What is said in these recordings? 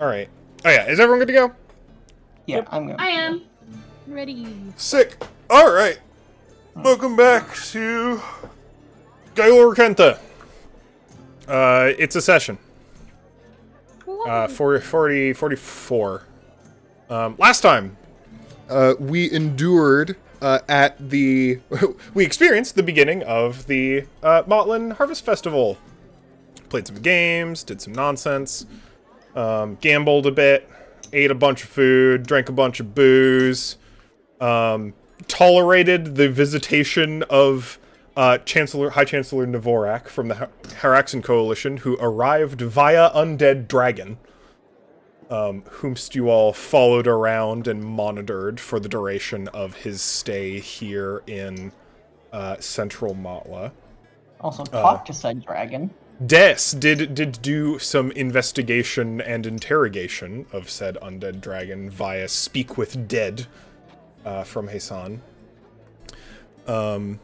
All right. Oh yeah, is everyone good to go? Yeah, Yep. I'm going. I am. Ready. Sick. All right. Welcome back to Gaiul Rackentha. It's a session. 44. Last time, we endured at the... we experienced the beginning of the Motlin Harvest Festival. Played some games, did some nonsense, gambled a bit, ate a bunch of food, drank a bunch of booze, tolerated the visitation of High Chancellor Dvorak from the Haraxan Coalition, who arrived via Undead Dragon, whomst you all followed around and monitored for the duration of his stay here in Central Matla. Also, talk to said dragon. Des did do some investigation and interrogation of said undead dragon via Speak with Dead from Hassan. And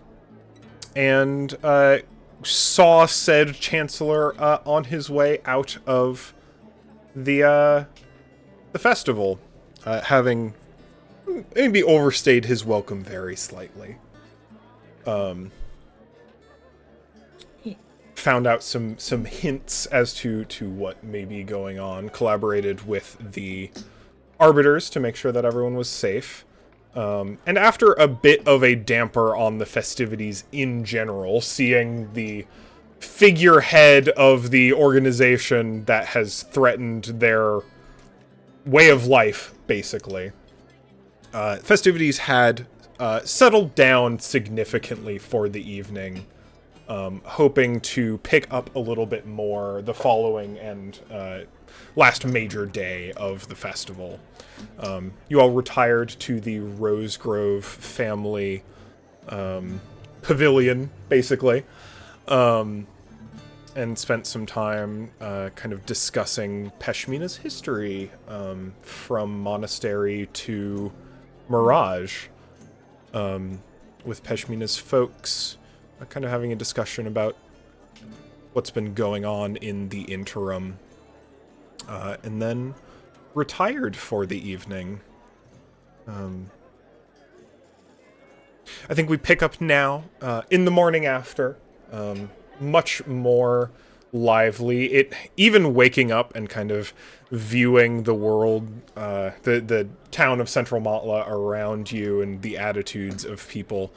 saw said Chancellor on his way out of the festival, having maybe overstayed his welcome very slightly. Found out some hints as to what may be going on, collaborated with the arbiters to make sure that everyone was safe. And after a bit of a damper on the festivities in general, seeing the figurehead of the organization that has threatened their way of life, basically, festivities had settled down significantly for the evening. Hoping to pick up a little bit more the following and last major day of the festival. You all retired to the Rose Grove family pavilion, basically, and spent some time kind of discussing Peshmina's history from monastery to Mirage with Peshmina's folks. Kind of having a discussion about what's been going on in the interim, and then retired for the evening. I think we pick up now, in the morning after, much more lively. Even waking up and kind of viewing the world, the town of Central Matla around you and the attitudes of people,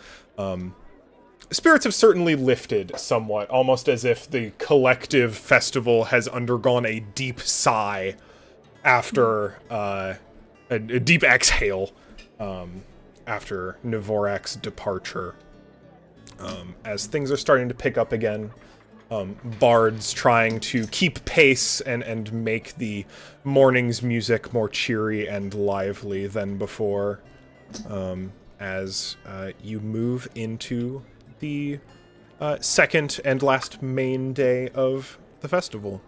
spirits have certainly lifted somewhat, almost as if the collective festival has undergone a deep sigh after a deep exhale after Dvorak's departure. As things are starting to pick up again, bards trying to keep pace and make the morning's music more cheery and lively than before, as you move into the second and last main day of the festival.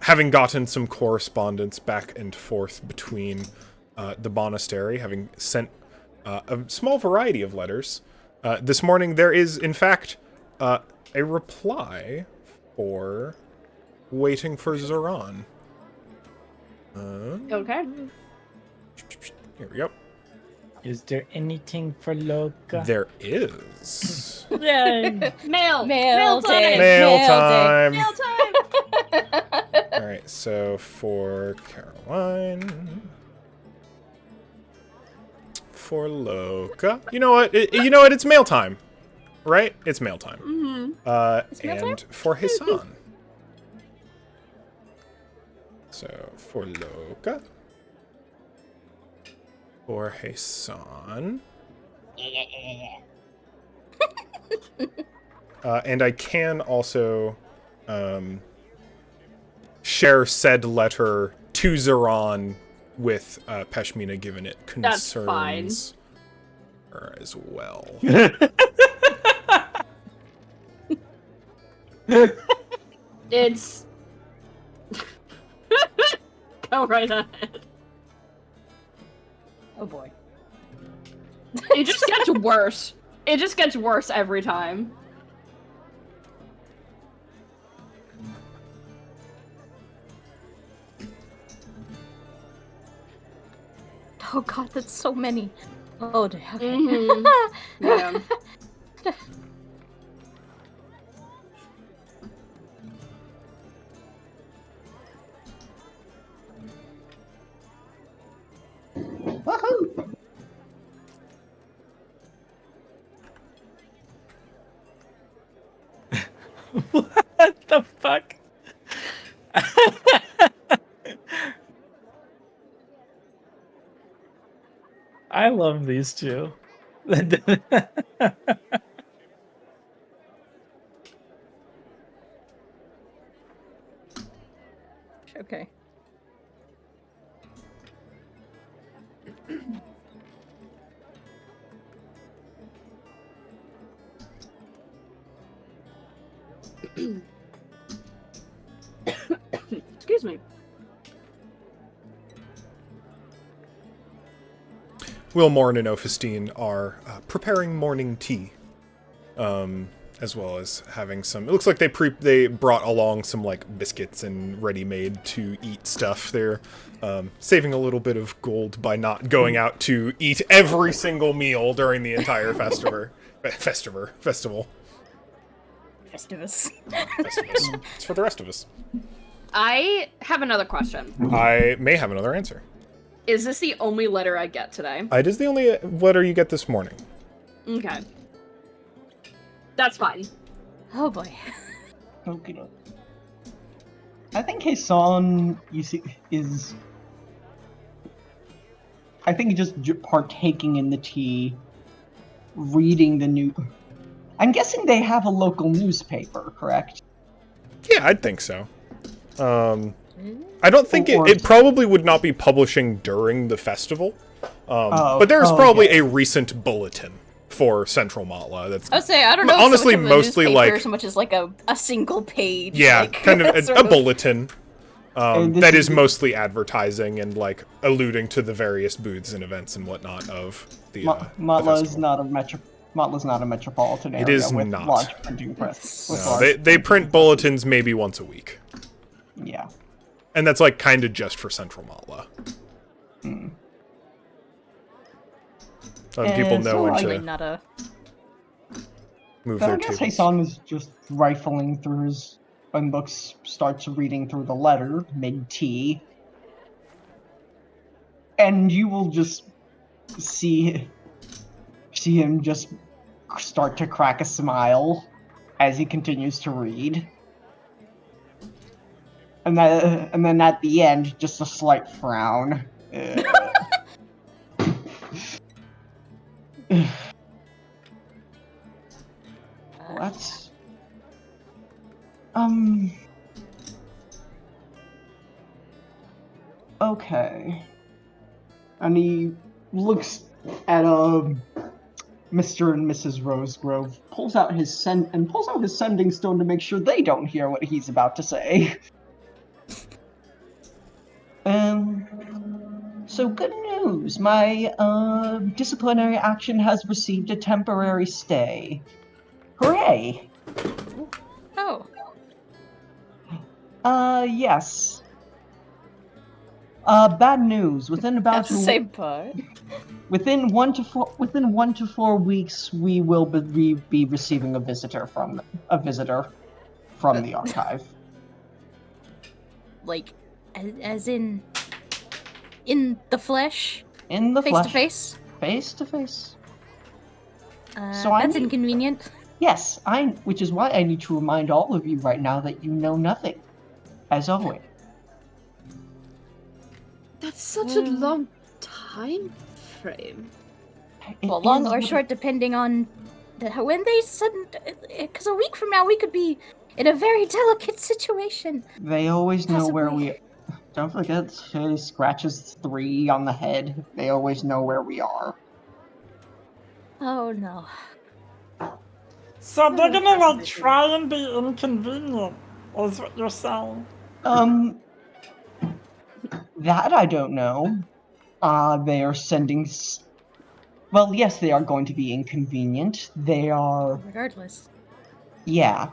Having gotten some correspondence back and forth between the monastery, having sent a small variety of letters, this morning there is, in fact, a reply for waiting for Zoran. Okay. Here we go. Is there anything for Loka? There is. Yay! Mail Mail day. Mail Mail time. Mail time. All right, so for Caroline, for Loka, you know what? It's mail time, right? It's mail time. Mm-hmm. mail And for Hassan. So for Loka, for Hassan. And I can also share said letter to Zoran with Peshmina, given it That's fine. concerns her as well. It's... Go right ahead. Oh boy. It just gets worse. It just gets worse every time. Oh god, that's so many. Oh, dear. Okay. Mm-hmm. Yeah. Woohoo! What the fuck? I love these two. Okay. Excuse me. Wilmorn and Ophistine are preparing morning tea, as well as having some. It looks like they brought along some like biscuits and ready-made to eat stuff. They're saving a little bit of gold by not going out to eat every single meal during the entire festival. Festivus. Festivus. It's for the rest of us. I have another question. I may have another answer. Is this the only letter I get today? It is the only letter you get this morning. Okay. That's fine. Oh boy. Okay. I think Sown, you see, is. I think just partaking in the tea, reading the new. I'm guessing they have a local newspaper, correct? Yeah, I'd think so. I don't think it probably would not be publishing during the festival, but there's probably a recent bulletin for Central Matla. That's I would say I don't know. honestly so much of a mostly newspaper like so much as like a single page. yeah, like, kind of sort a bulletin And this that is- is mostly advertising and like alluding to the various booths and events and whatnot of the. The Matla is festival. not a Matla's not a metropolitan area is with not. large printing press. with No, large they print bulletins maybe once a week, Yeah. and that's like kind of just for Central Matla. People know when Probably to not a. move But I their guess tables. Sown is just rifling through his when books, starts reading through the letter mid-tea, and you will just see him just start to crack a smile as he continues to read, and then at the end, just a slight frown. What? Okay. And he looks at Mr. and Mrs. Rosegrove, pulls out his sending stone to make sure they don't hear what he's about to say. So good news. My disciplinary action has received a temporary stay. Hooray! Oh. Yes. Bad news. Within about That's the same part. within 1 to 4 weeks, we will be receiving a visitor from the archive. Like, as in the flesh, In the face flesh, to face. face to face. So That's inconvenient. Yes, which is why I need to remind all of you right now that you know nothing, as always. That's such a long time frame. It Well, long is or what- short, depending on when they sudden. Because a week from now, we could be in a very delicate situation. They always know where Possibly. we. Don't forget, he scratches 3 on the head. They always know where we are. Oh no. So they're gonna like try and be inconvenient, is what you're saying. That I don't know. They are sending. Well, yes, they are going to be inconvenient. They are. Regardless. Yeah.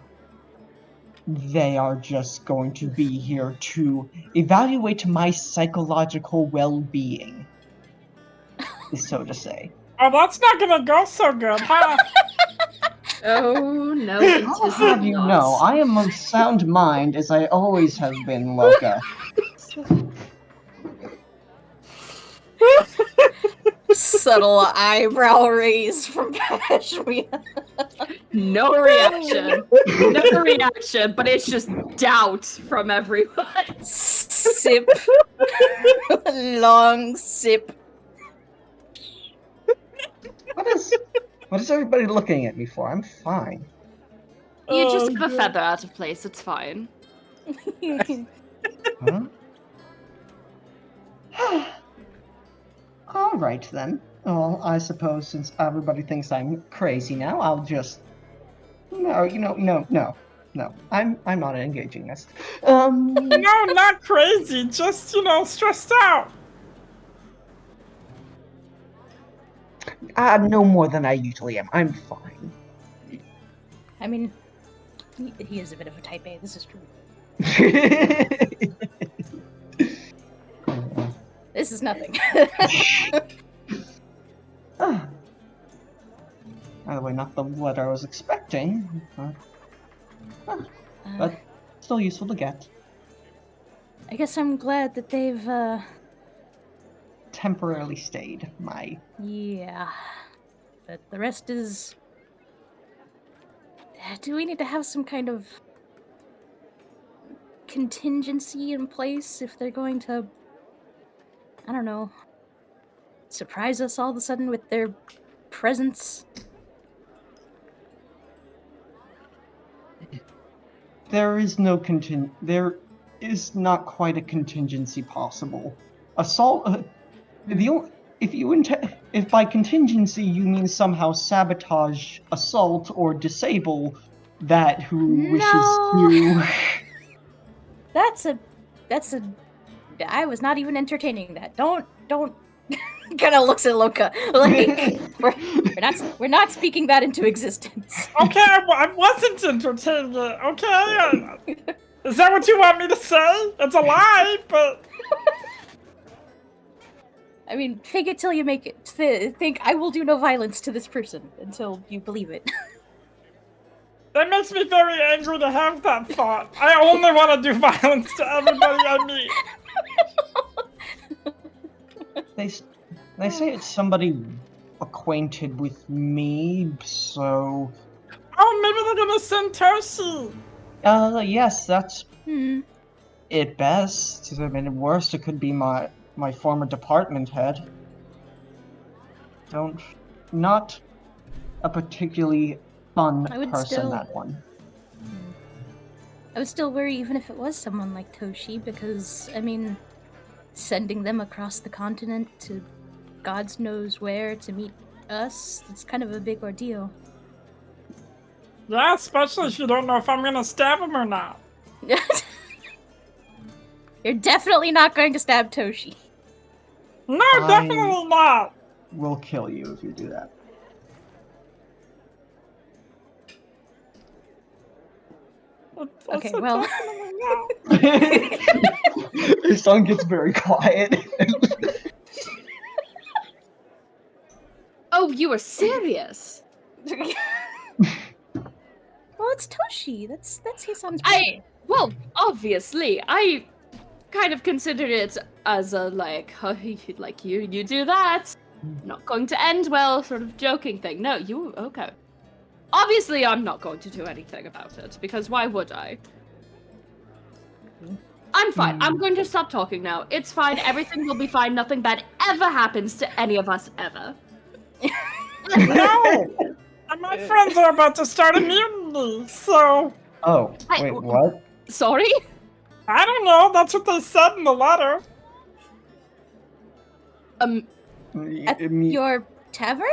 They are just going to be here to evaluate my psychological well-being. so to say. Oh, that's not gonna go so good, huh? Oh, no, it I'll is have you not. know, I am of sound mind as I always have been, Loka. Subtle eyebrow raise from Kashmir. No reaction. No reaction, but it's just doubt from everyone. Sip. Long sip. What is everybody looking at me for? I'm fine. You just have a feather out of place, it's fine. Huh? All right then. Well, I suppose since everybody thinks I'm crazy now, I'll just no. I'm not engaging this. No, not crazy. Just, stressed out. No more than I usually am. I'm fine. I mean, he is a bit of a type A, this is true. This is nothing. By the way, not the letter I was expecting, but still useful to get. I guess I'm glad that they've, Temporarily stayed. Yeah. But the rest is... Do we need to have some kind of contingency in place if they're going to, I don't know, surprise us all of a sudden with their presence? There is not quite a contingency possible. Assault. If by contingency you mean somehow sabotage, assault, or disable that who wishes to. That's a. I was not even entertaining that. Don't. Kind of looks at Loka like we're not speaking that into existence. Okay, I wasn't entertaining it. Okay, is that what you want me to say? It's a lie, but I mean, fake it till you make it. Think I will do no violence to this person until you believe it. that makes me very angry to have that thought. I only want to do violence to everybody I meet. They say it's somebody acquainted with me, so. Oh, maybe they're gonna send Toshi. Yes, that's at best. I mean, at worst, it could be my former department head. Not a particularly fun person, that one. I would still worry even if it was someone like Toshi, because, I mean, sending them across the continent to God's knows where to meet us, it's kind of a big ordeal. Yeah, especially if you don't know if I'm gonna stab him or not. You're definitely not going to stab Toshi. No, definitely not. Will kill you if you do that. Okay, well. His song gets very quiet. Oh, you are serious? Well, it's Toshi. That's Heisan's brother. Well, obviously, I kind of considered it as a, you do that. Not going to end well, sort of joking thing. No, okay. Obviously, I'm not going to do anything about it, because why would I? I'm fine. I'm going to stop talking now. It's fine. Everything will be fine. Nothing bad ever happens to any of us ever. No! My friends are about to start a mutiny, so... Oh, wait, what? Sorry? I don't know, that's what they said in the letter. At your tavern?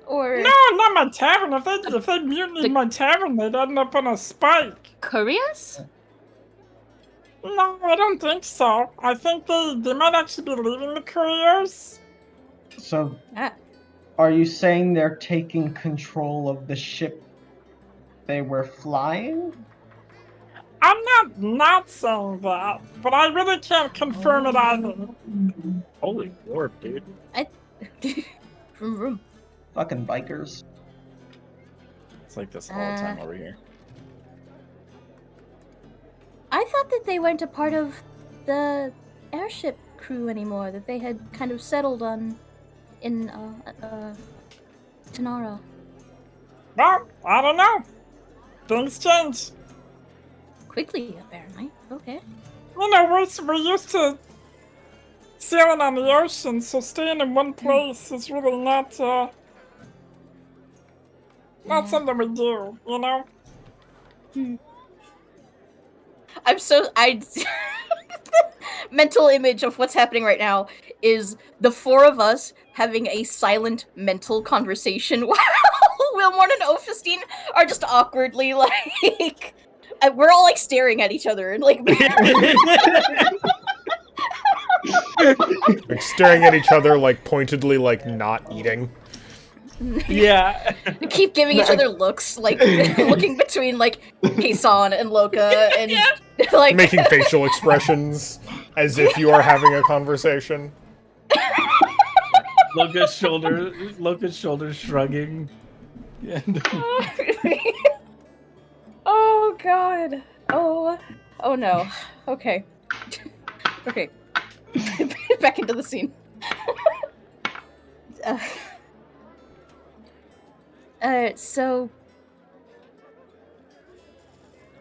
Or... No, not my tavern. If they mutinied my tavern, they'd end up on a spike. Couriers? No, I don't think so. I think they might actually be leaving the couriers. So... Are you saying they're taking control of the ship they were flying? I'm not saying that, but I really can't confirm it either. Holy lord, dude. Vroom vroom. Fucking bikers. It's like this all the time over here. I thought that they weren't a part of the airship crew anymore, that they had kind of settled on in Tanara. Well, I don't know. Things change. Quickly, apparently. Okay. You know, we're used to sailing on the ocean, so staying in one place is really not Yeah. something we do, you know? I mental image of what's happening right now is the four of us having a silent mental conversation while Wilmorn and Ophistine are just awkwardly like we're all like staring at each other and like Like staring at each other, like pointedly, like not eating. Yeah. keep giving each other looks, like looking between like Kason and Loka and like Making facial expressions as if you are having a conversation. Loka's shoulders shrugging. And Oh god. Oh no. Okay. Okay. Back into the scene. So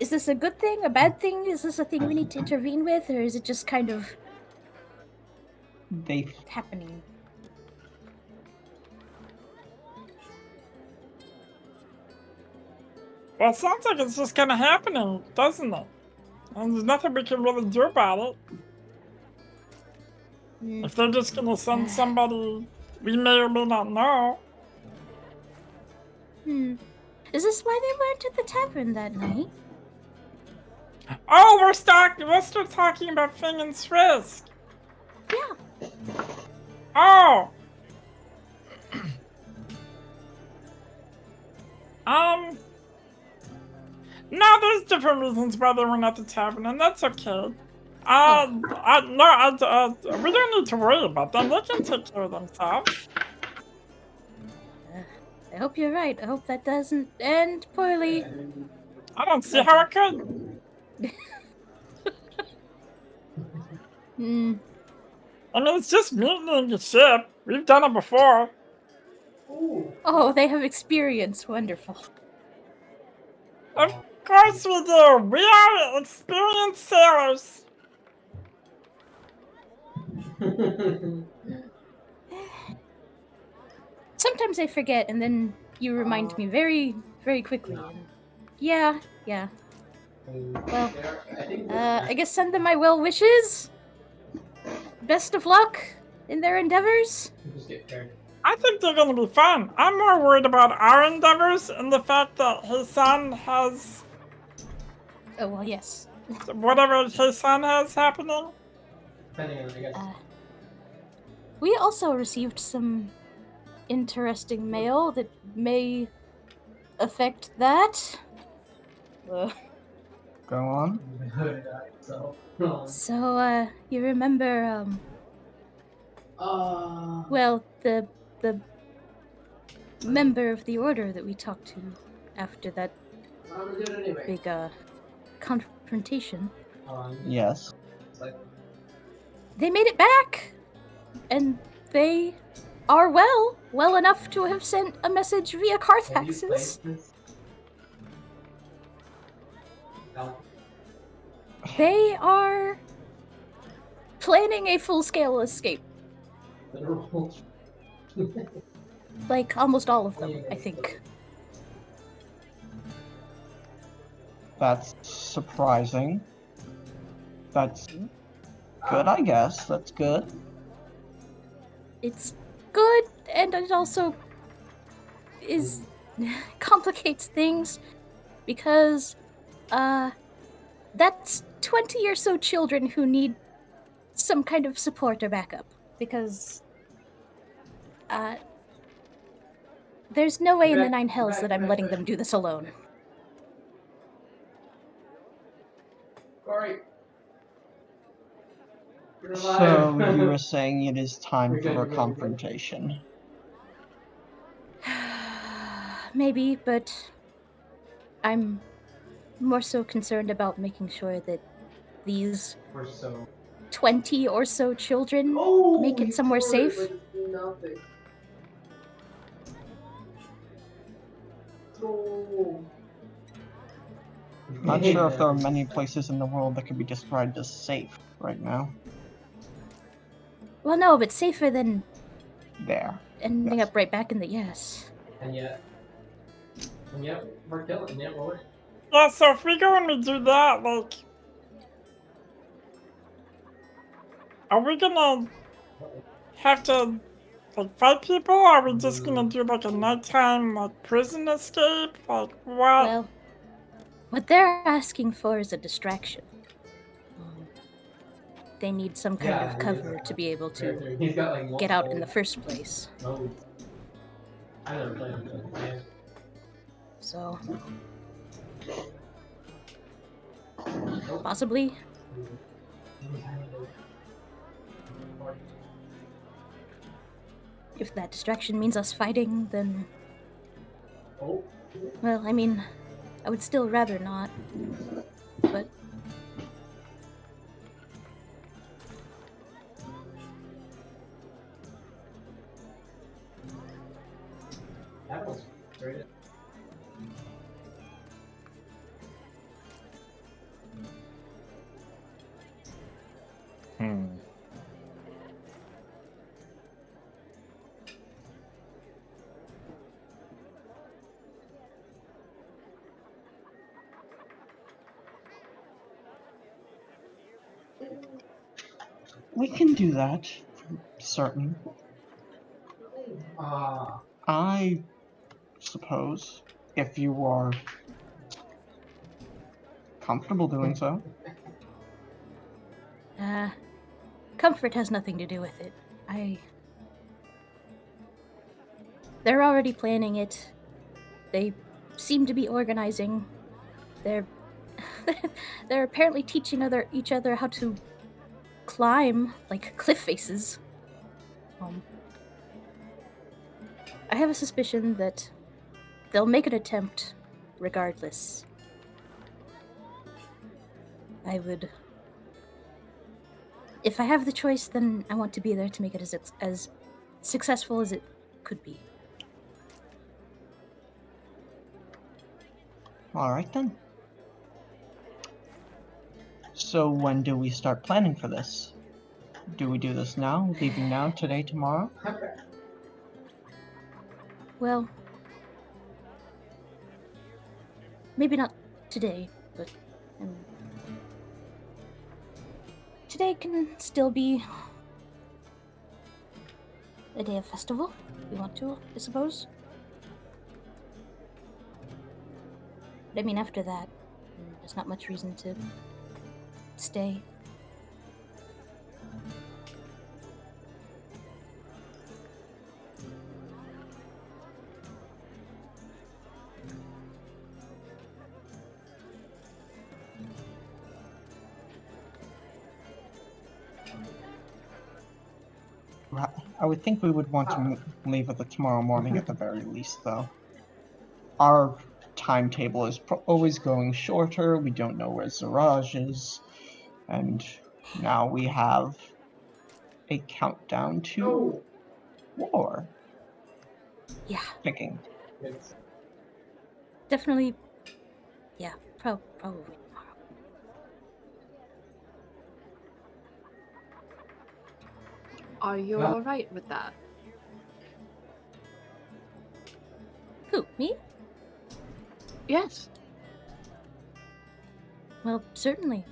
is this a good thing, a bad thing? Is this a thing we need to intervene with, or is it just kind of They happening? well, it sounds like it's just kind of happening, doesn't it? And there's nothing we can really do about it. If they're just gonna send somebody we may or may not know. Is this why they weren't at the tavern that night? Oh, we're still talking about Fing and Swisk. Yeah. Oh. No, there's different reasons why they weren't at the tavern, and that's okay. We don't need to worry about them. They can take care of themselves. I hope you're right. I hope that doesn't end poorly. I don't see how it could. I mean, it's just mutinying the ship. We've done it before. Oh, they have experience. Wonderful. Of course we do. We are experienced sailors. Sometimes I forget, and then you remind me very, very quickly. And yeah. Well, I guess send them my well wishes. Best of luck in their endeavors. I think they're gonna be fun. I'm more worried about our endeavors and the fact that his son has Oh, well, yes. whatever his son has happening. We also received some interesting mail that may affect that. go on. So, you remember, well, the member of the order that we talked to after that big, confrontation. Yes. They made it back! And they are well enough to have sent a message via Carthaxes. They are planning a full-scale escape. Like, almost all of them, I think. That's surprising. That's good, I guess. That's good. It's good, and it also complicates things, because, that's 20 or so children who need some kind of support or backup, because, there's no way in the Nine Hells that I'm letting them do this alone. So you were saying it is time for a confrontation. maybe, but I'm more so concerned about making sure that these 20 or so children make it somewhere safe. Not sure if there are many places in the world that could be described as safe right now. Well, no, but safer than There. ending Yes. up right back in the yes. Yeah, so if we go and we do that, like, are we gonna have to like fight people, or are we just gonna do like a nighttime like prison escape? Like what? Well, what they're asking for is a distraction. They need some kind of cover to be able to get out in the first place. So, possibly. If that distraction means us fighting, then... Well, I mean, I would still rather not, but... We can do that, certain. I suppose, if you are comfortable doing so. Comfort has nothing to do with it. They're already planning it. They seem to be organizing. They're they're apparently teaching each other how to climb like cliff faces. I have a suspicion that they'll make an attempt regardless. If I have the choice, then I want to be there to make it as successful as it could be. Alright then. So when do we start planning for this? Do we do this now? Leaving now, today, tomorrow? Well, maybe not today, but today can still be a day of festival. We want to, I suppose. But I mean, after that, there's not much reason to stay. I would think we would want to leave it tomorrow morning at the very least, though. Our timetable is always going shorter. We don't know where Zaraj is, and now we have a countdown to war. Yeah. Picking. Definitely. Yeah, probably tomorrow. Are you alright with that? Who, me? Yes. Well, certainly.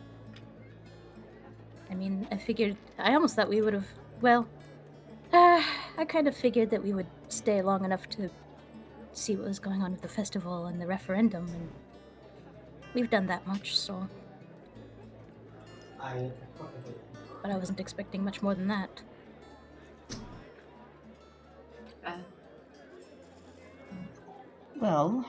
I mean, I almost thought we would have, well, I kind of figured that we would stay long enough to see what was going on with the festival and the referendum, and we've done that much, so. But I wasn't expecting much more than that. Well,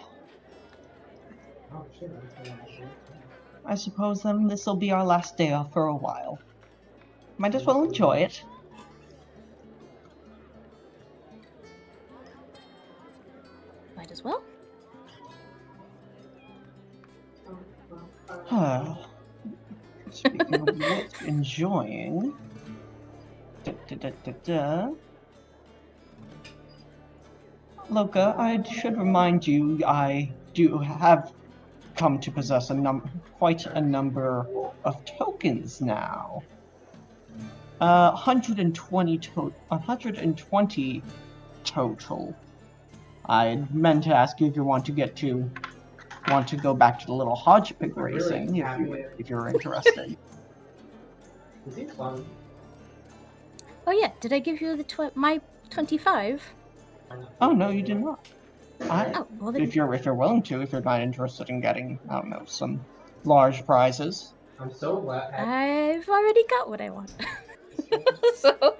I suppose then this will be our last day off for a while. Might as well enjoy it. Might as well. Speaking of which, enjoying. Loka, I should remind you, I do have come to possess quite a number of tokens now. 120 total. I meant to ask you if you want to go back to the little hodgepig racing if you're interested. Oh yeah, did I give you my 25? Oh no, you did not. Oh, well then. If you're willing to, if you're not interested in getting, I don't know, some large prizes. I'm so glad. I've already got what I want. So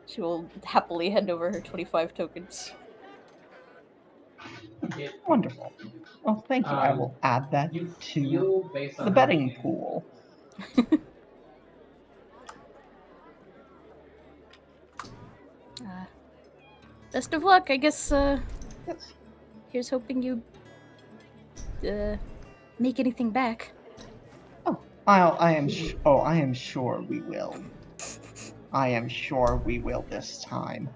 she will happily hand over her 25 tokens. Wonderful. Well, thank you. I will add that to the betting pool. Best of luck, I guess. Yes. Here's hoping you make anything back. Oh, I am sure we will. I am sure we will this time.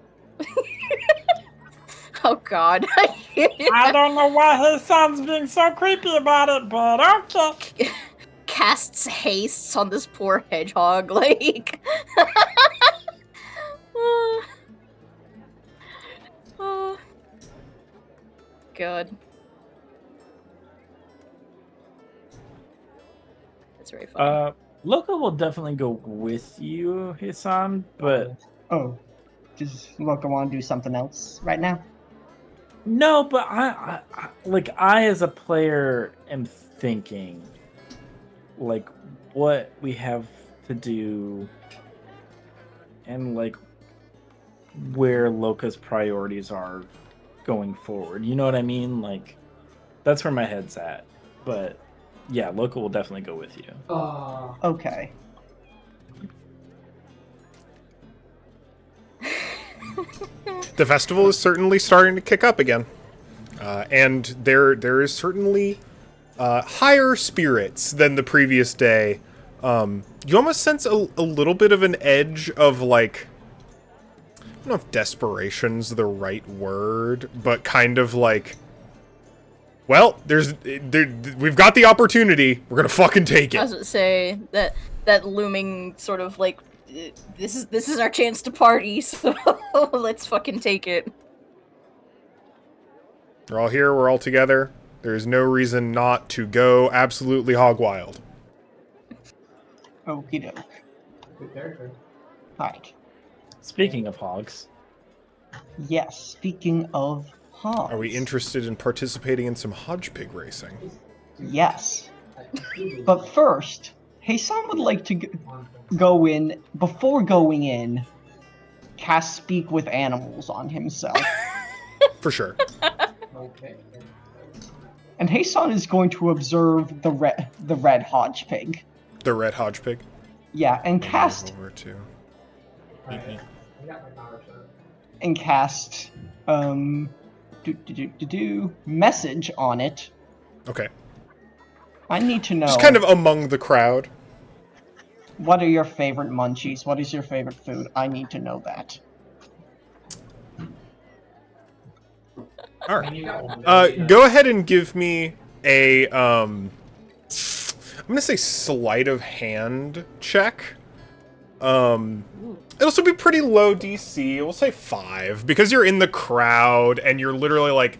Oh God. I don't know why his son's being so creepy about it, but okay. Casts haste on this poor hedgehog, like. Oh. God. That's very funny. Loka will definitely go with you, Hisan, but... Oh, does Loka want to do something else right now? No, but I as a player am thinking, like, what we have to do and, like, where Loka's priorities are going forward. You know what I mean? Like, that's where my head's at. But, yeah, Loka will definitely go with you. Okay. The festival is certainly starting to kick up again. And there is certainly higher spirits than the previous day. You almost sense a little bit of an edge of, like, I don't know if desperation's the right word, but kind of like, well, we've got the opportunity. We're gonna fucking take it. I was gonna say that looming sort of like, this is our chance to party, so let's fucking take it. We're all here. We're all together. There's no reason not to go absolutely hog wild. Okie doke. Good character. Right. Speaking of hogs. Yes, speaking of hogs. Are we interested in participating in some hodgepig racing? Yes. But first, Hasan would like to go in, before going in, cast Speak with Animals on himself. For sure. Okay. And Hasan is going to observe the red hodgepig. The red hodgepig. Yeah, and cast Over to. Alright. I got my power shot. and cast message on it. Okay. I need to know. Just kind of among the crowd. What are your favorite munchies? What is your favorite food? I need to know that. All right. Go ahead and give me a I'm gonna say sleight of hand check. It'll also be pretty low DC. We'll say 5 because you're in the crowd and you're literally like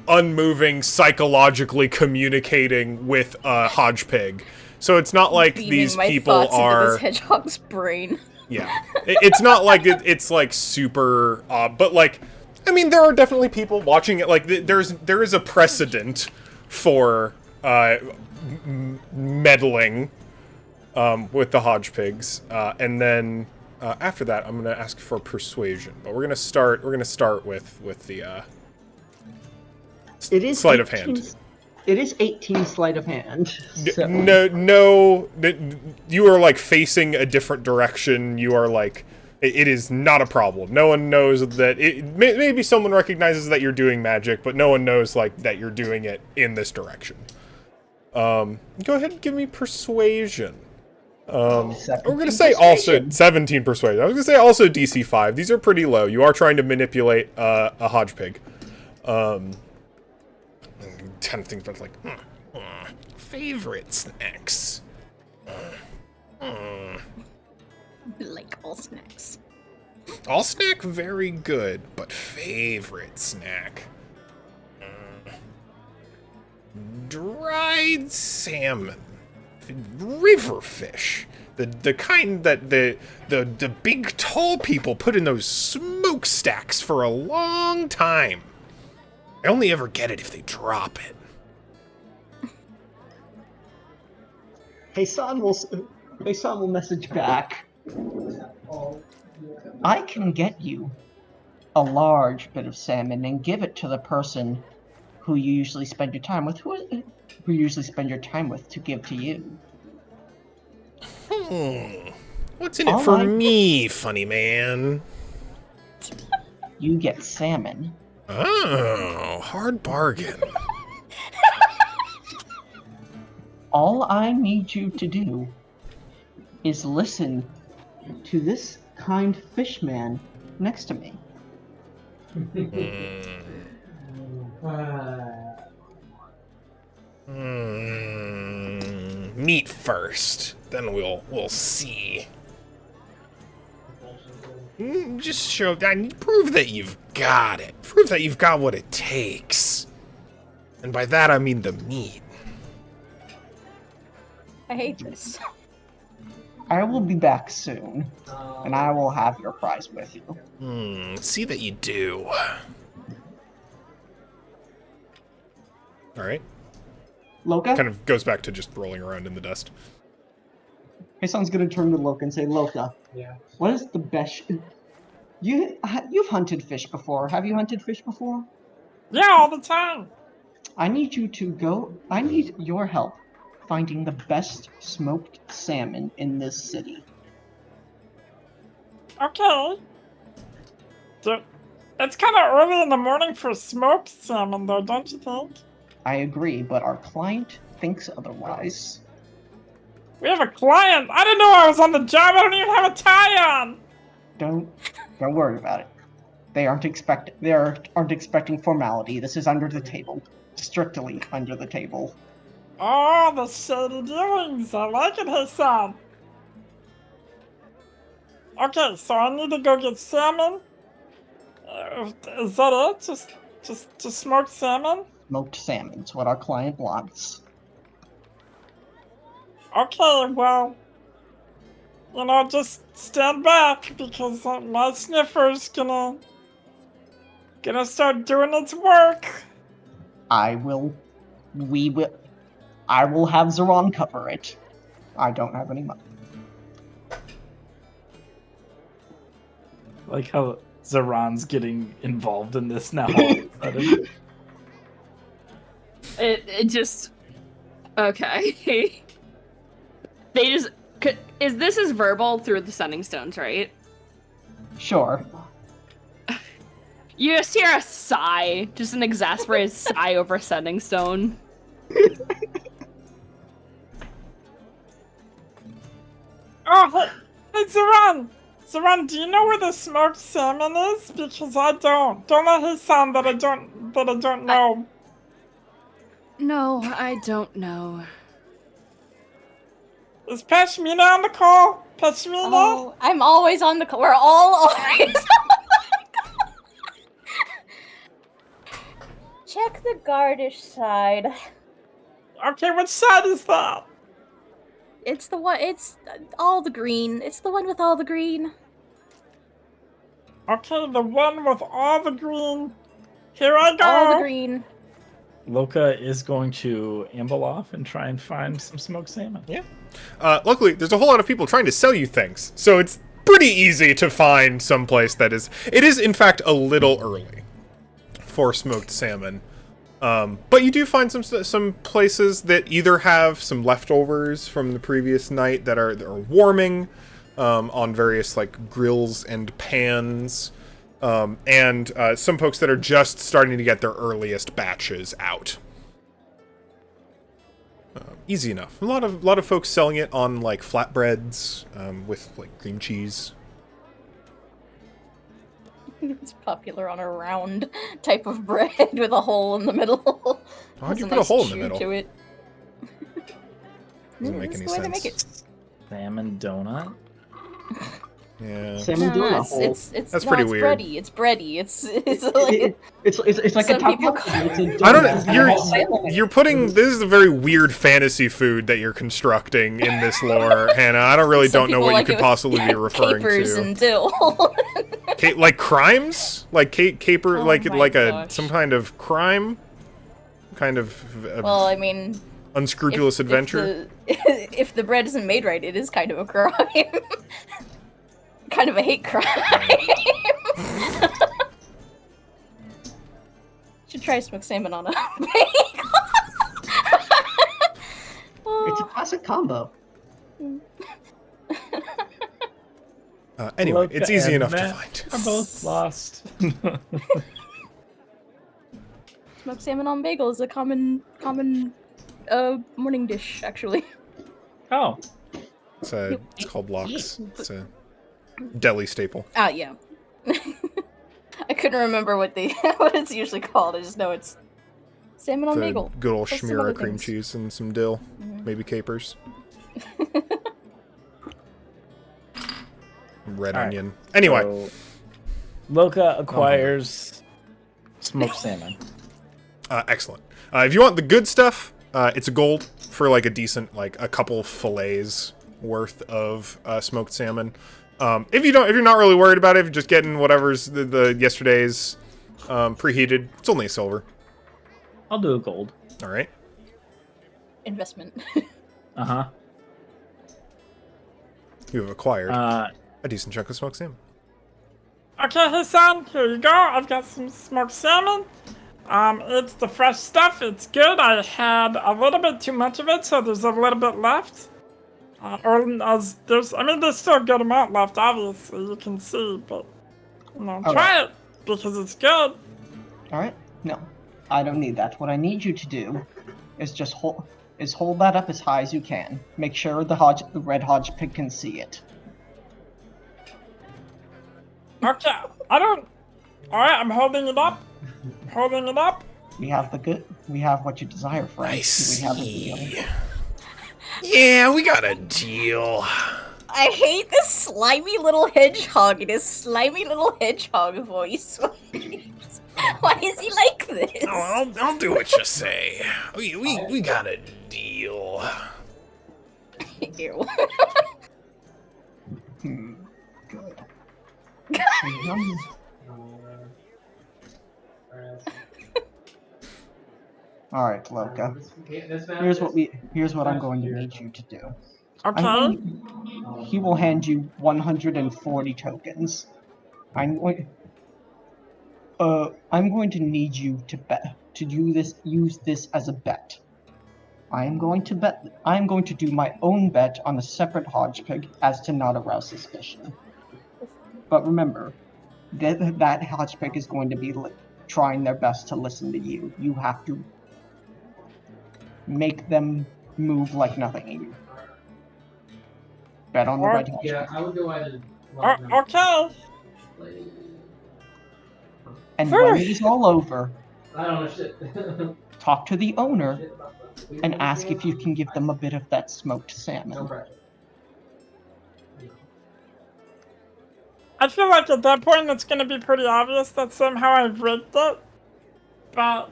unmoving, psychologically communicating with a hodgepig. So it's not like these people are into this hedgehog's brain. Yeah, it's not like it's like super, but like, I mean, there are definitely people watching it. Like, there is a precedent for meddling with the hodgepigs, and then after that, I'm gonna ask for persuasion. But we're gonna start with the It is sleight of 18 hand. It is 18 sleight of hand. So. No, you are like facing a different direction. You are like, it is not a problem. No one knows that maybe someone recognizes that you're doing magic, but no one knows like that you're doing it in this direction. Go ahead and give me persuasion. We're 17 gonna say also persuasion. 17 persuasion. I was gonna say also DC 5. These are pretty low. You are trying to manipulate a hodge pig. I'm trying to think about like favorite snacks. Like all snacks. All snack very good, but favorite snack. Dried salmon. River fish. The kind that the big tall people put in those smokestacks for a long time. I only ever get it if they drop it. Sown will message back. I can get you a large bit of salmon and give it to the person who you usually spend your time with. Who you usually spend your time with to give to you. What's in it for me, funny man? You get salmon. Oh, hard bargain. All I need you to do is listen to this kind fishman next to me. Meet first, then we'll see. Just show that, prove that you've got it. Prove that you've got what it takes. And by that I mean the meat. I hate this. I will be back soon, and I will have your prize with you. See that you do. Alright. Loka? Kind of goes back to just rolling around in the dust. Sown's gonna turn to Loka and say, Loka, Yeah. what is the best... You've hunted fish before. Have you hunted fish before? Yeah, all the time. I need you to go... I need your help finding the best smoked salmon in this city. Okay. It's kind of early in the morning for smoked salmon, though, don't you think? I agree, but our client thinks otherwise. We have a client. I didn't know I was on the job. I don't even have a tie on. Don't worry about it. They aren't expecting formality. This is under the table. Strictly under the table. Oh, the shady dealings. I like it, Hassan. Okay, so I need to go get salmon. Is that it? Just smoked salmon? Smoked salmon's what our client wants. Okay, well, just stand back because my sniffer's gonna start doing its work. I will have Zeron cover it. I don't have any money. Like how Zeron's getting involved in this now. All of a sudden. It just okay. They just this is verbal through the sending stones, right? Sure. You just hear a sigh, just an exasperated sigh over sending stone. Oh, hey, Zeron! Zeron, do you know where the smoked salmon is? Because I don't. Don't let his sound that I don't know. No, I don't know. Is Pashmina on the call? Pashmina? Oh, I'm always on the call. We're all always on the call. Check the Gardish side. Okay, which side is that? It's the one. It's all the green. It's the one with all the green. Okay, the one with all the green. Here I go. All the green. Loka is going to amble off and try and find some smoked salmon. Yeah. Luckily, there's a whole lot of people trying to sell you things, so it's pretty easy to find some place that is... It is, in fact, a little early for smoked salmon. But you do find some places that either have some leftovers from the previous night that are warming on various like grills and pans, and some folks that are just starting to get their earliest batches out. easy enough. A lot of folks selling it on like flatbreads with like cream cheese. It's popular on a round type of bread with a hole in the middle. How'd you Has put a hole in the chew middle? To it. Doesn't make That's any the way they sense. make it. Salmon donut. Yeah. Salmon No, donut it's, hole. it's That's no, pretty it's weird. bready. It's bready. It's like It's like a Some people taco. It's a I don't donut. know. You're putting this is a very weird fantasy food that you're constructing in this lore, Hannah. I don't some know people what like you it could with possibly be referring capers to. and dill. Like crimes, like caper, Oh like my a gosh. some kind of crime, kind of Well, I mean, unscrupulous adventure. If the bread isn't made right, it is kind of a crime. Kind of a hate crime. Should try smoked salmon on a bagel. It's a classic combo. Anyway, Loka it's easy and enough to Matt find. are both lost. Smoked salmon on bagel is a common morning dish, actually. Oh, It's called lox. It's a deli staple. Ah, yeah. I couldn't remember what it's usually called. I just know it's salmon on The bagel. good old Plus some schmear other of cream things. cheese and some dill, Mhm. maybe capers, red All right. onion. Anyway, so Loka acquires smoked salmon. excellent. If you want the good stuff, it's a gold for like a decent, like a couple fillets worth of smoked salmon. If you're not really worried about it, if you're just getting whatever's the yesterday's preheated, it's only a silver. I'll do a gold. All right. Investment. Uh-huh. You have acquired Uh a decent chunk of smoked salmon. Okay, Hassan, here you go. I've got some smoked salmon. It's the fresh stuff. It's good. I had a little bit too much of it, so there's a little bit left. There's still a good amount left, obviously, you can see, but, try it, because it's good. Alright? No. I don't need that. What I need you to do is just hold that up as high as you can. Make sure the red hodge pig can see it. Okay, alright, I'm holding it up. Holding it up. We have what you desire, friend. We have a deal. Yeah, we got a deal. I hate this slimy little hedgehog in his slimy little hedgehog voice. Why is he like this? Oh, I'll do what you say. We got a deal. Ew. Good. Alright, Loka. Here's what I'm going to need you to do. Okay. He will hand you 140 tokens. I'm going to need you to use this as a bet. I'm going to do my own bet on a separate hodgepig as to not arouse suspicion. But remember, that hodgepig is going to be trying their best to listen to you. You have to make them move like nothing. Bet on the red hodgepig. Yeah, I would go ahead and Okay. And when it is all over, I don't know shit. talk to the owner Shit about that. and ask if you can give them a bit of that smoked No salmon. pressure. I feel like at that point it's gonna be pretty obvious that somehow I've rigged it. But,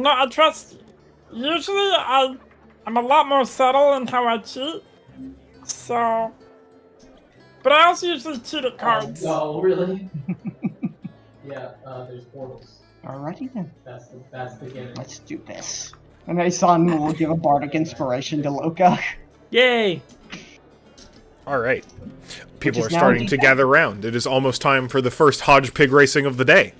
I trust. Usually I'm a lot more subtle in how I cheat. So. But I also usually cheat at cards. Oh, really? Yeah, there's portals. Alrighty then, That's the gimmick. let's do this. And Aisan will give a bardic inspiration to Loka. Yay! All right. People is are now starting to deep. gather round. It is almost time for the first hodge pig racing of the day.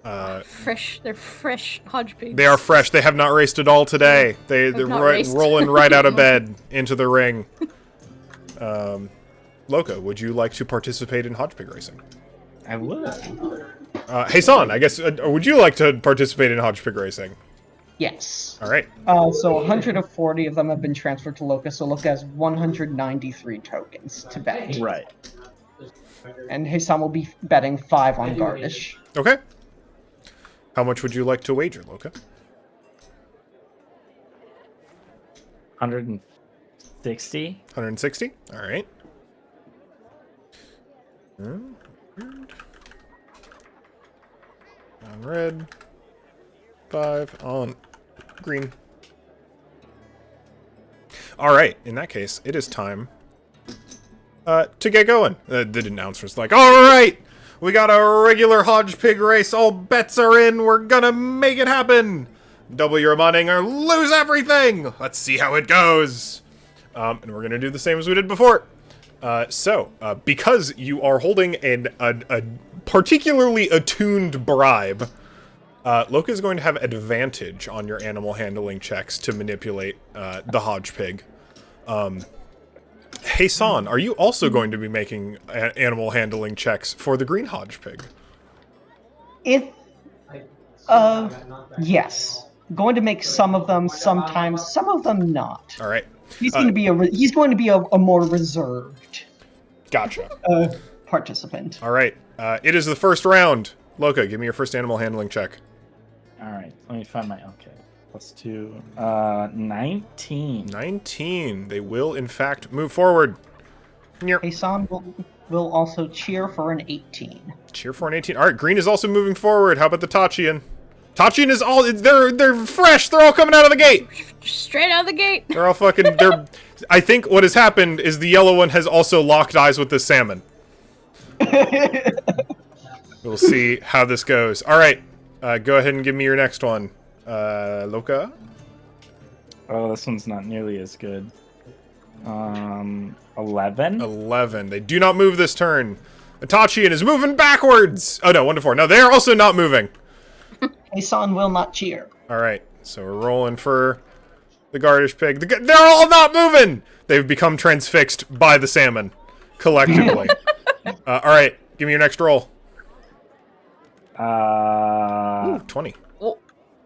They're fresh hodge pigs. They are fresh. They have not raced at all today. They're not raced. rolling right out of bed into the ring. Loka, would you like to participate in hodge pig racing? I would. Hassan, I guess, would you like to participate in hodge pig racing? Yes. All right. So 140 of them have been transferred to Loka, so Loka has 193 tokens to bet. Right. And Hassan will be betting 5 on Gardish. Okay. How much would you like to wager, Loka? 160. 160? All right. Weird. On red. 5 on green. All right. In that case, it is time to get going. The announcer's like, all right, we got a regular Hodge Pig race. All bets are in. We're gonna make it happen. Double your money or lose everything. Let's see how it goes. And we're gonna do the same as we did before. Because you are holding a particularly attuned bribe, Loka is going to have advantage on your animal handling checks to manipulate the Hodge Pig. Hassan, are you also going to be making animal handling checks for the green Hodge Pig? Yes. Going to make some of them sometimes, some of them not. All right. He's going to be a more reserved Gotcha. participant. All right. It is the first round. Loka, give me your first animal handling check. All right. Let me find my. Okay. +2. 19. 19. They will, in fact, move forward. Hassan will also cheer for an 18. Cheer for an 18. All right. Green is also moving forward. How about the Tachian? Tachian is all. They're fresh. They're all coming out of the gate. Straight out of the gate. They're all fucking. I think what has happened is the yellow one has also locked eyes with the salmon. We'll see how this goes. All right. Go ahead and give me your next one. Loka? Oh, this one's not nearly as good. 11. 11. They do not move this turn. Itachian is moving backwards. Oh, no, 1 to 4. No, they are also not moving. Hassan will not cheer. All right. So we're rolling for the Gardish Pig. They're all not moving. They've become transfixed by the salmon, collectively. All right. Give me your next roll. 20.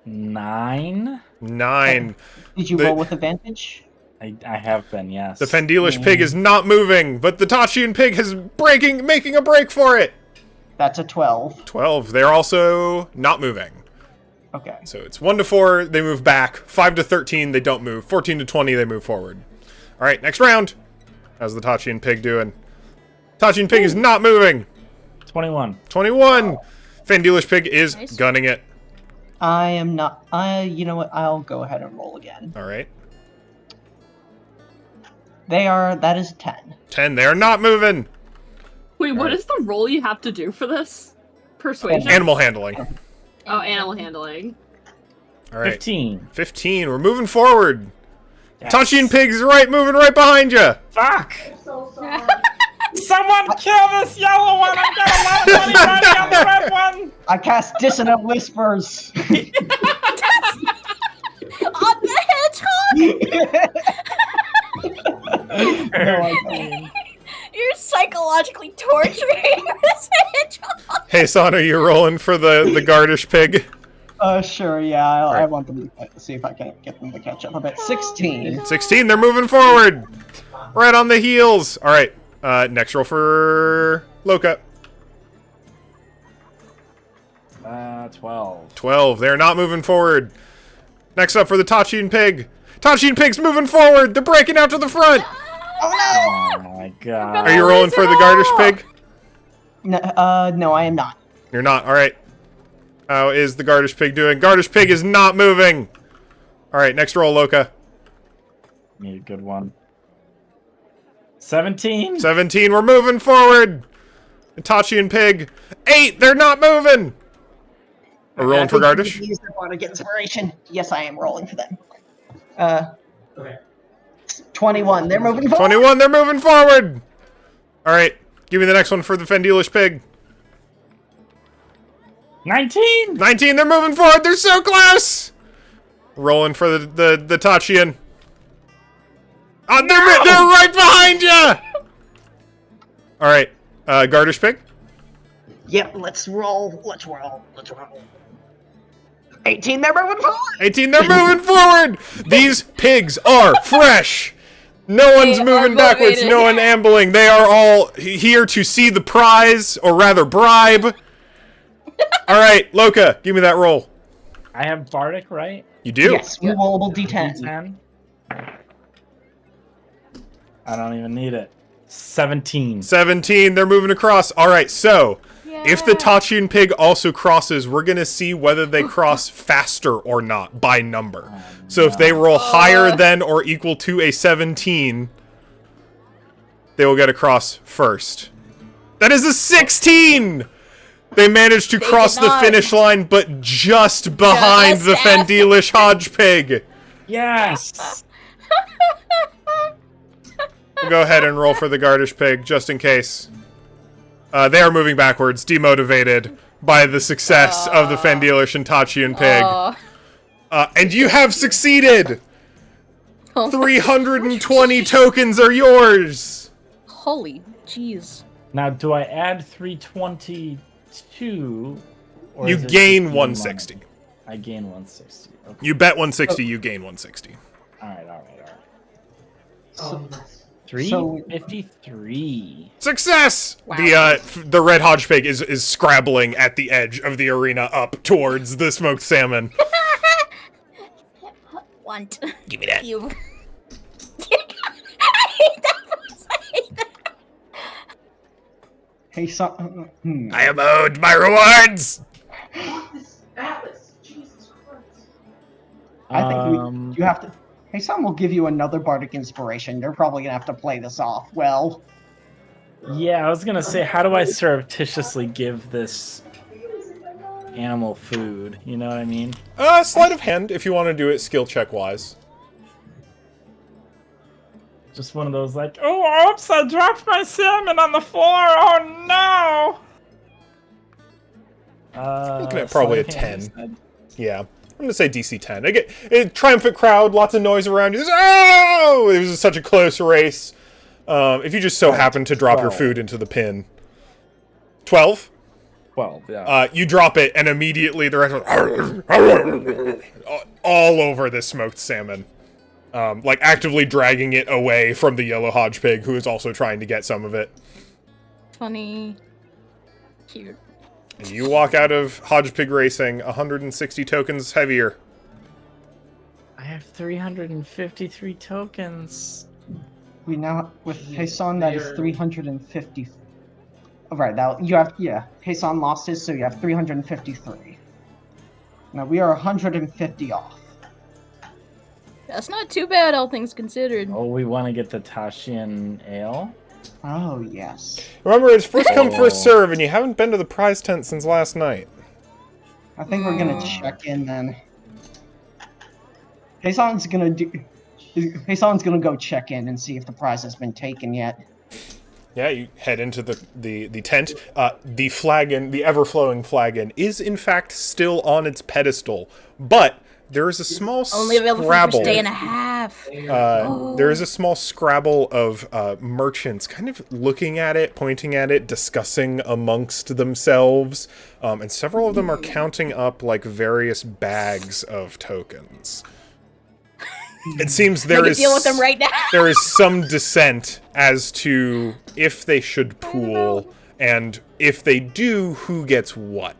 9. 9. Did you roll with advantage? I have been, yes. The Fendelish Pig is not moving, but the Tachian Pig is making a break for it. That's a 12. 12. They're also not moving. Okay. So it's 1 to 4, they move back. 5 to 13, they don't move. 14 to 20, they move forward. All right, next round. How's the Tachian Pig doing? Tachian Pig is not moving. 21. 21. Fendelish Pig is Nice. gunning it. I am not. You know what? I'll go ahead and roll again. All right. That is 10. 10. They are not moving. Wait, what is the roll you have to do for this? Persuasion? Animal handling. Oh, animal handling. All right. 15. 15. We're moving forward. Yes. Tachian Pig's moving right behind you. Fuck! So sorry. Someone kill this yellow one! I've got a lot of money riding on the red one! I cast Dissonant Whispers. On the hedgehog! No, I don't. You're psychologically torturing this hedgehog. Hey, Son, are you rolling for the Gardish Pig? Sure, yeah. I right. want them to see if I can get them to catch up a bit. 16. 16. They're moving forward. Right on the heels. All right. Next roll for Loka. 12. 12. They're not moving forward. Next up for the Tachian Pig. Tachian Pig's moving forward. They're breaking out to the front. Oh my god. Are you rolling for the Gardish Pig? No, I am not. You're not. All right. How is the Gardish Pig doing? Gardish Pig is not moving. All right. Next roll, Loka. Need a good one. 17. 17. We're moving forward. Tachian Pig. 8. They're not moving. We're rolling for Gardish. Use their bardic inspiration. Yes, I am rolling for them. Okay. 21. They're moving forward. 21. They're moving forward. All right. Give me the next one for the Fendelish Pig. 19. 19. They're moving forward. They're so close. Rolling for the Tachian. They're right behind you. All right. Gardish Pig. Yep. Let's roll. Let's roll. 18, they're moving forward! 18, they're moving forward! These pigs are fresh! No one's They are moving backwards, motivated. no one ambling. They are all here to see the prize, or rather bribe. Alright, Loka, give me that roll. I have Bardic, right? You do? Yes, rollable D10. 10. I don't even need it. 17. 17, they're moving across. Alright, so, if the Yeah. Tachian pig also crosses, we're gonna see whether they cross faster or not, by number. So if they roll higher than or equal to a 17, they will get across first. That is a 16! They managed to They cross did the not. finish line, but just behind Just the after. Fendelish Hodge pig. Yes! We'll go ahead and roll for the Gardish pig, just in case. They are moving backwards, demotivated by the success of the Fendelish and Tachian pig. Aw. And you have succeeded! Oh my- 320 tokens are yours! Holy jeez. Now, do I add 322? Or You is it gain just 160. money? I gain 160. Okay. You bet 160, you gain 160. Alright. So, 353. Success! Wow. The red hodge pig is scrabbling at the edge of the arena up towards the smoked salmon. Want. Give me that. You. I hate that voice. I hate that. hey, son. I am owed my rewards! Atlas, Jesus Christ. I think you have to. Hey, son will give you another bardic inspiration. You're probably gonna have to play this off well. Yeah, I was gonna say, how do I surreptitiously give this animal food? You know what I mean? Sleight of hand, if you want to do it skill check wise. Just one of those like, Oh, oops, I dropped my salmon on the floor. Oh, no. Looking at probably a sleight of hand, 10. you said? Yeah. I'm gonna say DC 10. I get a triumphant crowd, lots of noise around you. Oh! It was such a close race. If you just so happen to drop your 12. food into the pin. 12? 12, yeah. You drop it, and immediately the rest of all over this smoked salmon. Like actively dragging it away from the yellow hodge pig, who is also trying to get some of it. Funny. Cute. And you walk out of hodge pig racing 160 tokens heavier. I have 353 tokens. We now with Heisan, that is 350. Oh, right now you have Heisan lost his, so you have 353. Now we are 150 off. That's not too bad, all things considered. Oh, we want to get the Tashian ale? Oh yes. Remember, it's first come, first Oh. serve, and you haven't been to the prize tent since last night. I think we're gonna check in then. Heisan's gonna go check in and see if the prize has been taken yet. Yeah, you head into the tent. The flagon, the ever-flowing flagon, is in fact still on its pedestal, but there is a small Only available for a scrabble. day and a half. There is a small scrabble of merchants kind of looking at it, pointing at it, discussing amongst themselves, and several of them are counting up like various bags of tokens. It seems there I can is deal with them right now. there is some dissent as to if they should pool, and if they do, who gets what.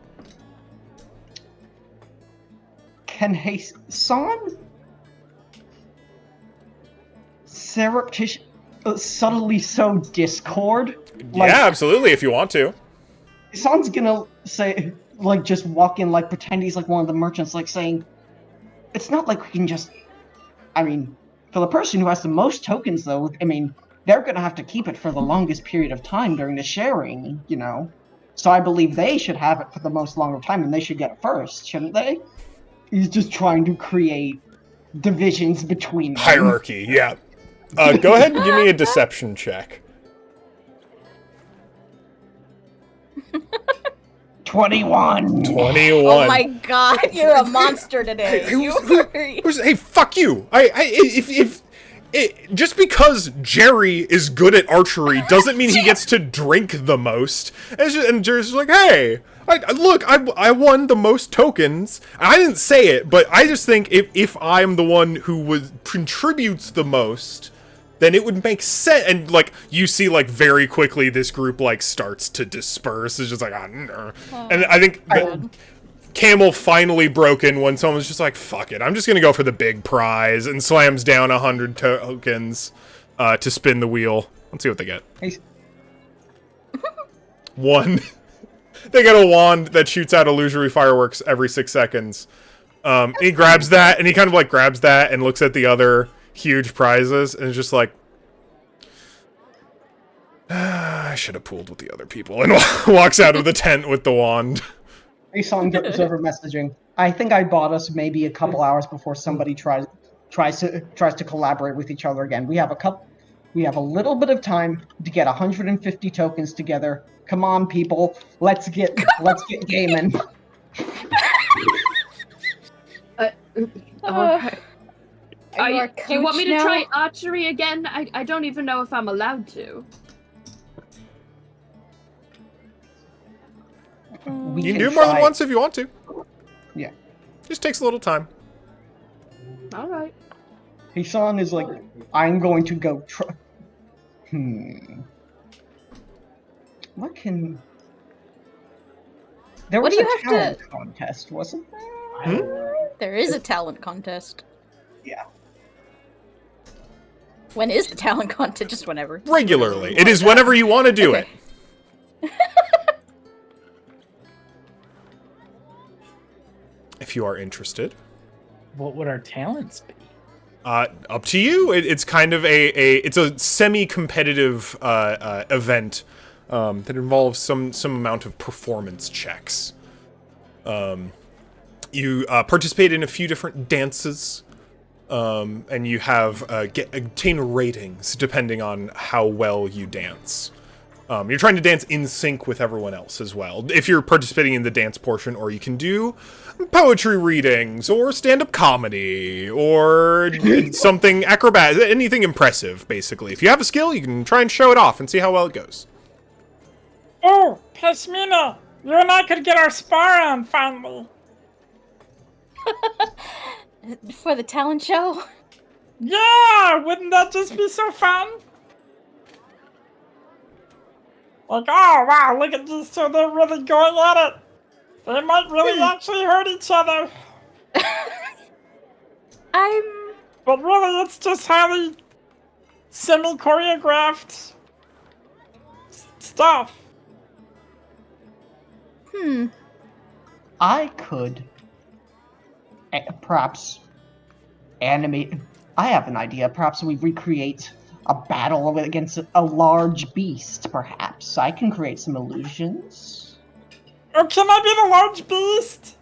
Can Heisan surreptitious subtly sow discord? Like, Yeah, absolutely, if you want to. Heisan's gonna say, like, just walk in, like, pretend he's like one of the merchants, like saying, it's not like we can just. I mean, for the person who has the most tokens, though, I mean, they're gonna have to keep it for the longest period of time during the sharing, you know? So I believe they should have it for the most longer time, and they should get it first, shouldn't they? He's just trying to create divisions between them. Hierarchy, yeah. Go ahead and give me a deception check. 21! 21. Oh my god, you're a monster today. Hey, fuck you! If just because Jerry is good at archery doesn't mean he gets to drink the most. And Jerry's like, hey, I won the most tokens. I didn't say it, but I just think if I'm the one who contributes the most, then it would make sense. And like you see, like very quickly, this group like starts to disperse. It's just like, no. And I think Camel finally broken when someone's just like, fuck it, I'm just gonna go for the big prize, and slams down 100 tokens to spin the wheel. Let's see what they get. One. They get a wand that shoots out illusory fireworks every 6 seconds. He grabs that, and he kind of like grabs that and looks at the other huge prizes, and is just like, I should have pooled with the other people, and walks out of the tent with the wand. Sown goes over messaging. I think I bought us maybe a couple hours before somebody tries to collaborate with each other again. We have a little bit of time to get 150 tokens together. Come on, people, let's get gaming. Alright. Are Do you want me to try archery again? I don't even know if I'm allowed to. We You can can do more than try. once if you want to. Yeah. Just takes a little time. Alright. Sown is like, I'm going to go try. What can? There What was do a you have talent to- contest, wasn't there? There is a talent contest. Yeah. When is the talent contest? Just whenever. Regularly. It is whenever you want to do it. If you are interested. What would our talents be? Up to you. It's kind of it's a semi-competitive event that involves some amount of performance checks. You participate in a few different dances, and you have obtain ratings depending on how well you dance. You're trying to dance in sync with everyone else as well. If you're participating in the dance portion, or you can do poetry readings, or stand-up comedy, or something acrobatic, anything impressive, basically. If you have a skill, you can try and show it off and see how well it goes. Oh, Pasmina, you and I could get our spar on finally. For the talent show? Yeah, wouldn't that just be so fun? Like, oh wow, look at these two, they're really going at it. They might really actually hurt each other. But really, it's just highly semi-choreographed stuff. I could perhaps animate. I have an idea. Perhaps we recreate a battle against a large beast. Perhaps I can create some illusions. Oh, can I be the large beast?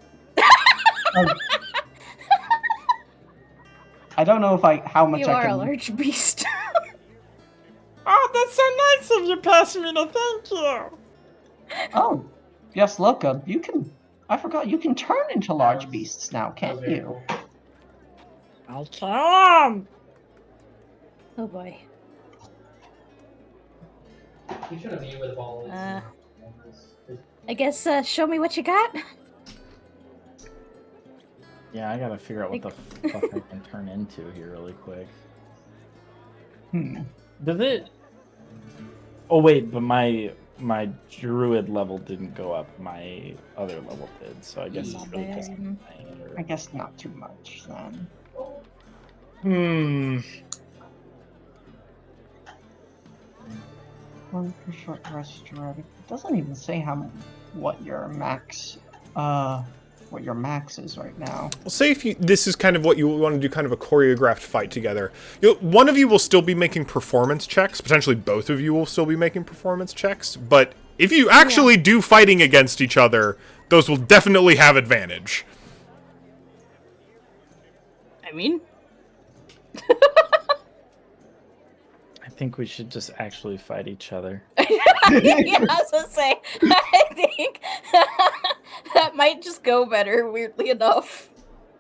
I don't know if how much You I are can. a large beast. Oh, that's so nice of you, Pasmina. Thank you. Oh, yes, Loka, you can. I forgot you can turn into large beasts now, can't you? I can. Oh boy. You should have knew where the ball is. I guess, show me what you got. Yeah, I gotta figure out what the fuck I can turn into here really quick. Does it? Oh wait, but my druid level didn't go up. My other level did, so I guess it's really just. I guess not too much then. One for short rest strategy. It doesn't even say what your max is right now. Well, say if this is kind of what you want to do, kind of a choreographed fight together. One of you will still be making performance checks. Potentially both of you will still be making performance checks. But if you actually do fighting against each other, those will definitely have advantage. I mean... I think we should just actually fight each other. Yeah, I was gonna say, I think that might just go better, weirdly enough.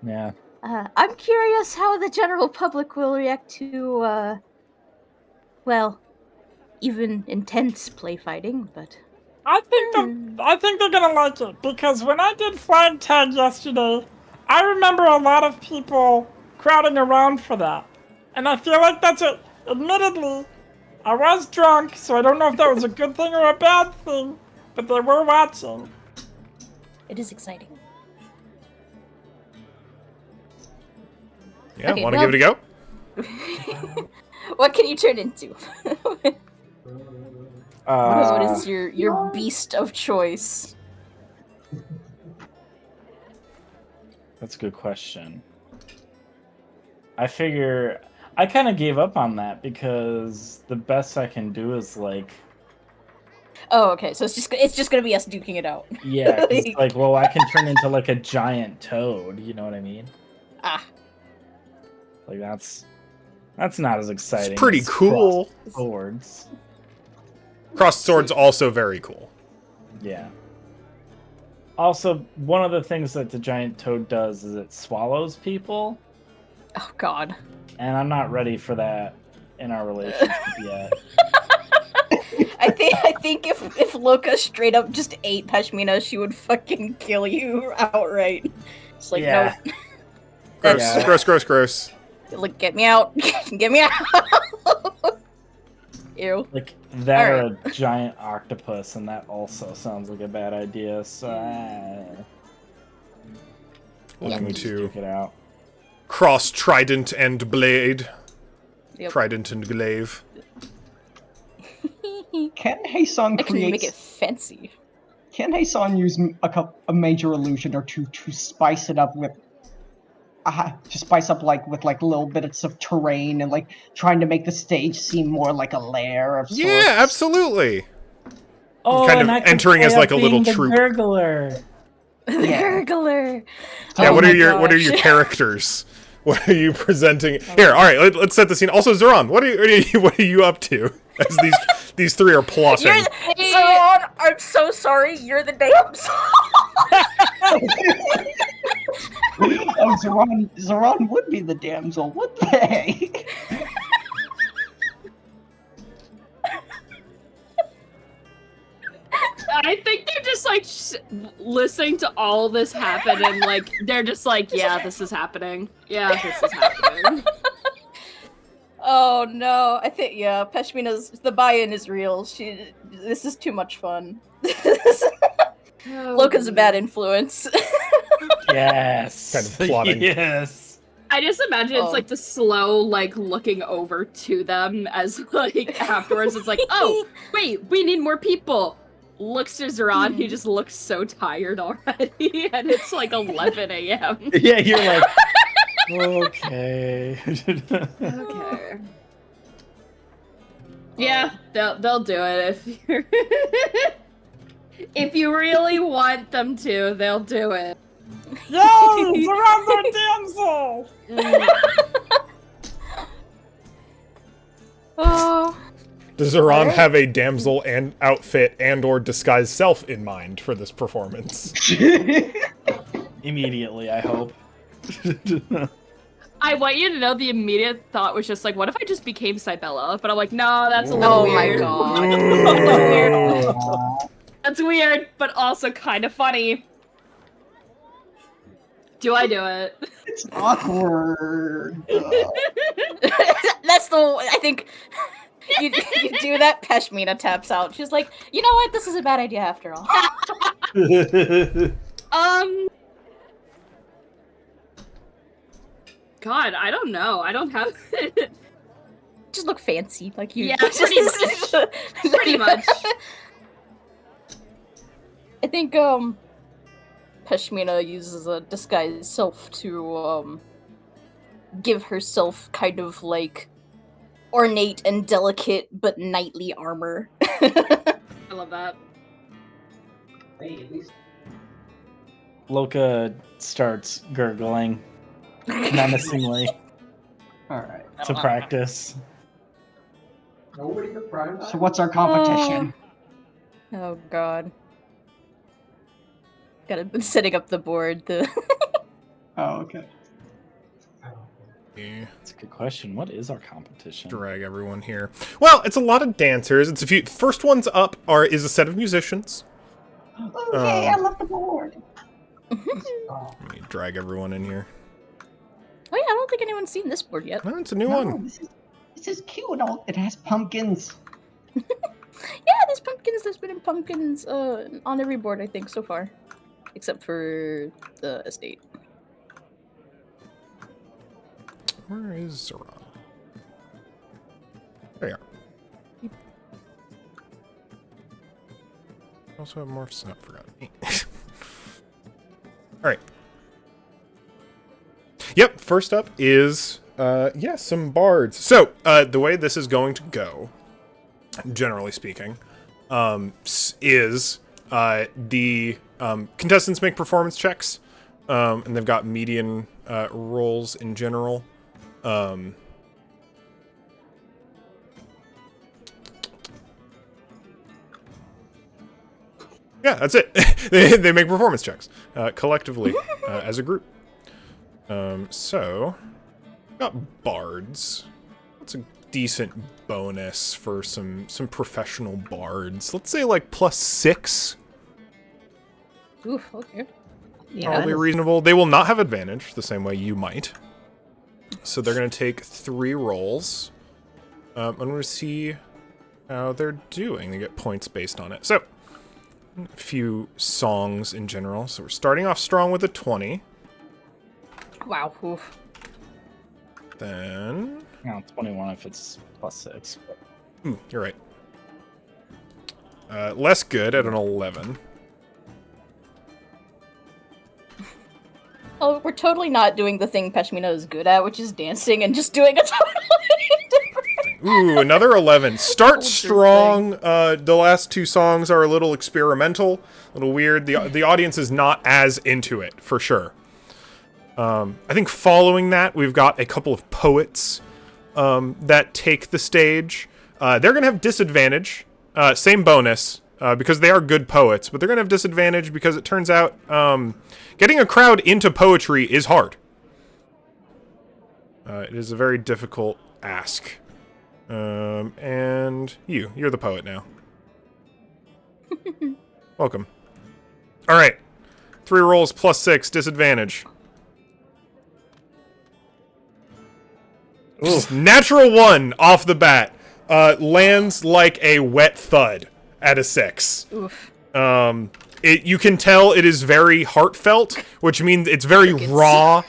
Yeah. I'm curious how the general public will react to, well, even intense play fighting, but... I think they're gonna like it, because when I did flag tag yesterday, I remember a lot of people crowding around for that. And I feel like that's it. Admittedly, I was drunk, so I don't know if that was a good thing or a bad thing, but they were watching. It is exciting. Yeah, Okay, want to well- give it a go? What can you turn into? What is your Yeah. beast of choice? That's a good question. I figure I kind of gave up on that because the best I can do is like, Oh, okay. So it's just gonna be us duking it out. yeah, 'cause, like, well, I can turn into like a giant toad. You know what I mean? Ah, Like that's not as exciting. It's pretty as cool. crossed swords. Crossed swords also very cool. Yeah. Also, one of the things that the giant toad does is it swallows people, oh God. and I'm not ready for that in our relationship yet. I think if Loka straight up just ate Pashmina, she would fucking kill you outright. It's like, Yeah. no. Gross, Yeah. gross. Like, get me out. Get me out. Ew. Like that Alright. or a giant octopus, and that also sounds like a bad idea. So Looking just to duke it out. cross trident and blade. Yep. Trident and glaive. Can Hasan I can make it create? fancy. Can Hasan use a major illusion or two to spice it up with? To spice up with little bits of terrain and like trying to make the stage seem more like a lair of sorts. Yeah, absolutely. Oh, Kind and of I could entering play as up like a little being the troop. Gurgler. The Yeah. gurgler. Yeah, Oh what my are your gosh. characters? What are you presenting? Here, all right, let's set the scene. Also, Zoran, what are you up to as these three are plotting? Zoran, I'm so sorry. You're the damsel. Oh, Zoran would be the damsel, would they? I think they're just like listening to all this happen, and like they're just like, yeah, this is happening. Yeah, this is happening. Oh no, I think the buy-in is real. This is too much fun. Loka's a bad influence. Yes. Kind of plotting. Yes. I just imagine it's like the slow, like looking over to them as like afterwards. It's like, oh wait, we need more people. Looks to Zoran, he just looks so tired already, and it's like 11 a.m. Yeah, you're like, okay. Okay. Yeah, they'll do it if you're if you really want them to, they'll do it. Yay! Zoran's our damsel! Oh, Does Zoran Alright. have a damsel and outfit and or disguised self in mind for this performance? Immediately, I hope. I want you to know the immediate thought was just like, what if I just became Cybella? But I'm like, no, that's a little oh my weird. God. That's weird, but also kind of funny. Do I do it? It's awkward. That's I think you do that. Pashmina taps out. She's like, you know what? This is a bad idea after all. God, I don't know. I don't have. Just look fancy, like you. Yeah, pretty much. Pretty much. I think Pashmina uses a disguised self to give herself kind of like ornate and delicate but knightly armor. I love that. Hey, at least Loka starts gurgling menacingly Alright. to practice. nobody could prime. So what's our competition? Oh God. Gotta been setting up the board. Oh, okay. That's a good question. What is our competition? Drag everyone here. Well, it's a lot of dancers. It's a few. First ones up is a set of musicians. Okay, I love the board. Let me drag everyone in here. Oh yeah, I don't think anyone's seen this board yet. No, it's a new No, one. this is cute. It has pumpkins. Yeah, there's pumpkins. There's been pumpkins on every board, I think, so far. Except for the estate. Where is Zoran? There you are. Also have more stuff. Forgot. Alright. Yep, first up is some bards. So, the way this is going to go, generally speaking, is the contestants make performance checks, and they've got median rolls in general. Yeah, that's it. they make performance checks collectively as a group. So, got bards. What's a decent bonus for some professional bards? Let's say like +6. Oof, okay. Yeah, Probably reasonable. They will not have advantage the same way you might. So they're going to take 3 rolls. I'm going to see how they're doing. They get points based on it. So, a few songs in general. So we're starting off strong with a 20. Wow. Oof. Then... No, 21 if it's +6. You're right. Less good at an 11. Oh, we're totally not doing the thing Peshmina is good at, which is dancing and just doing a totally different... Ooh, another 11. Start Culture strong. The last 2 songs are a little experimental, a little weird. The audience is not as into it, for sure. I think following that, we've got a couple of poets that take the stage. They're going to have disadvantage. Same bonus, because they are good poets, but they're going to have disadvantage because it turns out getting a crowd into poetry is hard. It is a very difficult ask. And you're the poet now. Welcome. All right. 3 rolls +6, disadvantage. Just natural 1 off the bat. Lands like a wet thud at a 6. Oof. You can tell it is very heartfelt, which means it's very raw.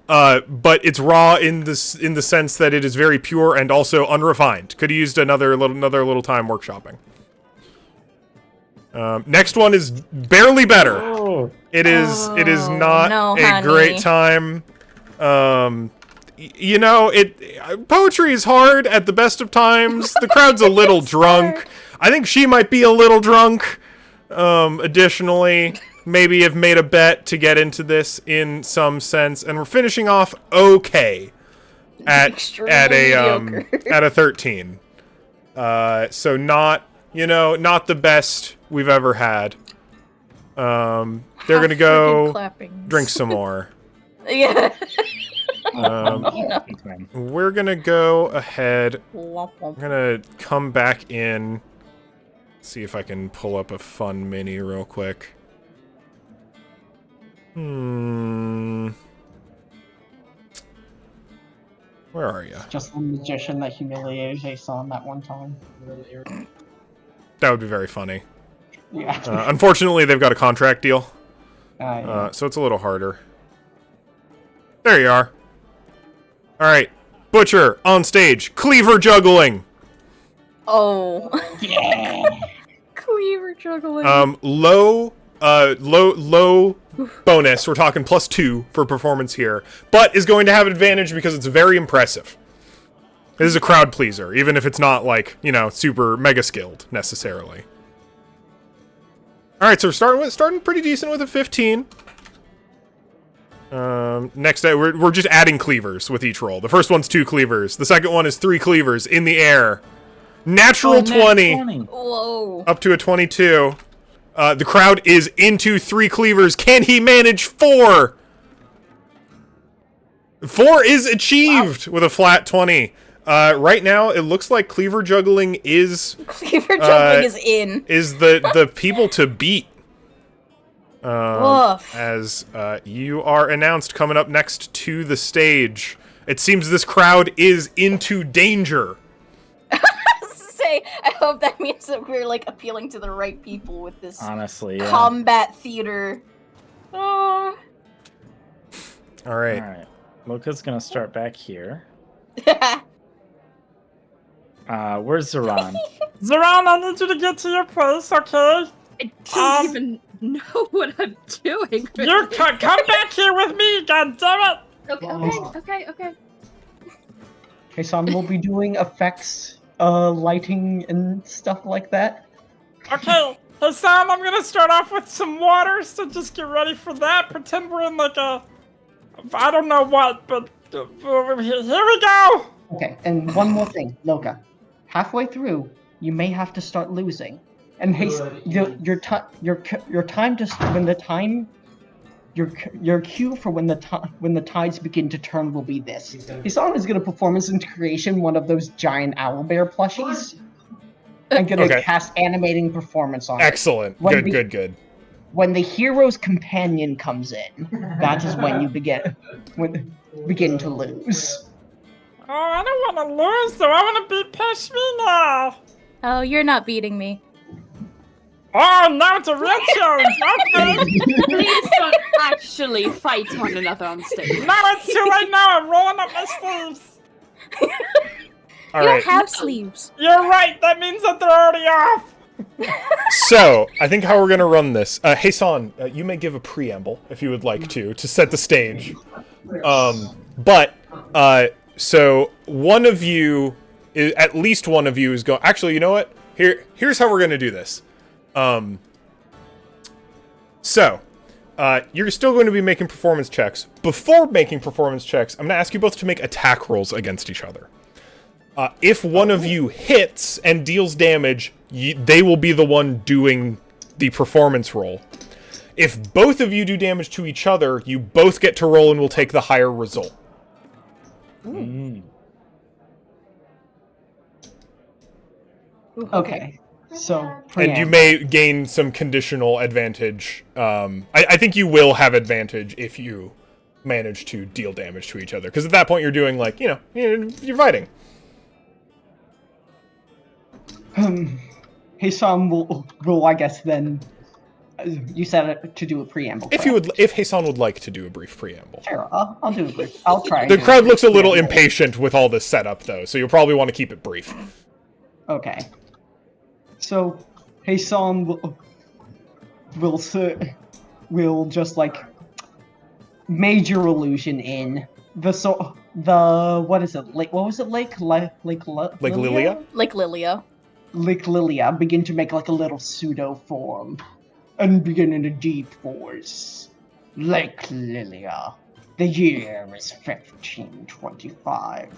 But it's raw in the sense that it is very pure and also unrefined. Could have used another little time workshopping. Next one is barely better. Oh. It is not a great time. Poetry is hard at the best of times. The crowd's a little drunk. I think she might be a little drunk. Additionally, maybe have made a bet to get into this in some sense, and we're finishing off okay at a 13. So not the best we've ever had. They're gonna go drink some more. Yeah. We're gonna go ahead. I'm gonna come back in. See if I can pull up a fun mini real quick. Where are you? Just the magician that humiliated Jason that one time. That would be very funny. Yeah. Unfortunately, they've got a contract deal, Yeah. so it's a little harder. There you are. All right, Butcher on stage, cleaver juggling. Oh. Yeah. Cleaver juggling. Low bonus. We're talking +2 for performance here, but is going to have advantage because it's very impressive. It is a crowd pleaser, even if it's not like, super mega skilled necessarily. All right, so we're starting pretty decent with a 15. Next, we're just adding cleavers with each roll. The first one's 2 cleavers. The second one is 3 cleavers in the air. Natural 20. Whoa. Up to a 22. The crowd is into 3 cleavers. Can he manage 4? 4 is achieved with a flat 20. Right now, it looks like Cleaver Juggling is... Cleaver juggling is in. Is the people to beat. Woof. As you are announced coming up next to the stage. It seems this crowd is into danger. Say, I hope that means that we're like appealing to the right people with this Honestly, yeah. combat theater. Oh. All right. Alright. Loka's gonna start back here. Where's Zoran? Zoran, I need you to get to your place, okay? I don't even know what I'm doing. You come back here with me, goddammit! Okay. Okay, so we'll be doing effects, lighting and stuff like that. Okay, Hassan, I'm gonna start off with some water, so just get ready for that. Pretend we're in like a... I don't know what, but here we go! Okay, and one more thing, Loka. Halfway through, you may have to start losing. And hey, your time to when the time your cue for when the tides begin to turn will be this. Hisan is gonna perform as into creation one of those giant owlbear plushies. I'm gonna cast animating performance on it. Excellent. Good. When the hero's companion comes in, that is when you begin to lose. Oh, I don't want to lose, though. I want to beat Pashmina. Oh, you're not beating me. Oh, now it's a real challenge. Okay. Please don't actually fight one another on stage. No, it's too late now. I'm rolling up my sleeves. All You right. don't have sleeves. You're right. That means that they're already off. So, I think how we're going to run this... Hassan, you may give a preamble, if you would like to set the stage. So, one of you... At least one of you is going... Actually, you know what? Here's how we're going to do this. You're still going to be making performance checks. Before making performance checks, I'm going to ask you both to make attack rolls against each other. If one of you hits and deals damage, they will be the one doing the performance roll. If both of you do damage to each other, you both get to roll and will take the higher result. Okay. So, And you may gain some conditional advantage. I think you will have advantage if you manage to deal damage to each other. Because at that point you're doing, like, you're fighting. Hassan will, I guess, then... You said to do a preamble. If Hassan would like to do a brief preamble. Sure, I'll do a brief. I'll try. The crowd looks a little impatient with all this setup, though, so you'll probably want to keep it brief. Okay. So, Hassan will just like major illusion in what is it? Lake? What was it? Lake Lilia? Like Lilia. Lake Lilia begin to make like a little pseudo form and begin in a deep voice. Lake Lilia. The year is 1525.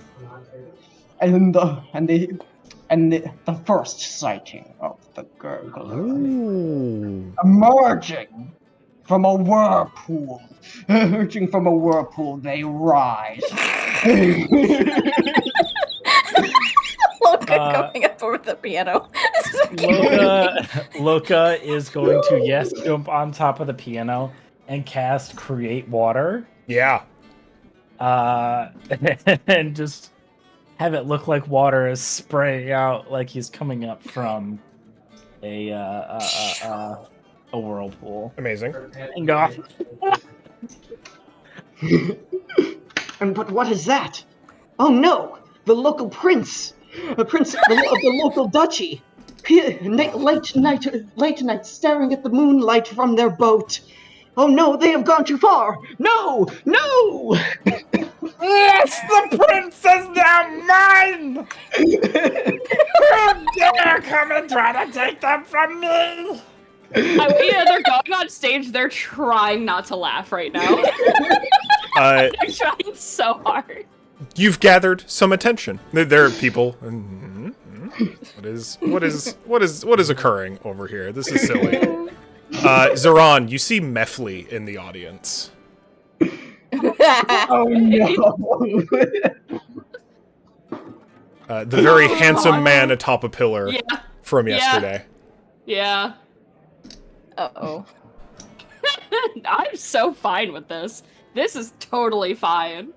And the first sighting of the gurgler emerging from a whirlpool. Emerging from a whirlpool, they rise. Loka going up over the piano. Loka is going to jump on top of the piano and cast Create Water. Yeah. And just have it look like water is spraying out like he's coming up from a whirlpool. Amazing. And go off. But what is that? Oh no! The local prince! The prince of the local duchy! Late night, staring at the moonlight from their boat. Oh no, they have gone too far! No! No! Yes, the prince is now mine! Who dare come and try to take them from me? They're going on stage, they're trying not to laugh right now. They're trying so hard. You've gathered some attention. There are people. What is occurring over here? This is silly. Zoran, you see Mefli in the audience. Oh no! The very handsome man atop a pillar Yeah. from Yeah. yesterday. Yeah. Uh-oh. I'm so fine with this. This is totally fine.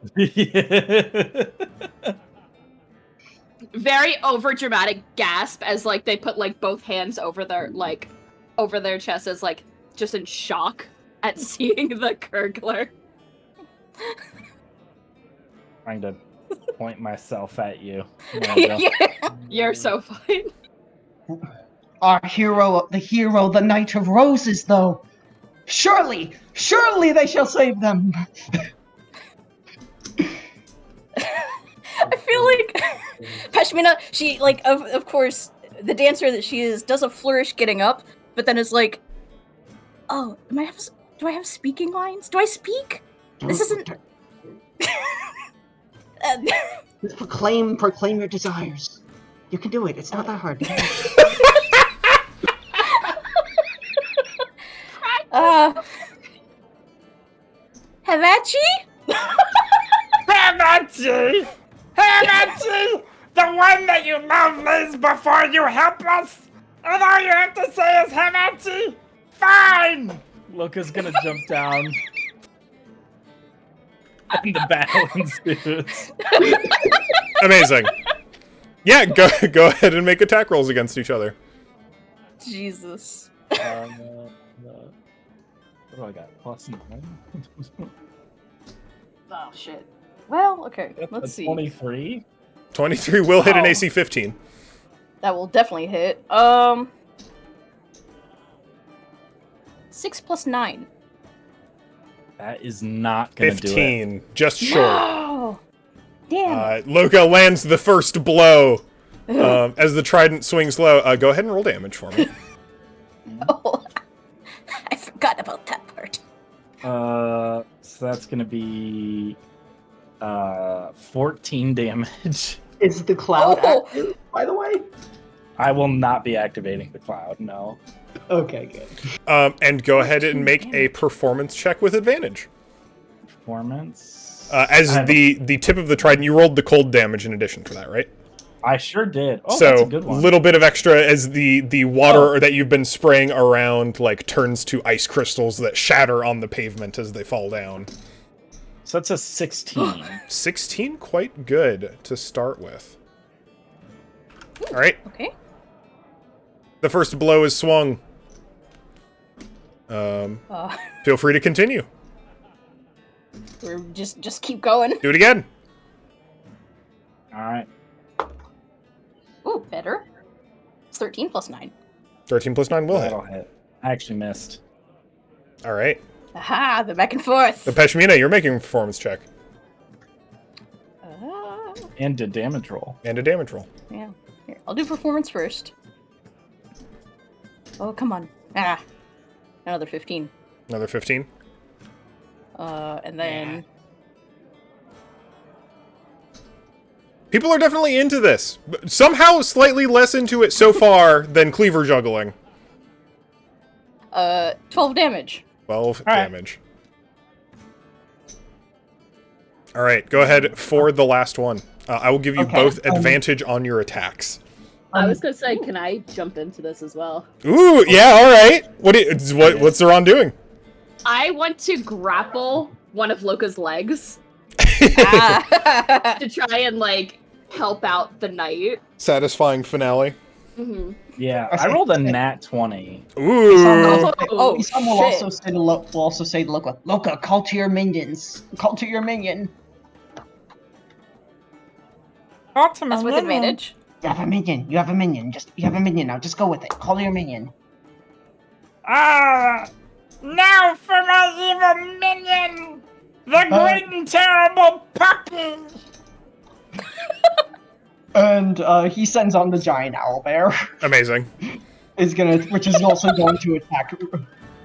Very overdramatic gasp as like they put like both hands over their chest as like just in shock at seeing the gurgler. Trying to point myself at you. There we go. Yeah. You're so fine. Our hero, the Knight of Roses, though. Surely they shall save them. I feel like Pashmina, she like of course the dancer that she is does a flourish getting up, but then is like, oh, do I have speaking lines? Do I speak? This isn't. Just proclaim your desires. You can do it. It's not that hard. Havachi? Hamachi! Hamachi! The one that you love lays before you help us? And all you have to say is Hamachi? Fine! Luca's gonna jump down. And the battle ensues. Amazing. Yeah, go ahead and make attack rolls against each other. Jesus. What do I got? +9? Oh shit. Well, okay. That's Let's a see. 23? 23 will hit an Oh. AC 15. That will definitely hit. 6 + 9. That is not gonna do it. 15, just short. No! Damn. Loka lands the first blow as the trident swings low. Go ahead and roll damage for me. Oh, I forgot about that part. So that's gonna be 14 damage. Is the cloud Oh. active, by the way? I will not be activating the cloud, no. Okay, good. And go ahead and make a performance check with advantage. Performance. As I the tip of the trident, you rolled the cold damage in addition for that, right? I sure did. Oh, So that's a good one. little bit of extra as the water that you've been spraying around like turns to ice crystals that shatter on the pavement as they fall down. So that's a 16. 16, quite good to start with. All right, Okay. the first blow is swung. Feel free to continue. We're just keep going. Do it again. All right. Ooh, better. It's 13 + 9. 13 plus 9 will hit. That'll hit. I actually missed. All right. Aha, the back and forth. The Peshmina, you're making a performance check And a damage roll. and a damage roll. Yeah. Here, I'll do performance first. Oh, come on. Ah. Another 15. Another 15. And then... People are definitely into this. But somehow slightly less into it so far than cleaver juggling. 12 damage. 12 right. damage. All right, go ahead for the last one. I will give you Okay, both advantage on your attacks. I was gonna say, can I jump into this as well? Ooh, yeah, all right. What's Zeron doing? I want to grapple one of Loka's legs Ah. to try and like help out the knight. Satisfying finale. Mm-hmm. Yeah, I rolled a nat 20. Ooh. Oh, Some will shit. also say to Loka, Loka, call to your minions. Call to your minion. Ultimate That's with minion. advantage. You have a minion. You have a minion. You have a minion now. Just go with it. Call your minion. Now for my evil minion! The great and terrible puppy! And he sends on the giant owlbear. Amazing. Which is also going to attack,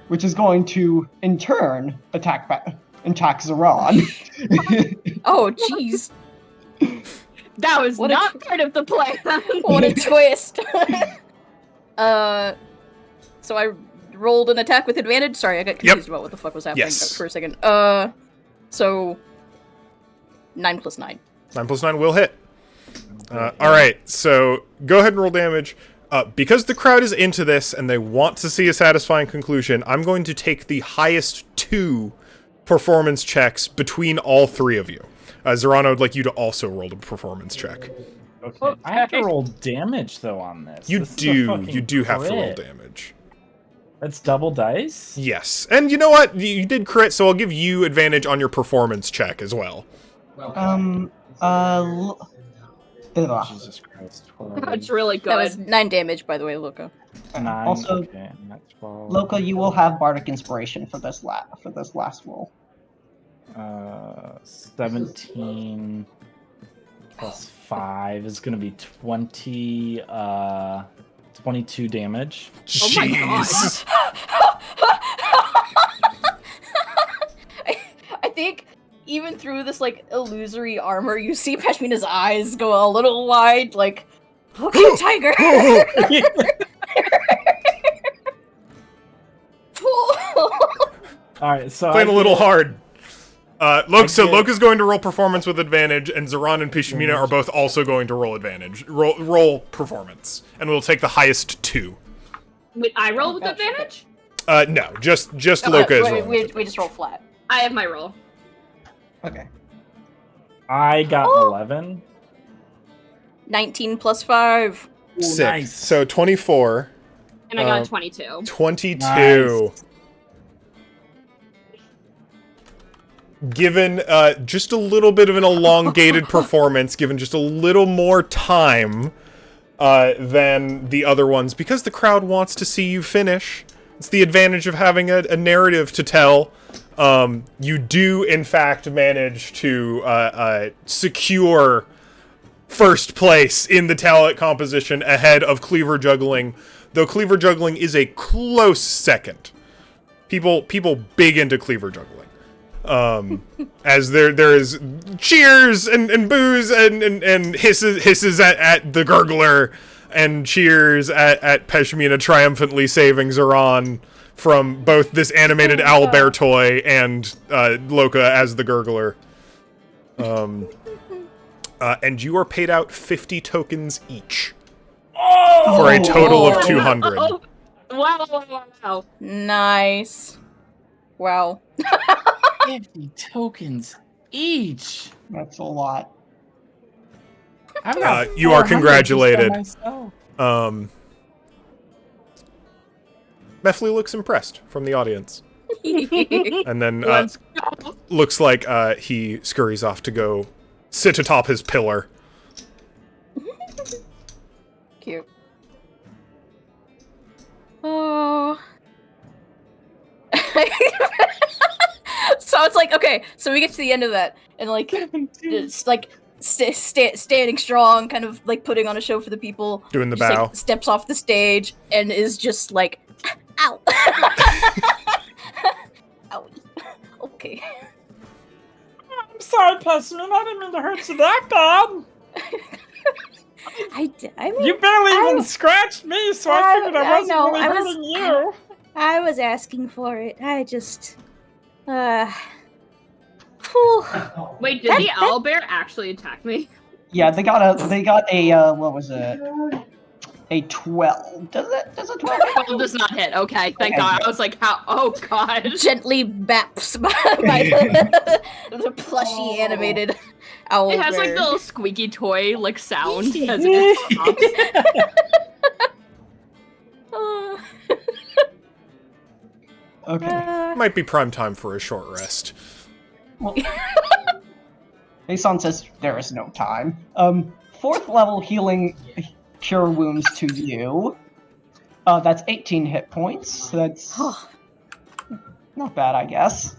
which is going to in turn attack Zeron. Oh, jeez. That was What a not part of the plan. What a twist. So I rolled an attack with advantage. Sorry, I got confused about what the fuck was happening Yes. for a second. So 9 plus 9. 9 plus 9 will hit. Alright, so go ahead and roll damage. Because the crowd is into this and they want to see a satisfying conclusion, I'm going to take the highest 2 performance checks between all 3 of you. Zoran, I would like you to also roll a performance check. Okay. I have to roll damage though on this. You This is a do fucking have to roll crit. damage. That's double dice? Yes. And you know what? You did crit, so I'll give you advantage on your performance check as well. Jesus Christ. That's really That was good. 9 damage, by the way, Loco. 9, Also, okay, and that's 12. Loco, you will have bardic inspiration for this last roll. 17 plus 5 is going to be 22 damage. Oh my Jeez. I think even through this like illusory armor, you see Pashmina's eyes go a little wide, like, okay, tiger. All right, so Playing a little hard. So did- Loka's going to roll performance with advantage, and Zoran and Pishmina are both also going to roll advantage. Roll performance, and we'll take the highest 2. Wait, I roll with advantage? No, just Loka is rolling. We just roll flat. I have my roll. Okay. I got 11. 19 plus 5. Sick. Nice. So 24, And I got a 22. 22. Nice. Given just a little bit of an elongated performance, given just a little more time than the other ones, because the crowd wants to see you finish. It's the advantage of having a narrative to tell. You do, in fact, manage to secure first place in the talent composition ahead of Cleaver Juggling, though Cleaver Juggling is a close second. People big into Cleaver Juggling. As there is cheers and boos and hisses at the gurgler, and cheers at Peshmina triumphantly saving Zoran from both this animated owlbear toy and Loka as the gurgler. And you are paid out 50 tokens each for a total of 200. Oh, wow. Nice. Wow. 50 tokens each. That's a lot. I've got You are 400 congratulated. just by myself. Mefli looks impressed from the audience. And then Let's go. looks like he scurries off to go sit atop his pillar. Cute. Oh. So it's like, okay, so we get to the end of that, and like, it's like standing strong, kind of like putting on a show for the people. Doing the just, bow. like, steps off the stage and is just like, ow. Owie. Okay. I'm sorry, Pessimine. I didn't mean to hurt you that bad. I mean, You barely even scratched me, so I figured I wasn't know, really hurting you. I was asking for it. I just, whew. Wait, did the owlbear actually attack me? Yeah, they got a what was it? A 12. Does a 12 hit? 12 does not hit. Okay, thank Okay, God. good. I was like, how? Oh, God. Gently baps by the plushy animated owl. It has like bear. the little squeaky toy like sound as it pops. Okay. Might be prime time for a short rest. Well, Aeson says there is no time. 4th level healing cure wounds to you. That's 18 hit points. That's not bad, I guess.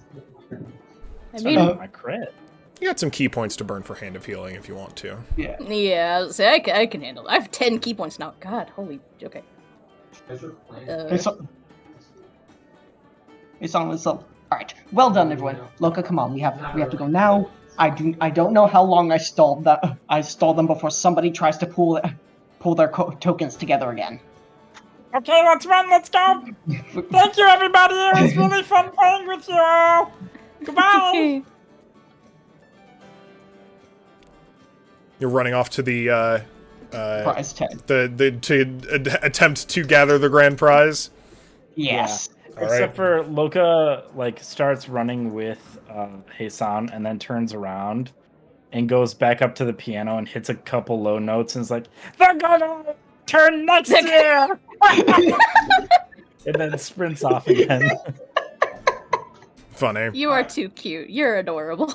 I So mean, my crit. You got some key points to burn for Hand of Healing if you want to. Yeah. yeah, see, I can handle it. I have 10 key points now. God, holy, okay. Aeson is up. All right. Well done, everyone. Loka, come on. We have to go now. I don't know how long I stalled them before somebody tries to pull their tokens together again. Okay, let's run, let's go. Thank you, everybody. It was really fun playing with you all. Goodbye. You're running off to the Prize 10. to attempt to gather the grand prize. Yes. All Except for Loka, like, starts running with Sown and then turns around and goes back up to the piano and hits a couple low notes and is like, "They're gonna turn next year!" And then sprints off again. Funny. You are too cute. You're adorable.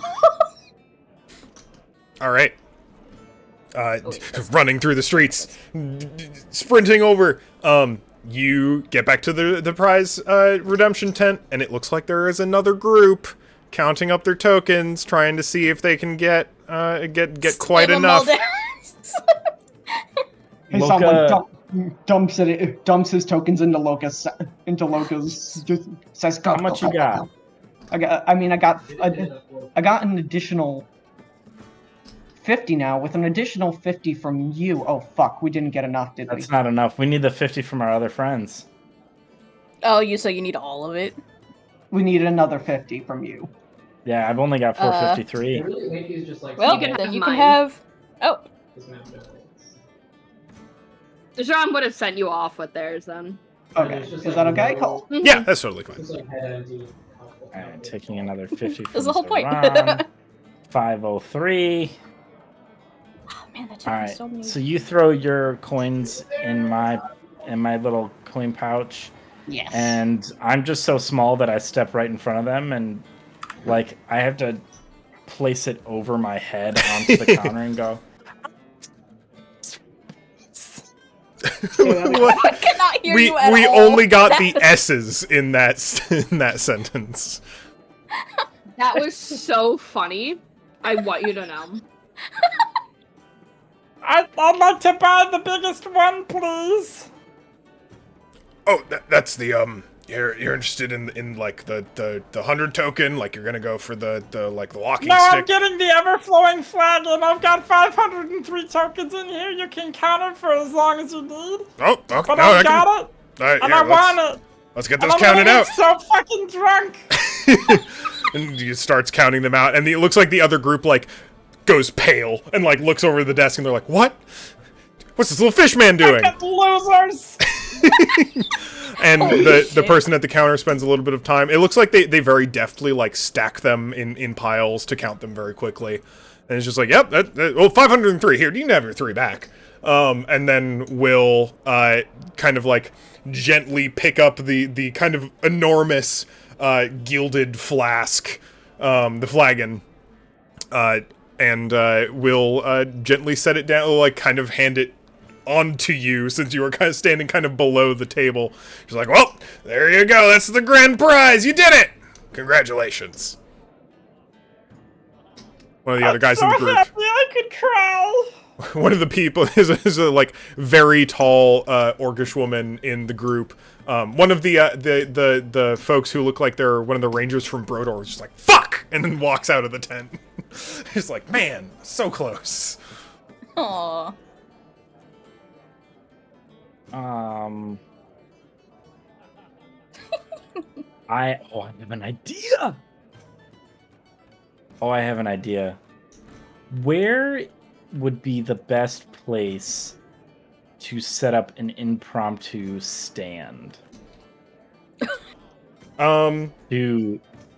All right. Running through the streets, sprinting over. You get back to the prize redemption tent, and it looks like there is another group counting up their tokens, trying to see if they can get quite enough. Hey, someone dumps his tokens into Loka's. Just says, How much you got? I got an additional 50 now, with an additional 50 from you. Oh fuck, we didn't get enough, did we? That's not enough. We need the 50 from our other friends. Oh, so you need all of it? We need another 50 from you. Yeah, I've only got 453. I really think he's just like. Well, You can then have you can mine. have... Oh, Deshaun would have sent you off with theirs then. Okay, is that okay, Cole? Yeah, that's totally fine. Just like head empty. Alright, taking another 50 from that's the whole point. Zoran. 503. Oh man, that took All me right, so many... so you throw your coins in my little coin pouch, Yes. and I'm just so small that I step right in front of them, and like I have to place it over my head onto the counter and go. I cannot hear you at we all. only got the S's in that sentence. That was so funny. I want you to know. I'd like to buy the biggest one, please. Oh, that's the You're interested in like the 100 token, like you're gonna go for the walking No, I'm stick. getting the ever-flowing flag, and I've got 503 tokens in here. You can count it for as long as you need. Oh, okay. But No, I I can- got it, All right, and here, I want it. Let's get And those I'm counted gonna out. get so fucking drunk. And he starts counting them out, and it looks like the other group like goes pale and like looks over the desk, and they're like, "What? What's this little fish man doing?" Fucking losers. And Holy the shit. person at the counter spends a little bit of time. It looks like they very deftly like stack them in piles to count them very quickly. And it's just like, yep, well, 503 here. You can have your 3 back. And then we'll kind of like gently pick up the kind of enormous gilded flask, the flagon, and we'll gently set it down, like kind of hand it onto you, since you were kind of standing kind of below the table. She's like, well, there you go. That's the grand prize. You did it. Congratulations. One of the other guys in the So group. happy I could cry. One of the people is a like very tall orcish woman in the group. One of the folks who look like they're one of the rangers from Brodor is just like, fuck, and then walks out of the tent. He's like, man, so close. Aww. I have an idea. I have an idea. Where would be the best place to set up an impromptu stand?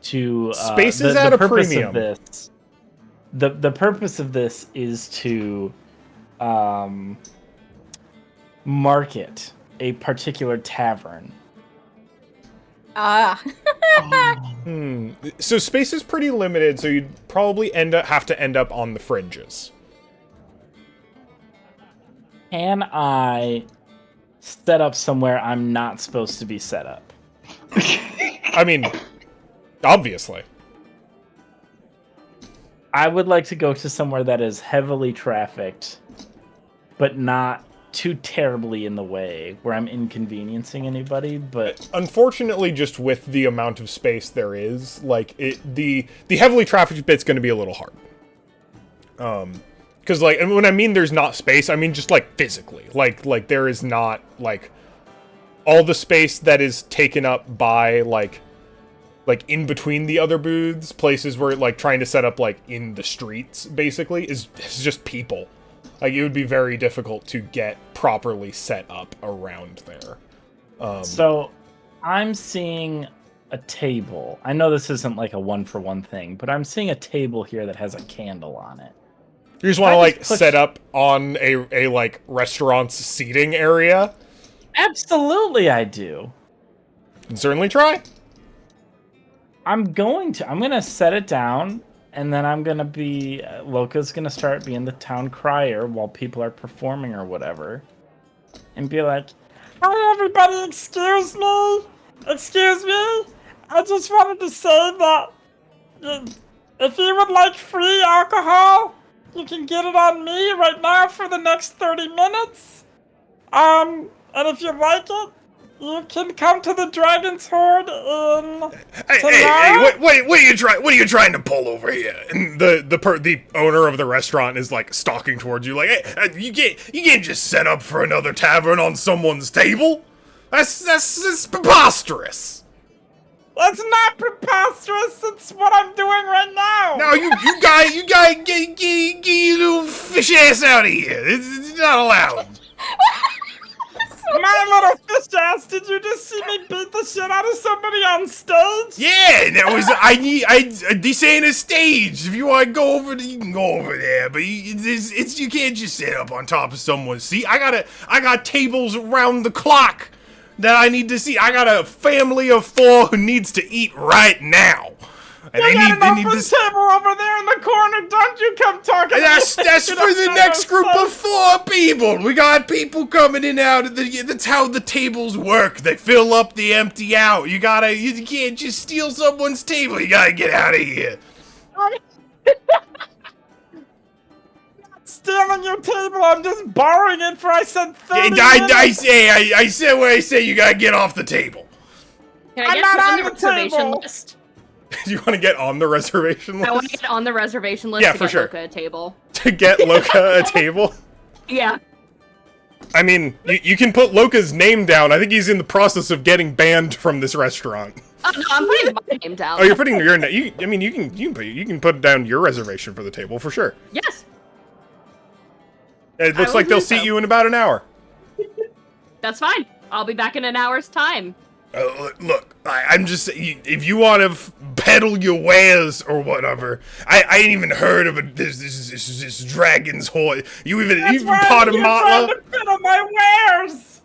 To Space is at a purpose premium. Of this, the purpose of this is to market a particular tavern. Ah. So space is pretty limited, so you'd probably have to end up on the fringes. Can I set up somewhere I'm not supposed to be set up? I mean, obviously. I would like to go to somewhere that is heavily trafficked, but not too terribly in the way where I'm inconveniencing anybody, but Unfortunately, just with the amount of space there is, like the heavily trafficked bit's going to be a little hard. Because like, and when I mean there's not space, I mean just like physically, like there is not like all the space that is taken up by like in between the other booths, places where like trying to set up like in the streets basically is just people. Like, it would be very difficult to get properly set up around there. So, I'm seeing a table. I know this isn't like a one-for-one thing, but I'm seeing a table here that has a candle on it. You just want to, like, set up on a like, restaurant's seating area? Absolutely, I do. You can certainly try. I'm going to set it down, and then I'm gonna be Loka's gonna start being the town crier while people are performing or whatever, and be like, Hi, everybody. Excuse me. Excuse me. I just wanted to say that if you would like free alcohol, you can get it on me right now for the next 30 minutes. And if you like it, you can come to the Dragon's Hoard in Hey, what are you trying to pull over here? And the owner of the restaurant is like stalking towards you, like, hey, you can't just set up for another tavern on someone's table. That's preposterous. That's not preposterous. It's what I'm doing right now. No, you guys, get your little fish ass out of here. It's not allowed. My little fish ass, did you just see me beat the shit out of somebody on stage? Yeah, that was this ain't a stage. If you want to go over there, you can go over there. But you can't just sit up on top of someone's seat. I got tables around the clock that I need to see. I got a family of 4 who needs to eat right now. And they need this table over there in the corner. Don't you come talking. That's for the next group of 4 people. We got people coming in and out. That's how the tables work. They fill up, they empty out. You can't just steal someone's table. You gotta get out of here. Stealing your table, I'm just borrowing it for I said 30 minutes. I said what I say, you gotta get off the table. Can I get on the reservation list? Do you want to get on the reservation list? I want to get on the reservation list yeah, to for get sure. Loka a table. To get Loka a table? Yeah. I mean, you can put Loka's name down. I think he's in the process of getting banned from this restaurant. Oh, no, I'm putting my name down. Oh, you're putting your name. I mean, you can put down your reservation for the table for sure. Yes. It looks like they'll seat you in about an hour. That's fine. I'll be back in an hour's time. Look, I'm just if you want to peddle your wares or whatever. I ain't even heard of this Dragon's Hoard. You even part of Matla? Trying to peddle my wares.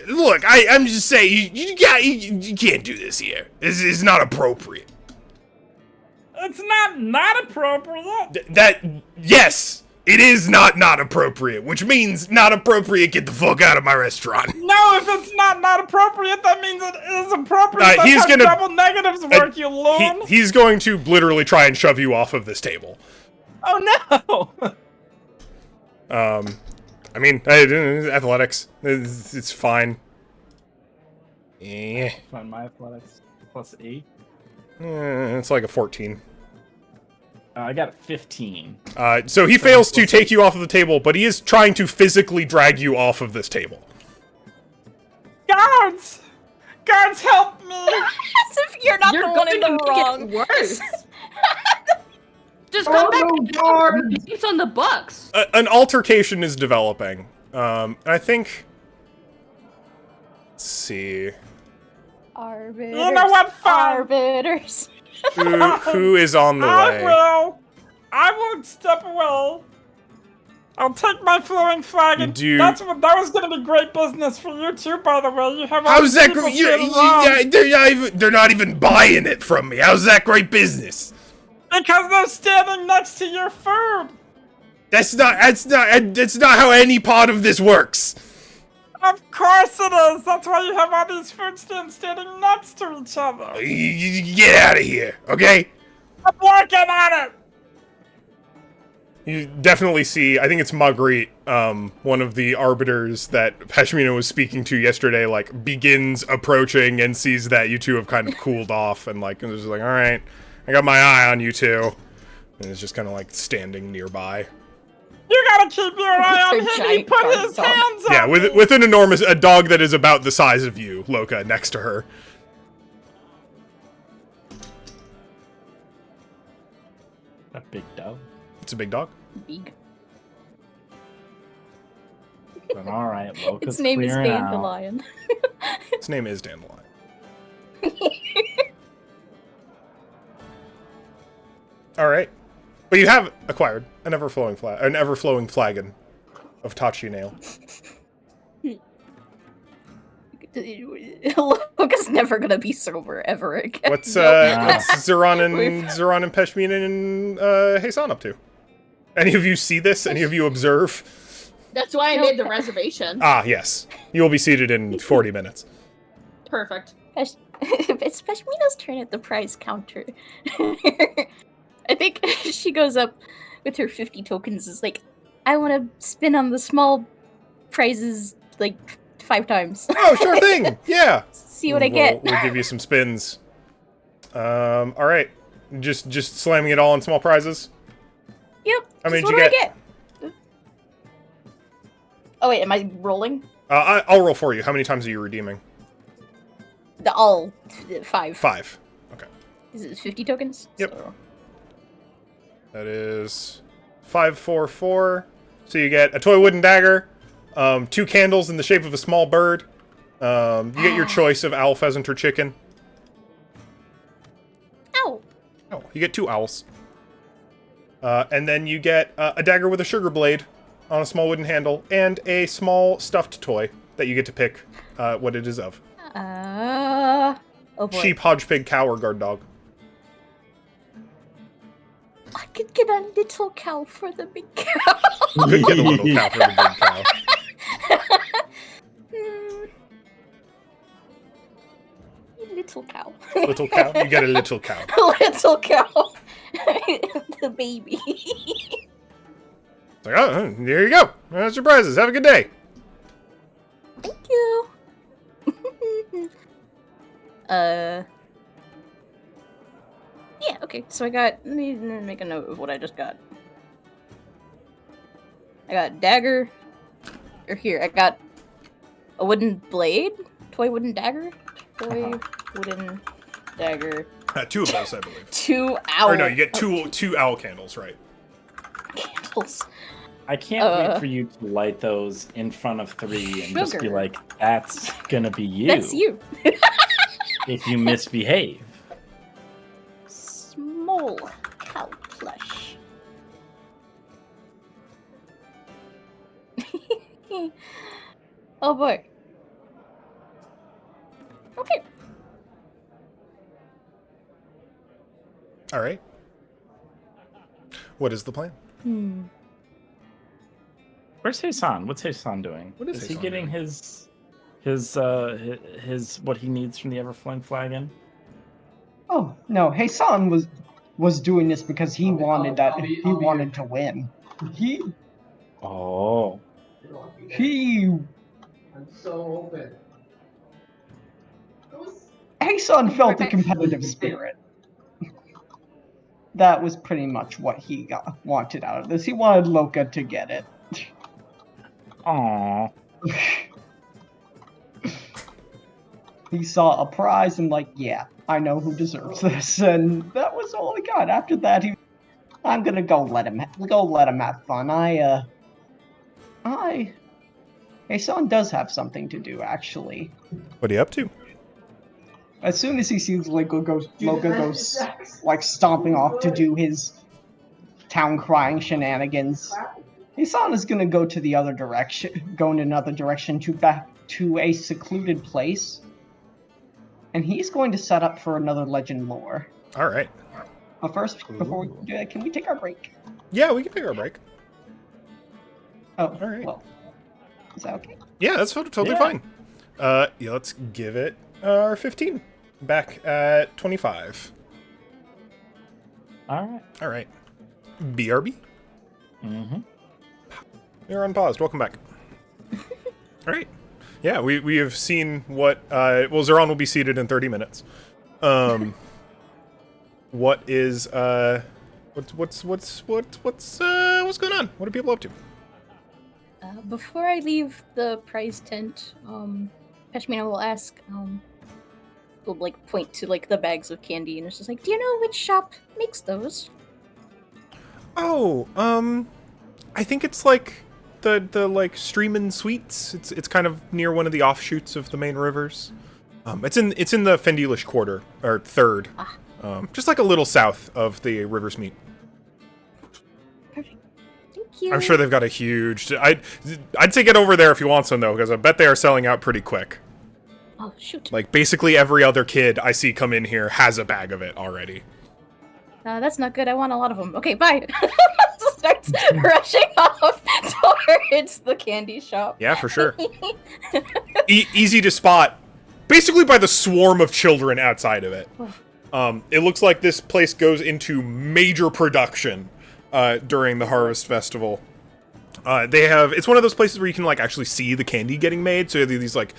Look, I'm just saying you can't do this here. It's not appropriate. It's not appropriate. Yes. It is not appropriate, which means not appropriate. Get the fuck out of my restaurant. No, if it's not appropriate, that means it is appropriate. That's he's how gonna double negatives work, you loon. He's going to literally try and shove you off of this table. Oh no. I mean, athletics. It's fine. Yeah. Find my athletics +8. It's like a 14. I got 15. So he fails to take you off of the table, but he is trying to physically drag you off of this table. Guards! Guards, help me! As if you're not the one in the wrong. Worse. Just come back and it's on the books. An altercation is developing. I think... Let's see... Arbiters. You know what? Fine. Arbiters. Who is on the way? I will step away. I'll take my flowing flag, and that was going to be great business for you too, by the way. You have all How's that great? They're not even buying it from me. How's that great business? Because they're standing next to your food. That's not how any part of this works. Of course it is. That's why you have all these food stands standing next to each other. You get out of here, okay? I'm working on it. You definitely see, I think it's Marguerite, one of the arbiters that Pashmina was speaking to yesterday, like, begins approaching and sees that you two have kind of cooled off, and, like, is like, alright, I got my eye on you two. And is just kind of, like, standing nearby. You gotta keep your eye on him. He put his hands on Yeah, with an enormous, a dog that is about the size of you, Loka, next to her. A big dog. It's a big dog. Big. But all right, Locust Its name is clearing out. Dandelion. Its name is Dandelion. All right, but you have acquired an ever-flowing flagon of Tachi nail. Loka's never gonna be sober ever again. What's Nope. Zeron and Peshmin and Heisan up to? Any of you see this? Any of you observe? That's why I made the reservation. Ah, yes. You will be seated in 40 minutes. Perfect. It's Peshmina's turn at the prize counter. I think she goes up with her 50 tokens. Is like, I want to spin on the small prizes like 5 times. Oh, sure thing. Yeah. See what I get. We'll give you some spins. All right. Just slamming it all on small prizes. Yep. How many what did you do I get? Oh wait, am I rolling? I'll roll for you. How many times are you redeeming? All 5. 5. Okay. Is it 50 tokens? Yep. So. That is 5, 4, 4. So you get a toy wooden dagger, 2 candles in the shape of a small bird. You get your choice of owl, pheasant, or chicken. Ow. Oh, you get 2 owls. And then you get a dagger with a sugar blade on a small wooden handle, and a small stuffed toy that you get to pick what it is of. Oh boy. Sheep, hodge pig, cow, or guard dog. I could get a little cow for the big cow. You could get a little cow for the big cow. Little cow. Little cow? You get a little cow. Little cow. The baby. It's like, oh, there you go. That's your prizes. Have a good day. Thank you. Yeah, okay, so I got, let me make a note of what I just got. I got dagger, or here, I got a wooden blade, toy wooden dagger, toy wooden dagger. 2 of those, I believe. 2 owl. Or no, you get two owl candles, right? Candles. I can't wait for you to light those in front of 3 and just be Sugar. like, that's gonna be you. That's you. If you misbehave. Small cow plush. Oh boy. Okay. All right. What is the plan? Where's Heisan? What's Heisan doing? What is he Heisan getting doing? his what he needs from the Everflowing Flagon? Oh no, Heisan was doing this because he wanted I'll be to win. He Oh. I'm so open. Heisan felt the Perfect. competitive spirit. That was pretty much what he wanted out of this. He wanted Loka to get it. Aww. He saw a prize and like, yeah, I know who deserves this, and that was all he got. After that, I'm gonna go let him have fun. Heisan does have something to do, actually. What are you up to? As soon as he sees Loka goes like stomping off to do his town crying shenanigans, Heisan is gonna go to the other direction, go in another direction to back to a secluded place, and he's going to set up for another legend lore. All right. But first, before we do that, can we take our break? Yeah, we can take our break. Oh, All right. well, is that okay? Yeah, that's totally Yeah. fine. Yeah, let's give it our 15. Back at 25. Alright. All right. BRB. Mm-hmm. You're unpaused. Welcome back. All right. Yeah, we have seen what. Well, Zeron will be seated in 30 minutes. What is what's going on? What are people up to? Before I leave the prize tent, Peshmina will ask, will like point to like the bags of candy, and it's just like, do you know which shop makes those? Oh, I think it's like the like streaming sweets. It's kind of near one of the offshoots of the main rivers. It's in the Fendielish quarter or third, just like a little south of the rivers meet. Perfect. Thank you. I'm sure they've got a huge. I'd say get over there if you want some though, because I bet they are selling out pretty quick. Oh shoot. Like basically every other kid I see come in here has a bag of it already. That's not good. I want a lot of them. Okay, bye. Starts rushing off towards the candy shop. Yeah, for sure. Easy to spot, basically by the swarm of children outside of it. It looks like this place goes into major production during the Harvest Festival. It's one of those places where you can like actually see the candy getting made. So these like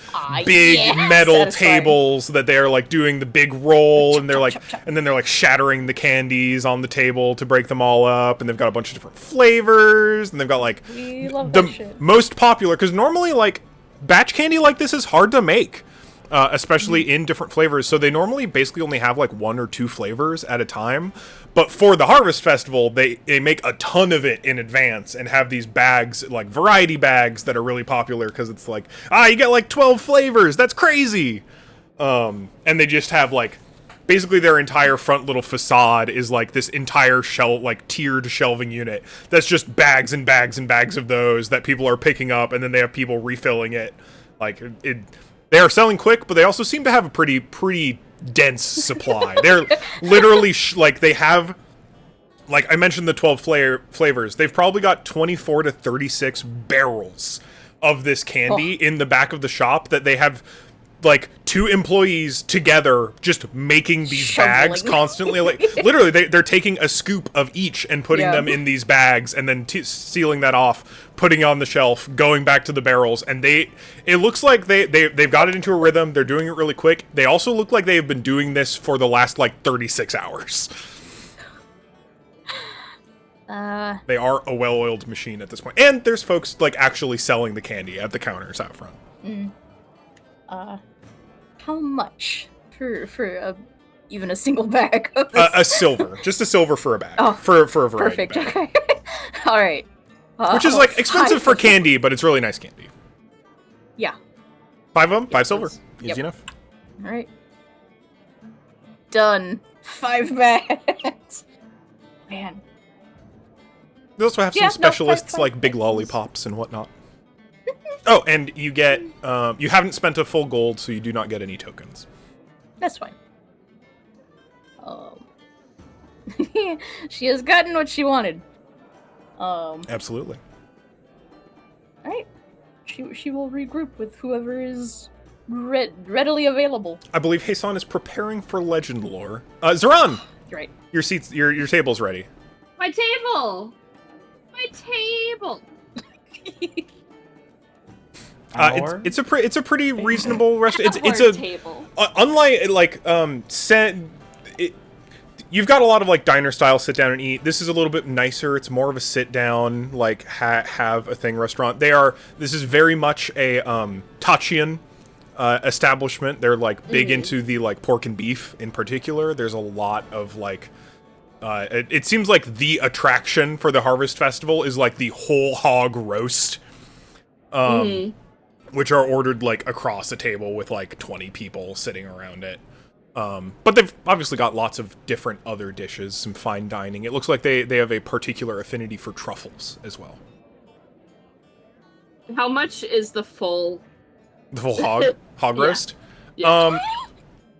big metal tables that they're like doing the big roll, and they're like, and then they're like shattering the candies on the table to break them all up. And they've got a bunch of different flavors, and they've got like the most popular, because normally like batch candy like this is hard to make. Especially in different flavors. So they normally basically only have like 1 or 2 flavors at a time. But for the Harvest Festival, they make a ton of it in advance and have these bags, like variety bags that are really popular because it's like, you get like 12 flavors. That's crazy. And they just have like, basically their entire front little facade is like this entire tiered shelving unit. That's just bags and bags and bags of those that people are picking up, and then they have people refilling it. Like they are selling quick, but they also seem to have a pretty dense supply. They're literally they have, like I mentioned, the 12 flavors. They've probably got 24 to 36 barrels of this candy in the back of the shop that they have like 2 employees together just making these bags constantly. Like literally they're taking a scoop of each and putting them in these bags, and then sealing that off, putting it on the shelf, going back to the barrels. And it looks like they've got it into a rhythm. They're doing it really quick. They also look like they have been doing this for the last like 36 hours. They are a well-oiled machine at this point. And there's folks like actually selling the candy at the counters out front. How much for even a single bag of this? A silver, just a silver for a bag. For a variety perfect. bag. Okay. All right. Which is like expensive for candy, but it's really nice candy. Yeah. 5 of them, 5 silver, easy Yep. enough. All right. Done. 5 bags. Man. They also have some specialists like big lollipops and whatnot. Oh, and you get, you haven't spent a full gold, so you do not get any tokens. That's fine. She has gotten what she wanted. Absolutely. Alright. She will regroup with whoever is readily available. I believe Hasan is preparing for legend lore. Zoran! Right. Your seats, your table's ready. My table! My table! It's a pretty reasonable restaurant. It's Our a table. Unlike like you've got a lot of like diner style sit down and eat. This is a little bit nicer. It's more of a sit down like have a thing restaurant. This is very much a Tachian establishment. They're like big into the like pork and beef in particular. There's a lot of like it seems like the attraction for the Harvest Festival is like the whole hog roast. Which are ordered like across a table with like 20 people sitting around it. But they've obviously got lots of different other dishes, some fine dining. It looks like they have a particular affinity for truffles as well. How much is the full? The full hog roast? Yeah.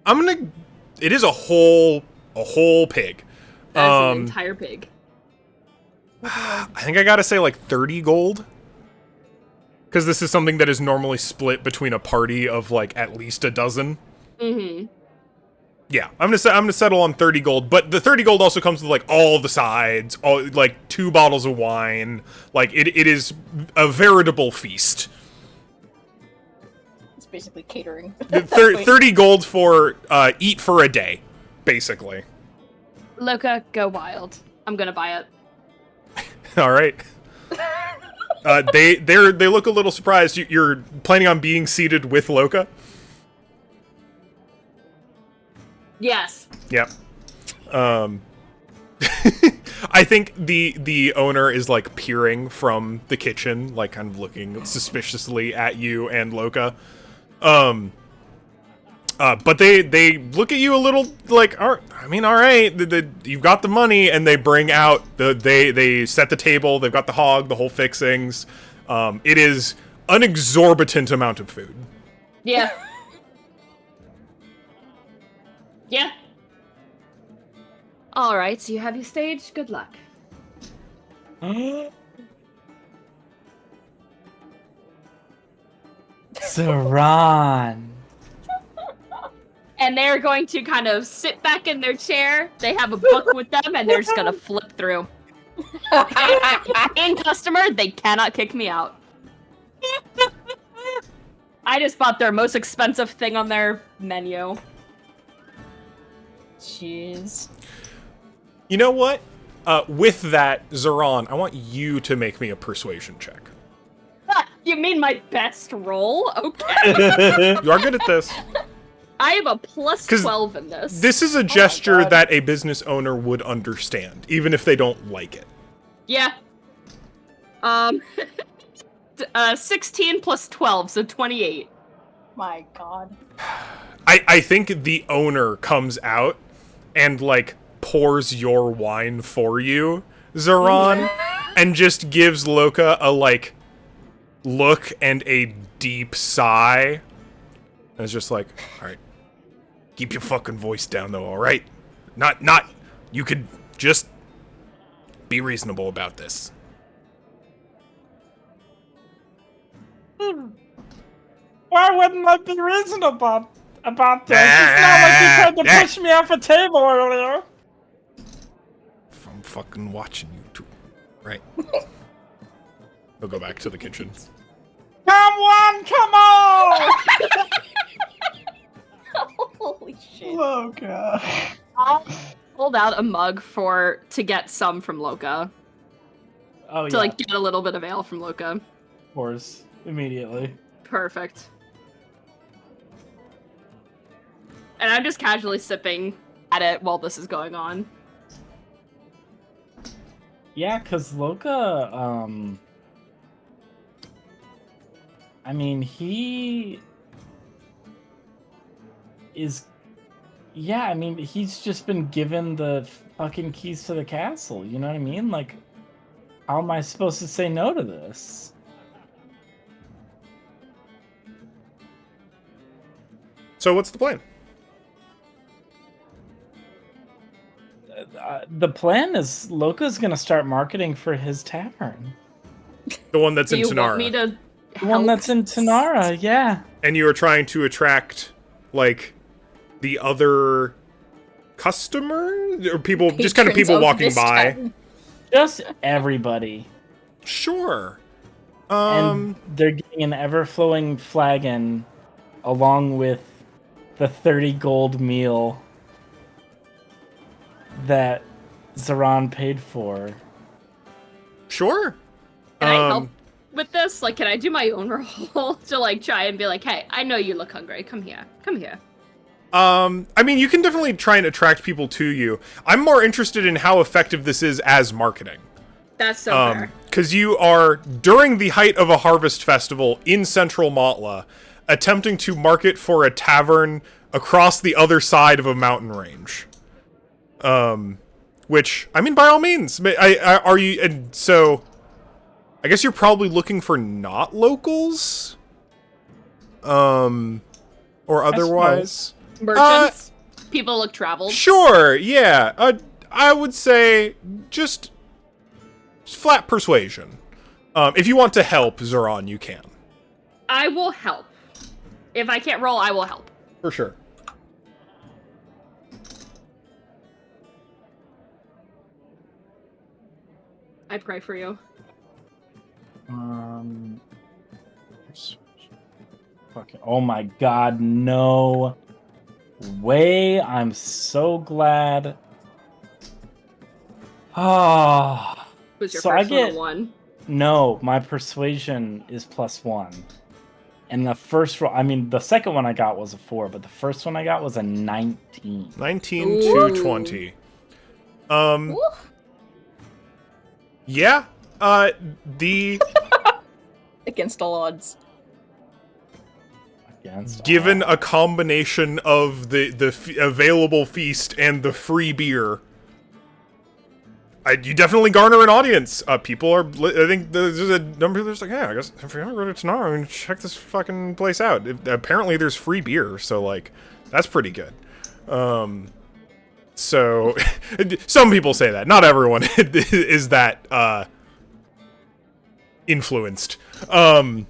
It is a whole pig. As an entire pig. I think I gotta say like 30 gold. Because this is something that is normally split between a party of like at least a dozen. Yeah, I'm gonna settle on 30 gold, but the 30 gold also comes with like all the sides, like 2 bottles of wine. Like it is a veritable feast. It's basically catering. 30 gold for eat for a day, basically. Loka, go wild. I'm gonna buy it. All right. They look a little surprised. You're planning on being seated with Loka? Yes. Yep. I think the owner is like peering from the kitchen, like kind of looking suspiciously at you and Loka. But they look at you a little like, all right, you've got the money, and they bring out they set the table. They've got the hog, the whole fixings. It is an exorbitant amount of food. Yeah. Yeah. All right, so you have your stage. Good luck. Saran. And they're going to kind of sit back in their chair. They have a book with them, and they're just gonna flip through. In customer, they cannot kick me out. I just bought their most expensive thing on their menu. Jeez. You know what? With that, Zoran, I want you to make me a persuasion check. You mean my best roll? Okay. You are good at this. I have a plus 12 in this. This is a gesture that a business owner would understand, even if they don't like it. Yeah. 16 plus 12, so 28. My god. I think the owner comes out and, like, pours your wine for you, Zoran, and just gives Loka a, like, look and a deep sigh. And it's just like, alright, keep your fucking voice down, though, alright? Not, you could just be reasonable about this. Why wouldn't I be reasonable about this? It's not like you tried to push me off a table earlier. I'm fucking watching you too. Right. He'll go back to the kitchen. Come on! Holy shit. Loka. I'll hold out a mug to get some from Loka. Oh, yeah. To, like, get a little bit of ale from Loka. Of course. Immediately. Perfect. And I'm just casually sipping at it while this is going on. Yeah, because Loka, I mean, he is... Yeah, I mean, he's just been given the fucking keys to the castle, you know what I mean? Like, how am I supposed to say no to this? So what's the plan? The plan is Loka's gonna start marketing for his tavern. The one that's in Do you Tanara. want me to The one that's in Tanara, yeah. And you are trying to attract, like, the other customer? Or people, just kind of Patrons people of walking this by? town. Just everybody. Sure. And they're getting an ever-flowing flagon along with the 30 gold meal that Zoran paid for. Sure. Can I help with this? Like, can I do my own roll to, like, try and be like, hey, I know you look hungry. Come here. Come here. I mean, you can definitely try and attract people to you. I'm more interested in how effective this is as marketing. That's so fair. Because you are, during the height of a harvest festival in central Matla, attempting to market for a tavern across the other side of a mountain range. Which, I mean, by all means, are you, and so, I guess you're probably looking for not locals? Or otherwise? Merchants? People look traveled? Sure, yeah. I would say just flat persuasion. If you want to help, Zoran, you can. I will help. If I can't roll, I will help. For sure. I pray for you. Fucking, oh my god, no way. I'm so glad. Ah. Was your So first I get- one a 1? No, my persuasion is +1. And the first roll, I mean, the second one I got was a 4, but the first one I got was a 19. 19 to 20. Ooh. Yeah. The Against all odds. given a combination of the available feast and the free beer, you definitely garner an audience. People are. I think there's a number that's like, yeah, I guess if you're gonna go to tomorrow and check this fucking place out. Apparently, there's free beer, so like, that's pretty good. So some people say that. Not everyone is that influenced. But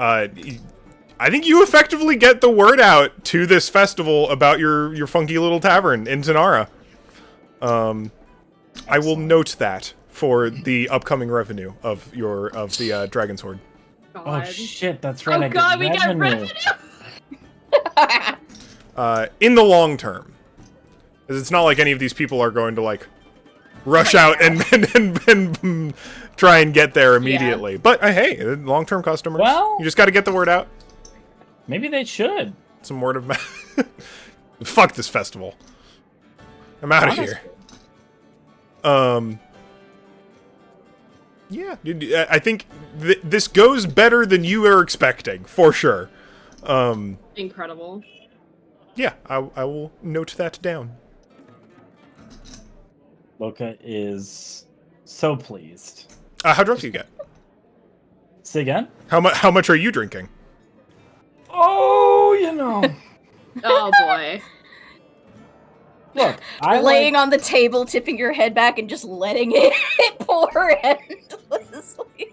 I think you effectively get the word out to this festival about your funky little tavern in Tanara. I will note that for the upcoming revenue of the Dragon's Horde. Oh God. shit, that's right. Oh I god, we get got revenue. revenue! In the long term. Because it's not like any of these people are going to, like, rush out and try and get there immediately. But, hey, long-term customers. Well- you just got to get the word out. Maybe they should. Some word of mouth. Fuck this festival. I'm out of here. Yeah, I think this goes better than you were expecting, for sure. Incredible. Yeah, I will note that down. Loka is so pleased. How drunk do you get? Say again? How much are you drinking? Oh, you know. Oh boy. Look, I Laying on the table, tipping your head back, and just letting it pour endlessly.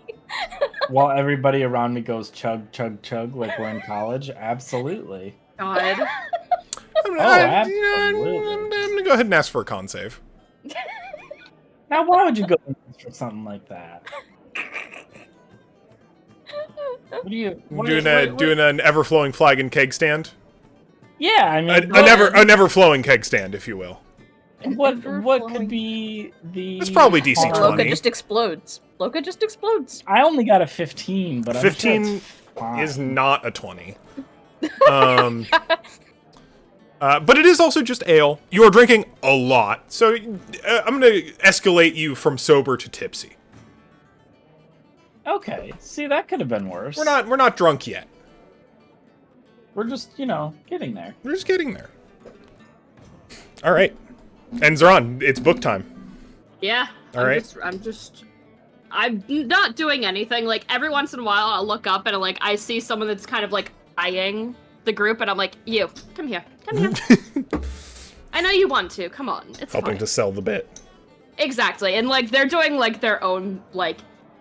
while everybody around me goes chug, chug, chug like we're in college. Absolutely. God. Absolutely. I'm gonna go ahead and ask for a con save. Now, why would you go for something like that? What do you Doing an ever-flowing flag and keg stand? Yeah, I mean, a never-flowing keg stand, if you will. what could be the? It's probably DC harm? 20. Loka just explodes. Loka just explodes. I only got a 15, but 15 I'm sure it's fine. is not a 20. But it is also just ale. You are drinking a lot, so I'm gonna escalate you from sober to tipsy. Okay, see, that could have been worse. We're not drunk yet. We're just, getting there. We're just getting there. All right, and Zoran, it's book time. Yeah. All right. I'm not doing anything. Like, every once in a while, I'll look up and I see someone that's kind of eyeing the group, and I'm like, you, come here. I know you want to. Come on. It's Helping fine. to sell the bit. Exactly. And they're doing their own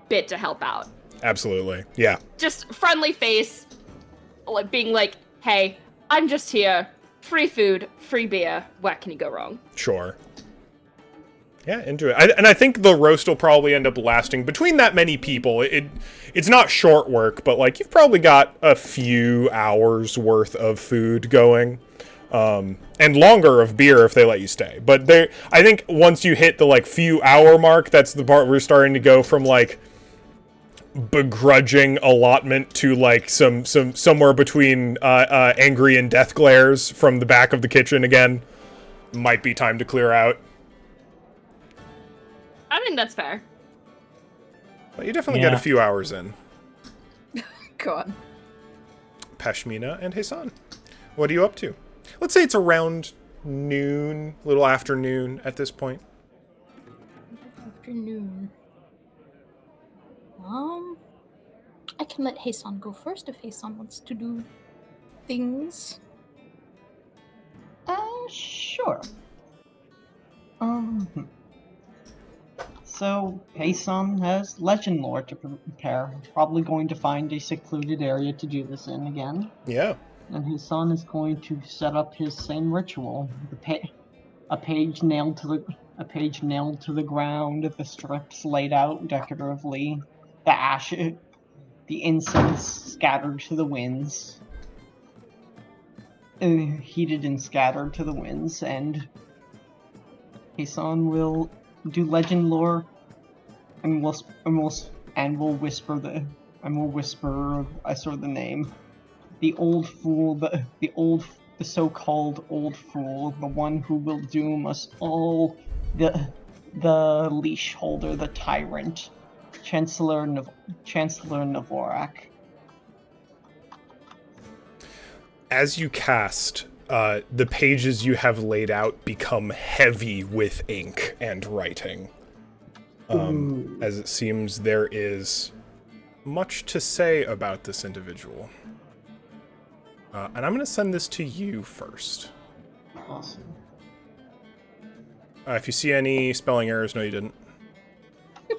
bit to help out. Absolutely. Yeah. Just friendly face, being hey, I'm just here. Free food, free beer. What can you go wrong? Sure. Yeah, into it. And I think the roast will probably end up lasting between that many people. It's not short work, but you've probably got a few hours worth of food going. And longer of beer if they let you stay. But I think once you hit the few hour mark, that's the part where we're starting to go from begrudging allotment to somewhere between angry and death glares from the back of the kitchen again. Might be time to clear out. I think that's fair. But you definitely get a few hours in. God. Pashmina and Hassan, what are you up to? Let's say it's around noon, little afternoon at this point. Afternoon. I can let Hassan go first if Hassan wants to do things. Sure. So, Hassan has legend lore to prepare. Probably going to find a secluded area to do this in again. Yeah. And Hassan is going to set up his same ritual. A page nailed to the ground, the strips laid out decoratively, the ashes, the incense scattered to the winds. Heated and scattered to the winds, and Hassan will do legend lore, and will whisper the name. The old fool, the so-called old fool, the one who will doom us all, the the leash holder, the tyrant, Chancellor Navorak. As you cast, the pages you have laid out become heavy with ink and writing. As it seems there is much to say about this individual. And I'm going to send this to you first. Awesome. If you see any spelling errors, no, you didn't.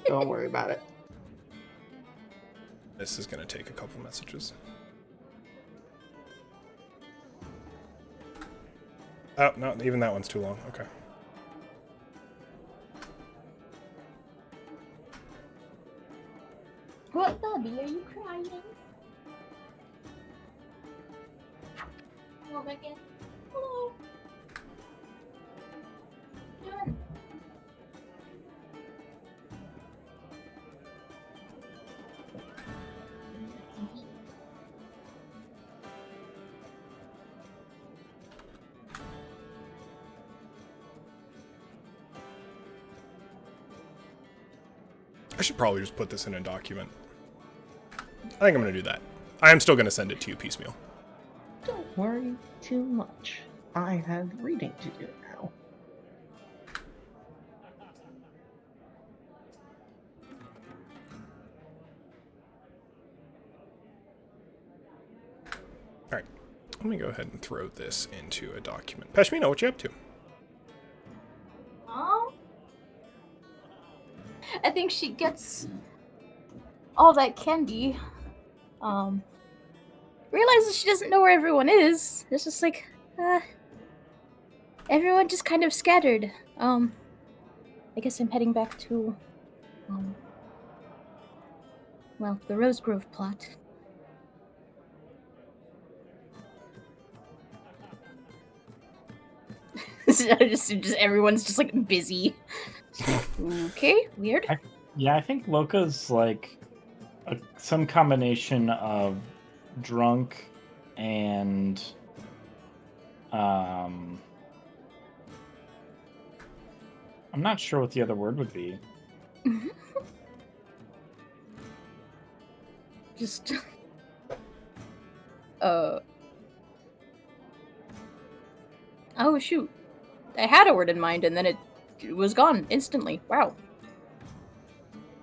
Don't worry about it. This is going to take a couple messages. Oh, no, even that one's too long. Okay. What, Bobby? Are you crying? Hello, Beckett. Hello. What are you doing? I should probably just put this in a document. I think I'm going to do that. I am still going to send it to you piecemeal. Don't worry too much. I have reading to do now. Alright, let me go ahead and throw this into a document. Peshmina, what you up to? I think she gets all that candy. Realizes she doesn't know where everyone is. It's just like, everyone just kind of scattered. I guess I'm heading back to, well, the Rose Grove plot. just everyone's just like busy. Okay, weird. I think Loka's like some combination of drunk and I'm not sure what the other word would be. Just oh shoot. I had a word in mind and then it was gone instantly. Wow.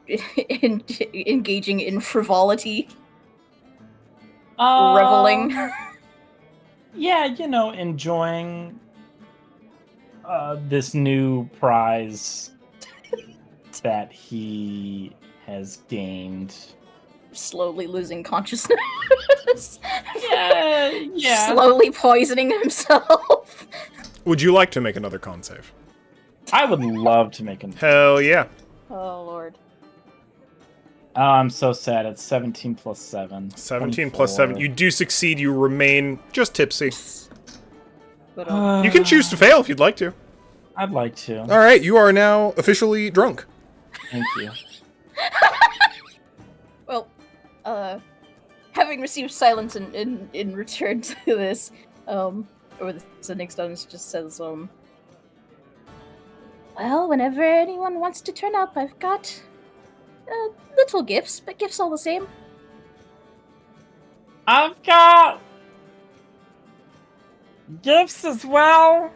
Engaging in frivolity. Reveling. Yeah, you know, enjoying this new prize that he has gained. Slowly losing consciousness. Yeah. Slowly poisoning himself. Would you like to make another con save? I would love to make him. Hell yeah. Oh lord. Oh, I'm so sad. It's 17 plus 7. 17 plus 7. You do succeed. You remain just tipsy. But, You can choose to fail if you'd like to. I'd like to. All right, you are now officially drunk. Thank you. well, having received silence in return to this, or the next time just says, well, whenever anyone wants to turn up, I've got little gifts, but gifts all the same. I've got gifts as well.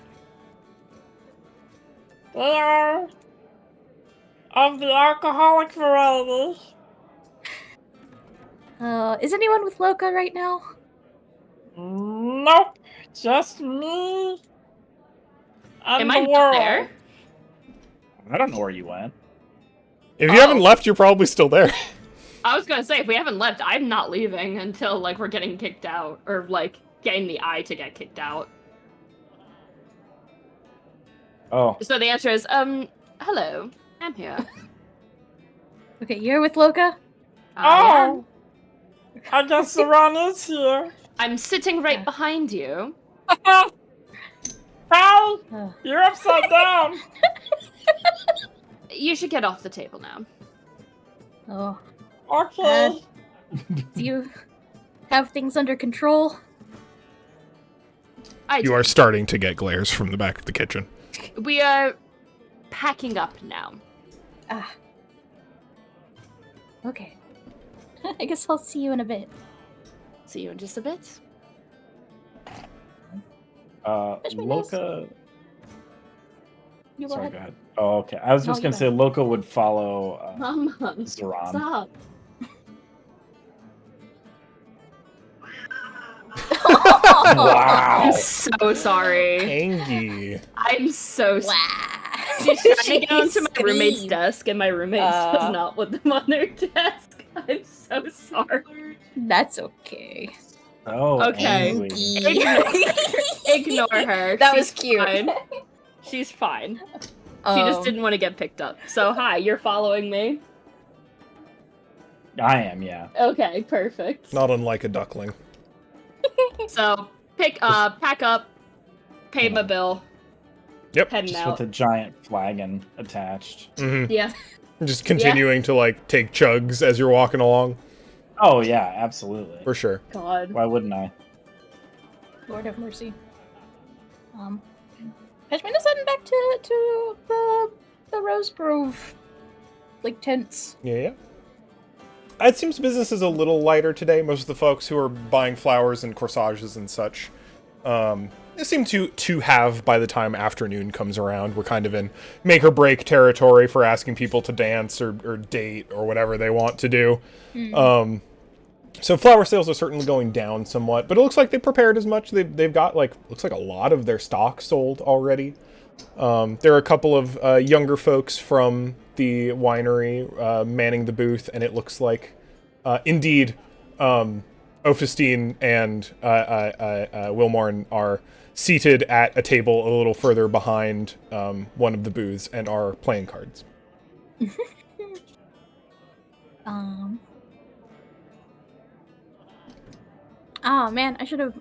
They are of the alcoholic variety. Is anyone with Loka right now? Nope, just me and Am the I world. there? I don't know where you went. If you haven't left, you're probably still there. I was gonna say, if we haven't left, I'm not leaving until, like, we're getting kicked out. Or, like, getting the eye to get kicked out. Oh. So the answer is, hello. I'm here. Okay, you're with Loka? Oh! I guess the run is here. I'm sitting right behind you. Hi! Oh. You're upside down. You should get off the table now. Oh. Okay. Do you have things under control? You are starting to get glares from the back of the kitchen. We are packing up now. Ah. Okay. I guess I'll see you in a bit. See you in just a bit. Fetch my nose. Loka. You go Sorry, ahead. go ahead. Oh, okay. I was No, just you gonna say Loka would follow Mama, Zoran. stop. Wow. I'm so sorry. Angie. I'm so sorry. Wow. She's trying to get onto my roommate's Scream. desk, and my roommate does not want them on their desk. I'm so sorry. That's okay. Oh, Okay. angry. Ignore her. That She's was cute. Fine. She's fine. She just didn't want to get picked up. So hi, you're following me? I am, yeah. Okay, perfect. Not unlike a duckling. So pack up, pay my bill. Yep. Heading Just out. with a giant flagon attached. Mm-hmm. Yeah. Just continuing to like take chugs as you're walking along. Oh yeah, absolutely. For sure. God. Why wouldn't I? Lord have mercy. Fetchman is heading back to the Rose Grove, like tents. Yeah. It seems business is a little lighter today. Most of the folks who are buying flowers and corsages and such, they seem to have by the time afternoon comes around. We're kind of in make or break territory for asking people to dance or date or whatever they want to do. So flower sales are certainly going down somewhat, but it looks like they prepared as much. They've got looks like a lot of their stock sold already. There are a couple of younger folks from the winery manning the booth, and it looks like indeed Ophistine and Wilmorn are seated at a table a little further behind one of the booths and are playing cards. Oh man, I should have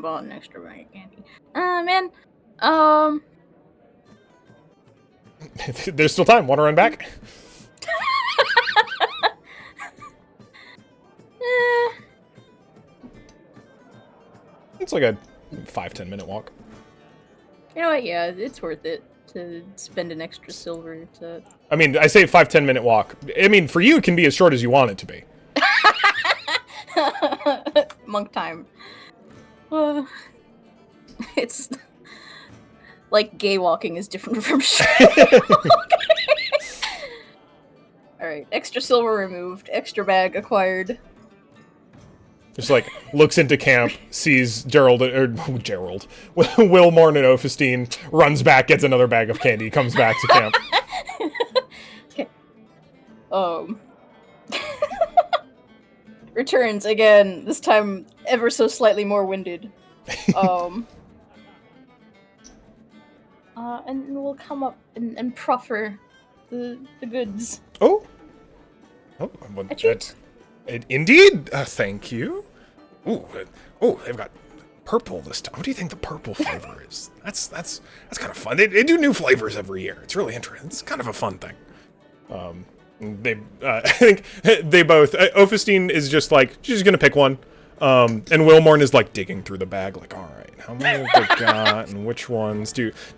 bought an extra bag of candy. Man. There's still time. Want to run back? It's like a 5-10 minute walk. You know what? Yeah, it's worth it to spend an extra silver to. I mean, I say 5-10 minute walk. I mean, for you, it can be as short as you want it to be. Monk time. It's like gay walking is different from shit. Alright, extra silver removed, extra bag acquired. Just like looks into camp, sees Wilmorn and Ophistine, runs back, gets another bag of candy, comes back to camp. Okay. Returns again, this time ever so slightly more winded. And we'll come up and proffer the goods. Oh, A treat. indeed. Thank you. Ooh, they've got purple this time. What do you think the purple flavor is? That's kind of fun. They do new flavors every year. It's really interesting. It's kind of a fun thing. I think they both. Ophistine is just like she's gonna pick one, and Wilmorn is like digging through the bag, like, all right, how many have they got, and which ones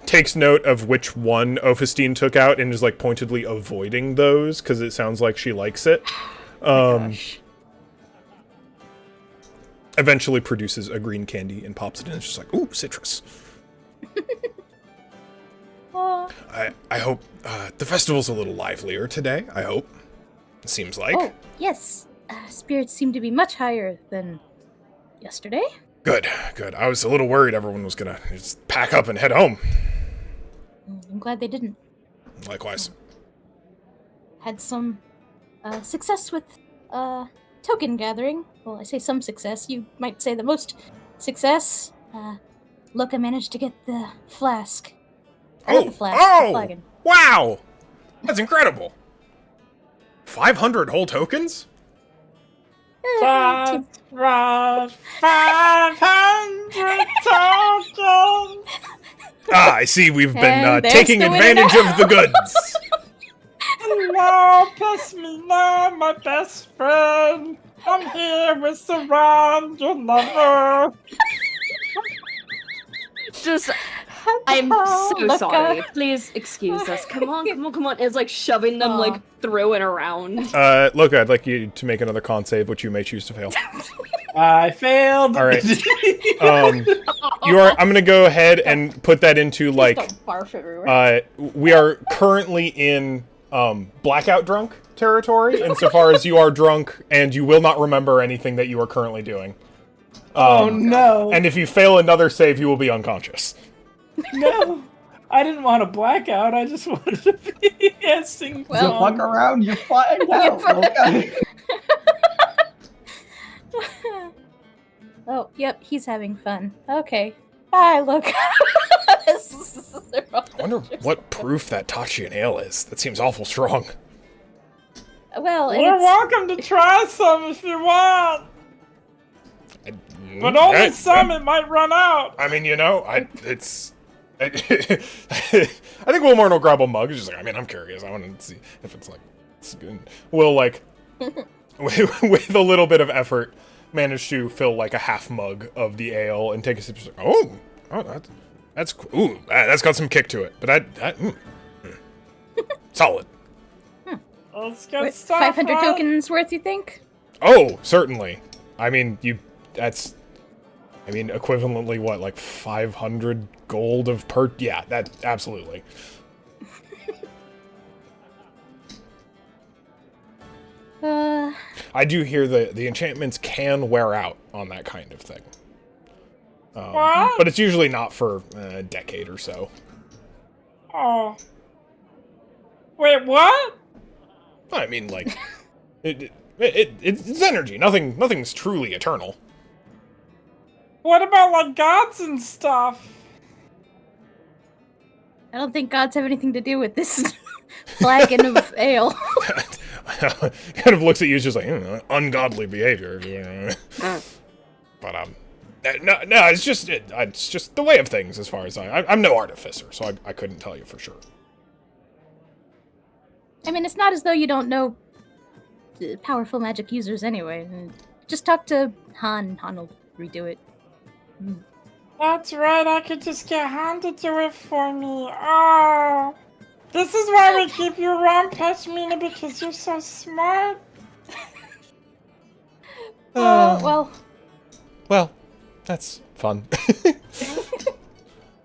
takes note of which one Ophistine took out, and is like pointedly avoiding those because it sounds like she likes it. Gosh. Eventually produces a green candy and pops it in. It's just like, ooh, citrus. I hope the festival's a little livelier today. I hope. It seems like. Oh, yes. Spirits seem to be much higher than yesterday. Good. I was a little worried everyone was gonna just pack up and head home. I'm glad they didn't. Likewise. Had some success with token gathering. Well, I say some success. You might say the most success. Look, I managed to get the flask. The flagon. Wow! That's incredible. 500 whole tokens? Just rush 500 tokens. I see we've been And there's taking the winner advantage now. of the goods. No, piss me now, my best friend. I'm here with Sown, your lover. Just I'm Oh, so look, sorry. Please excuse us. Come on. It's like shoving them like through and around. Look, I'd like you to make another con save, which you may choose to fail. I failed. All right. I'm gonna go ahead and put that into like. Don't barf everywhere. We are currently in blackout drunk territory, insofar as you are drunk and you will not remember anything that you are currently doing. Oh no! And if you fail another save, you will be unconscious. No, I didn't want a blackout. I just wanted to be a single. Well, Look around, you find out. Okay. Oh, yep, he's having fun. Okay. Bye, look. I wonder what proof that Tachi ale is. That seems awful strong. Well, and You're it's... welcome to try some if you want. But only some, it might run out. I mean, I think Wilmore will grab a mug. He's just like, I'm curious. I want to see if it's like, it's good. We'll like, with a little bit of effort, manage to fill like a half mug of the ale and take a sip. Just like, oh, that's cool. Ooh, that's got some kick to it. But solid. Let's get stuff. 500 right? tokens worth, you think? Oh, certainly. I mean, equivalently what, like 500 gold of per... Yeah, that, absolutely. I do hear the enchantments can wear out on that kind of thing. What? But it's usually not for a decade or so. Oh. Wait, what? I mean, like, it's energy. Nothing's truly eternal. What about, like, gods and stuff? I don't think gods have anything to do with this flagon of ale. Kind of looks at you, just like, ungodly behavior. But no, it's just the way of things. As far as I'm no artificer, so I couldn't tell you for sure. I mean, it's not as though you don't know powerful magic users anyway. Just talk to Han. Han will redo it. That's right, I could just get Han to do it for me. Oh. This is why we keep you around, Peshmina, because you're so smart. Well, that's fun.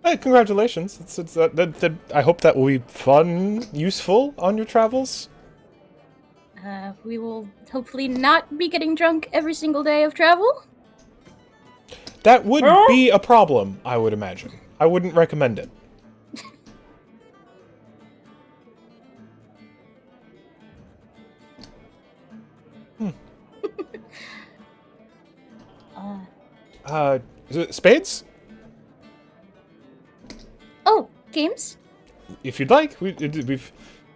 Hey, congratulations! I hope that will be fun, useful on your travels. we will hopefully not be getting drunk every single day of travel. That would be a problem, I would imagine. I wouldn't recommend it. Is it spades? Oh, games? If you'd like, we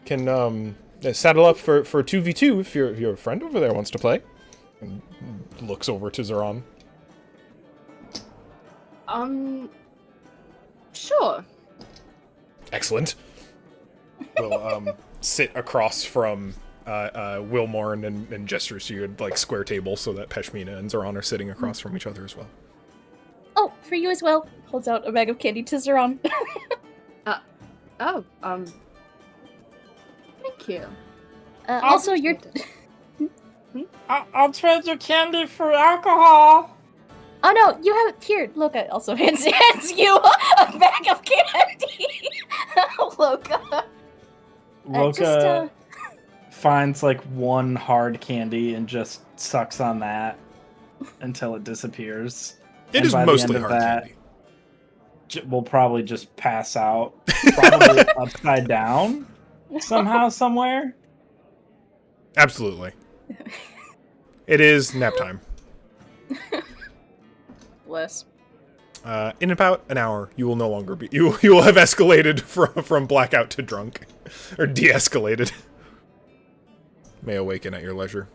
can saddle up for 2v2 if your friend over there wants to play. And looks over to Zeron. Sure. Excellent. We'll sit across from Wilmore and gestures to you like square table so that Peshmina and Zeron are sitting across from each other as well. Oh, for you as well. Holds out a bag of candy to Zeron. Thank you. Also, you're... I'll trade your candy for alcohol. Oh no, you have... Here, look, I also hands you a bag of candy. Loka. Loka finds like one hard candy and just sucks on that until it disappears. It is mostly hard candy. We'll probably just pass out, probably upside down somehow, somewhere. Absolutely. It is nap time. Bless. In about an hour, you will no longer be... You will have escalated from blackout to drunk. Or de-escalated. May awaken at your leisure.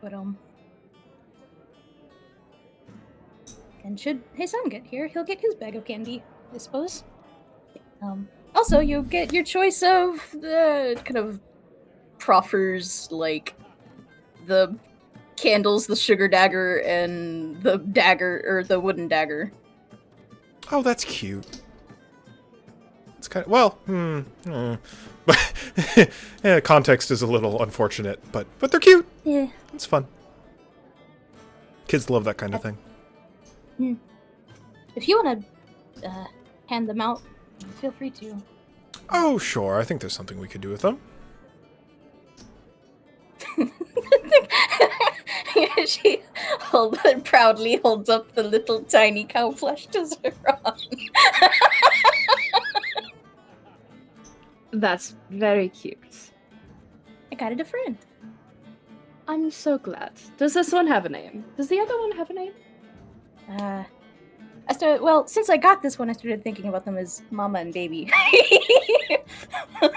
But, and should Sown get here, he'll get his bag of candy, I suppose. Also, you get your choice of kind of proffers, like the candles, the sugar dagger, and the dagger, or the wooden dagger. Oh, that's cute. It's kind of, well, but yeah, context is a little unfortunate, but they're cute. Yeah. It's fun. Kids love that kind of thing. If you want to hand them out, feel free to. Oh, sure. I think there's something we could do with them. She proudly holds up the little tiny cow flesh to Zeron. That's very cute. I got it a friend. I'm so glad. Does this one have a name? Does the other one have a name? Since I got this one, I started thinking about them as mama and baby.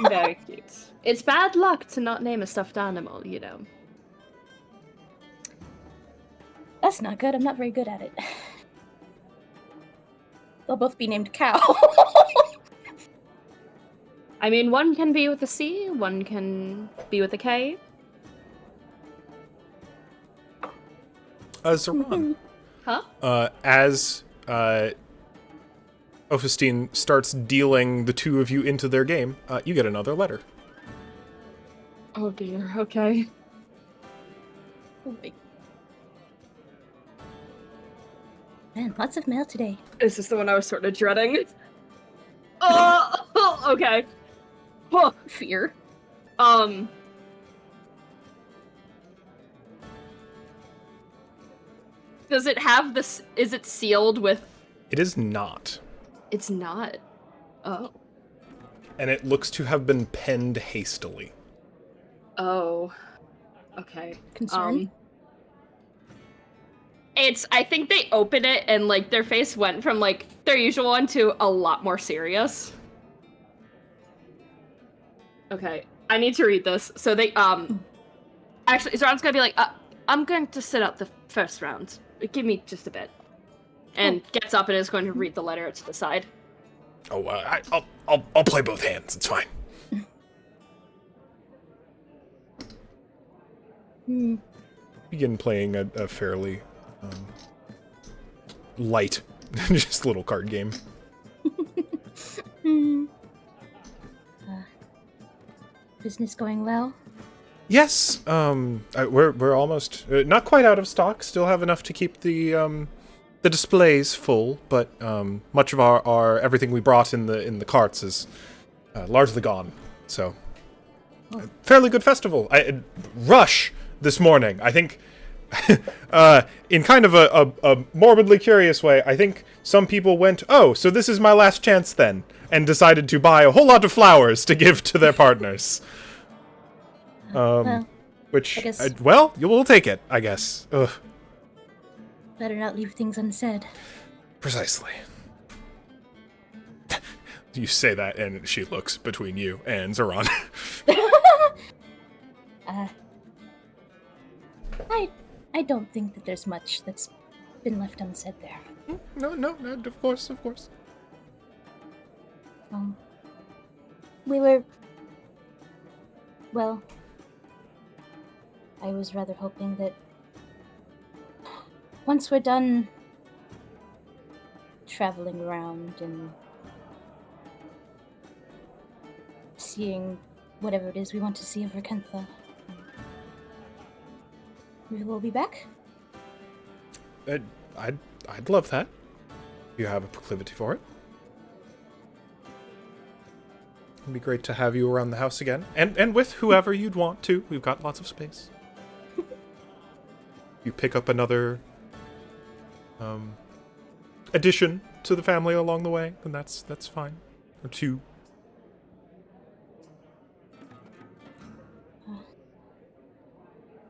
Very cute. It's bad luck to not name a stuffed animal, you know. That's not good. I'm not very good at it. They'll both be named Cow. I mean, one can be with a C, one can be with a K. Zeron. Huh? As Ophistine starts dealing the two of you into their game, you get another letter. Oh dear, okay. Man, lots of mail today. Is this the one I was sort of dreading? Oh, okay. Huh. Fear. Does it have this? Is it sealed with? It is not. It's not. Oh. And it looks to have been penned hastily. Oh. Okay. Concern? I think they open it and, like, their face went from, like, their usual one to a lot more serious. Okay. I need to read this. So they, actually, Zoran's gonna be like, I'm going to sit out the first round. Give me just a bit. And gets up and is going to read the letter to the side. Oh, I'll play both hands. It's fine. Begin playing a fairly light, just little card game. Business going well? Yes, we're almost not quite out of stock. Still have enough to keep the displays full, but much of our everything we brought in the carts is largely gone. So, fairly good festival. Rush this morning. I think, in kind of a morbidly curious way, I think some people went, "Oh, so this is my last chance then," and decided to buy a whole lot of flowers to give to their partners. Which, I guess... we'll take it, I guess. Ugh. Better not leave things unsaid. Precisely. You say that, and she looks between you and Zeron. I don't think that there's much that's been left unsaid there. No, of course. We were... Well... I was rather hoping that once we're done traveling around and seeing whatever it is we want to see of Rackentha, we will be back. I'd love that. You have a proclivity for it. It'd be great to have you around the house again, and with whoever you'd want to. We've got lots of space. You pick up another addition to the family along the way, then that's fine. Or two.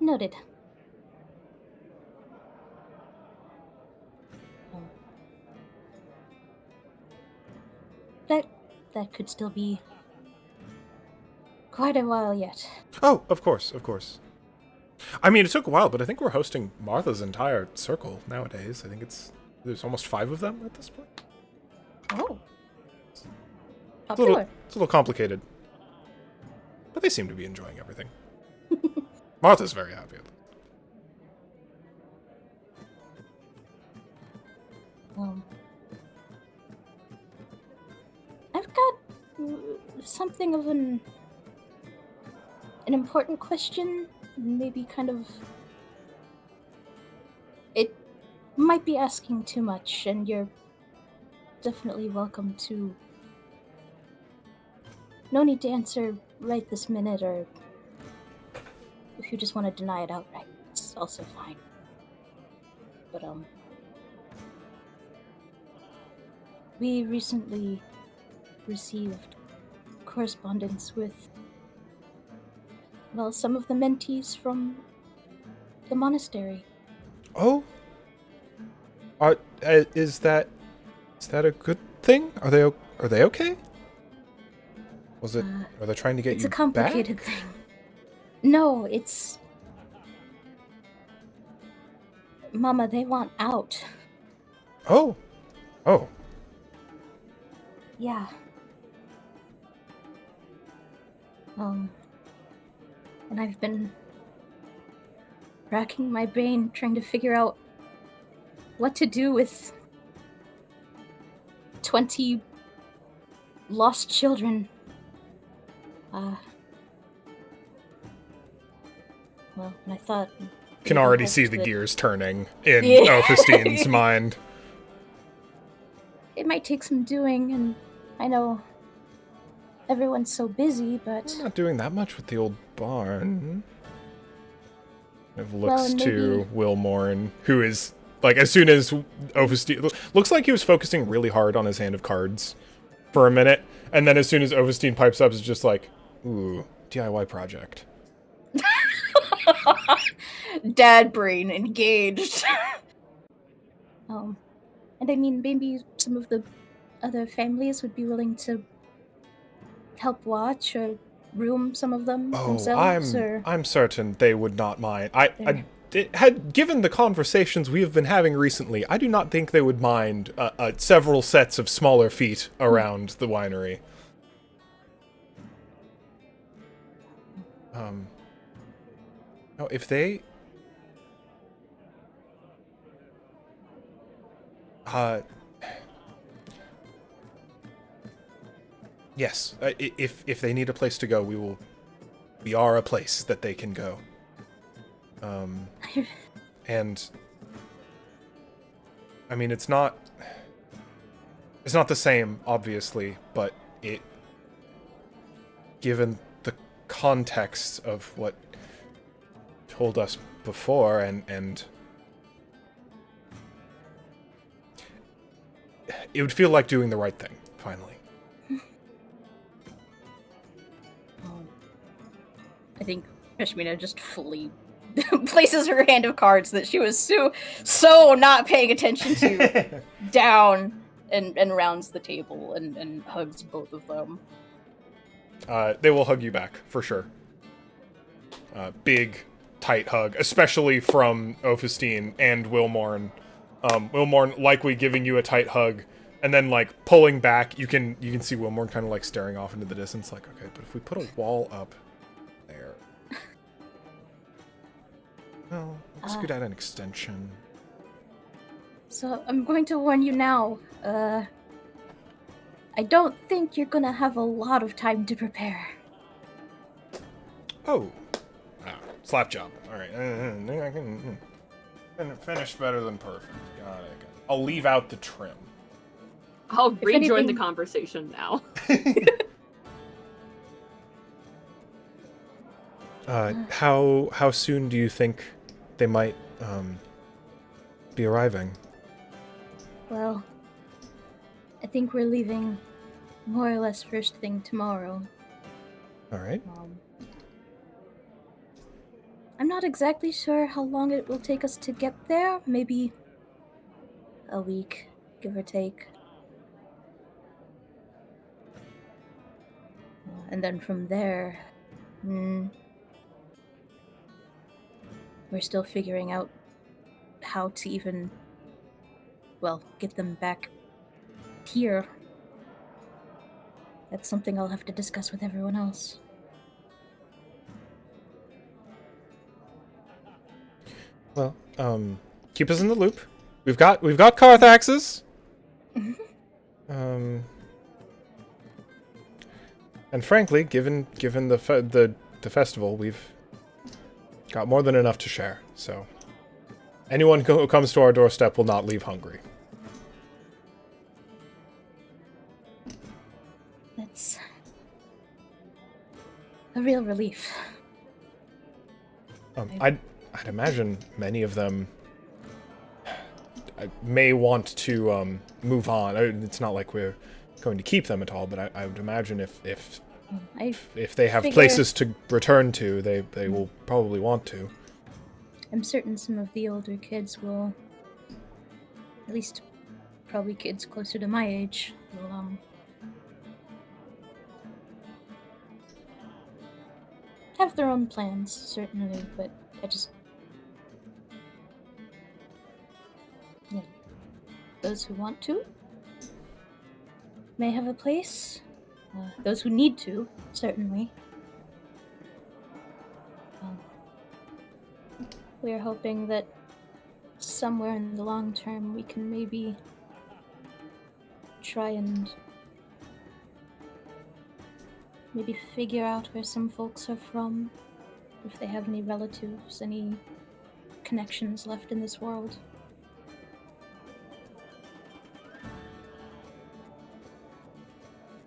Noted. That could still be quite a while yet. Oh, of course. I mean, it took a while, but I think we're hosting Martha's entire circle nowadays. I think there's almost 5 of them at this point. Oh. It's Popular. a little complicated. But they seem to be enjoying everything. Martha's very happy. Um, I've got something of an important question. Maybe kind of. It might be asking too much, and you're definitely welcome to. No need to answer right this minute, or if you just want to deny it outright, it's also fine. But, we recently received correspondence with, well, some of the mentees from the monastery. Oh? Is that a good thing? Are they okay? Are they trying to get you back? It's a complicated thing. No, it's... Mama, they want out. Oh. Oh. Yeah. And I've been racking my brain trying to figure out what to do with 20 lost children. Well, and I thought... Can already see the gears turning in Yeah. Ophistine's mind. It might take some doing, and I know everyone's so busy, but... We're not doing that much with the old barn. It Well, looks and to Wilmorn, who is, like, as soon as Ophistine... Looks like he was focusing really hard on his hand of cards for a minute, and then as soon as Ophistine pipes up, it's just like, ooh, DIY project. Dad brain engaged. And I mean, maybe some of the other families would be willing to help watch or room some of them themselves. I'm certain they would not mind. Had given the conversations we have been having recently, I do not think they would mind several sets of smaller feet around the winery. No, if they... Yes, if they need a place to go, we are a place that they can go. And I mean, it's not the same, obviously, but given the context of what told us before, and it would feel like doing the right thing, finally. I think Kashmina just fully places her hand of cards that she was so not paying attention to down and rounds the table and hugs both of them. They will hug you back, for sure. Big, tight hug, especially from Ophistine and Wilmorn. Wilmorn likely giving you a tight hug, and then, like, pulling back. You can see Wilmorn kind of, like, staring off into the distance, like, okay, but if we put a wall up there... Well, let's get at an extension. So, I'm going to warn you now. I don't think you're gonna have a lot of time to prepare. Oh. Slap job. Alright. I can finish better than perfect. Got it. I'll leave out the trim. I'll rejoin anything- the conversation now. How soon do you think they might be arriving? Well, I think we're leaving more or less first thing tomorrow. Alright. I'm not exactly sure how long it will take us to get there. Maybe a week, give or take. And then from there, we're still figuring out how to even, well, get them back here. That's something I'll have to discuss with everyone else. Well, keep us in the loop. We've got Carthaxes. And frankly, given the festival, we've got more than enough to share. So anyone who comes to our doorstep will not leave hungry. That's a real relief. I'd imagine many of them may want to move on. It's not like we're going to keep them at all, but I would imagine if they have places to return to, they will probably want to. I'm certain some of the older kids will, at least probably kids closer to my age, will have their own plans, certainly, but I just... Yeah. Those who want to may have a place. Those who need to, certainly. We're hoping that somewhere in the long term we can maybe try and maybe figure out where some folks are from, if they have any relatives, any connections left in this world.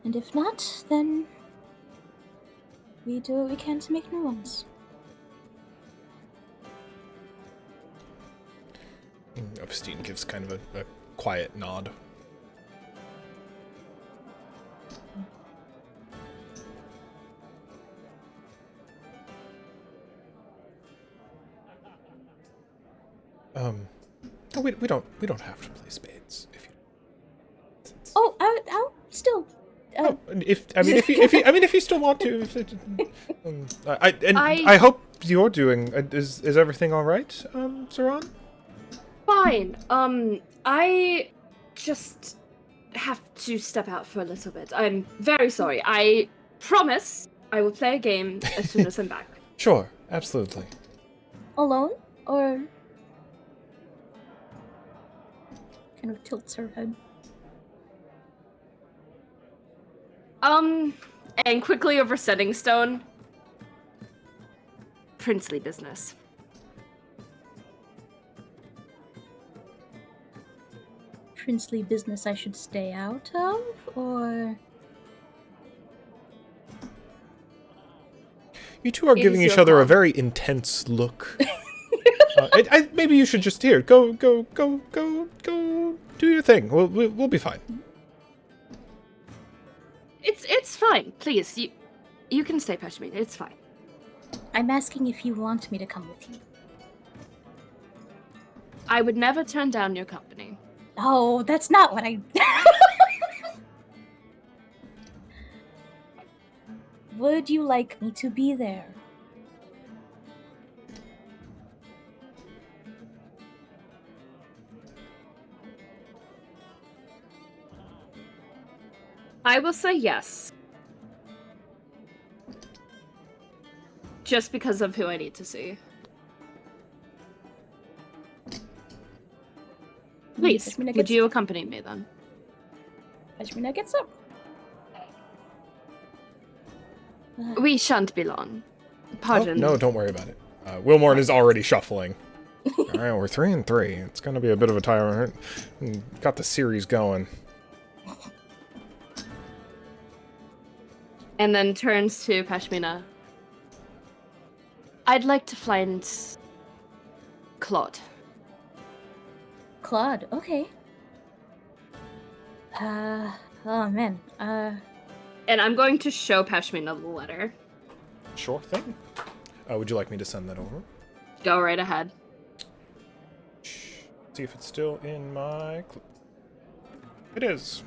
And if not, then we do what we can to make new ones. Epstein gives kind of a quiet nod. No, we don't have to play spades. If you. Oh, I'll still. If you still want to. I hope you're doing. Is everything all right, Saran? Fine. I just have to step out for a little bit. I'm very sorry. I promise I will play a game as soon as I'm back. Sure, absolutely. Alone? Or... kind of tilts her head. And quickly over setting stone. Princely business. Princely business I should stay out of, or... You two are giving each other a very intense look. Maybe you should just go do your thing. We'll be fine. It's fine. Please, you can stay, Pashmina. It's fine. I'm asking if you want me to come with you. I would never turn down your company. Oh, that's not what I... Would you like me to be there? I will say yes. Just because of who I need to see. Please, would you accompany me then? Pashmina gets up. We shan't be long. Pardon. Oh, no, don't worry about it. Wilmorn is already shuffling. Alright, we're 3-3. It's gonna be a bit of a tire. Got the series going. And then turns to Pashmina. I'd like to find Claude. Claude, okay. Oh man. And I'm going to show Pashmina the letter. Sure thing. Would you like me to send that over? Go right ahead. See if it's still in my clip. It is.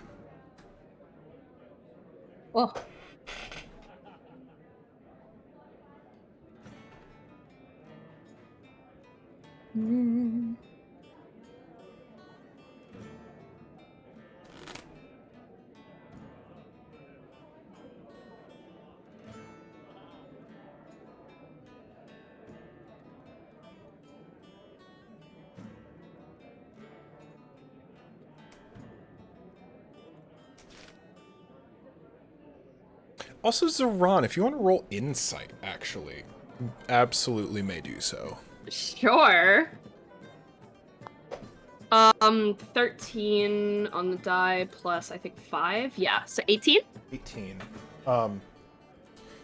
Oh. Mm. Also, Zoran, if you want to roll insight, actually, absolutely may do so. Sure. 13 on the die plus I think 5. Yeah, so 18. 18.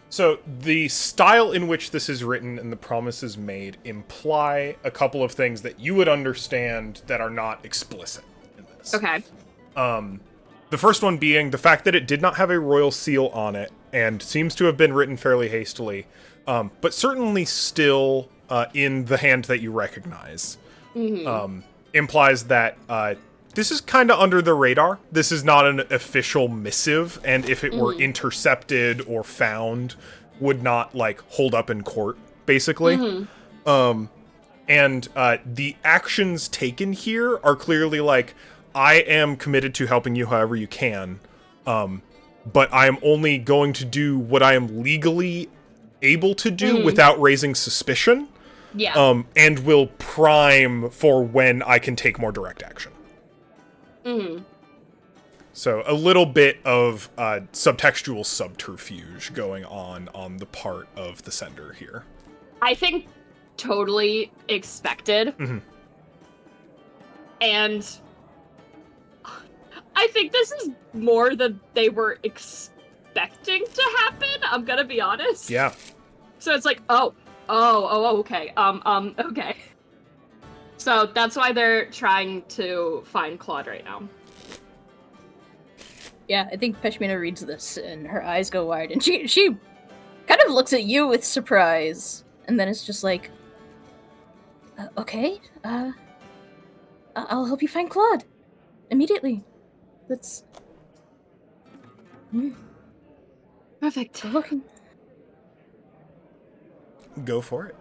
So the style in which this is written and the promises made imply a couple of things that you would understand that are not explicit in this. Okay. The first one being the fact that it did not have a royal seal on it and seems to have been written fairly hastily, but certainly still in the hand that you recognize. Implies that this is kind of under the radar. This is not an official missive, and if it were intercepted or found, would not, like, hold up in court, basically. And the actions taken here are clearly like, I am committed to helping you however you can, but I am only going to do what I am legally able to do without raising suspicion. Yeah. And will prime for when I can take more direct action. So a little bit of subtextual subterfuge going on the part of the sender here. I think totally expected. And I think this is more than they were expecting to happen, I'm gonna be honest. Yeah. So it's like, okay. Okay. So that's why they're trying to find Claude right now. Yeah, I think Peshmina reads this and her eyes go wide, and she kind of looks at you with surprise, and then it's just like, okay, I'll help you find Claude immediately. Let's Perfect. go looking. Go for it.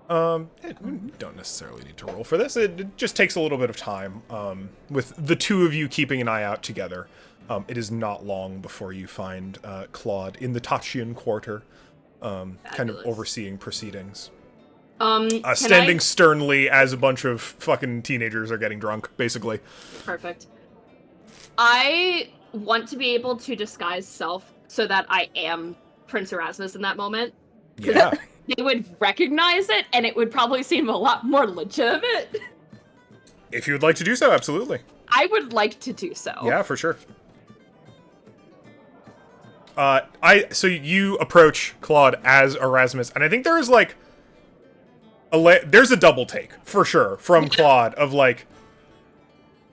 You don't necessarily need to roll for this. It just takes a little bit of time. With the two of you keeping an eye out together, it is not long before you find Claude in the Tachian Quarter, kind of overseeing proceedings. Standing sternly as a bunch of fucking teenagers are getting drunk, basically. Perfect. I want to be able to disguise self so that I am Prince Erasmus in that moment. Yeah. They would recognize it, and it would probably seem a lot more legitimate. If you would like to do so, absolutely. I would like to do so. Yeah, for sure. So you approach Claude as Erasmus, and I think there is like there's a double take for sure from Claude of like,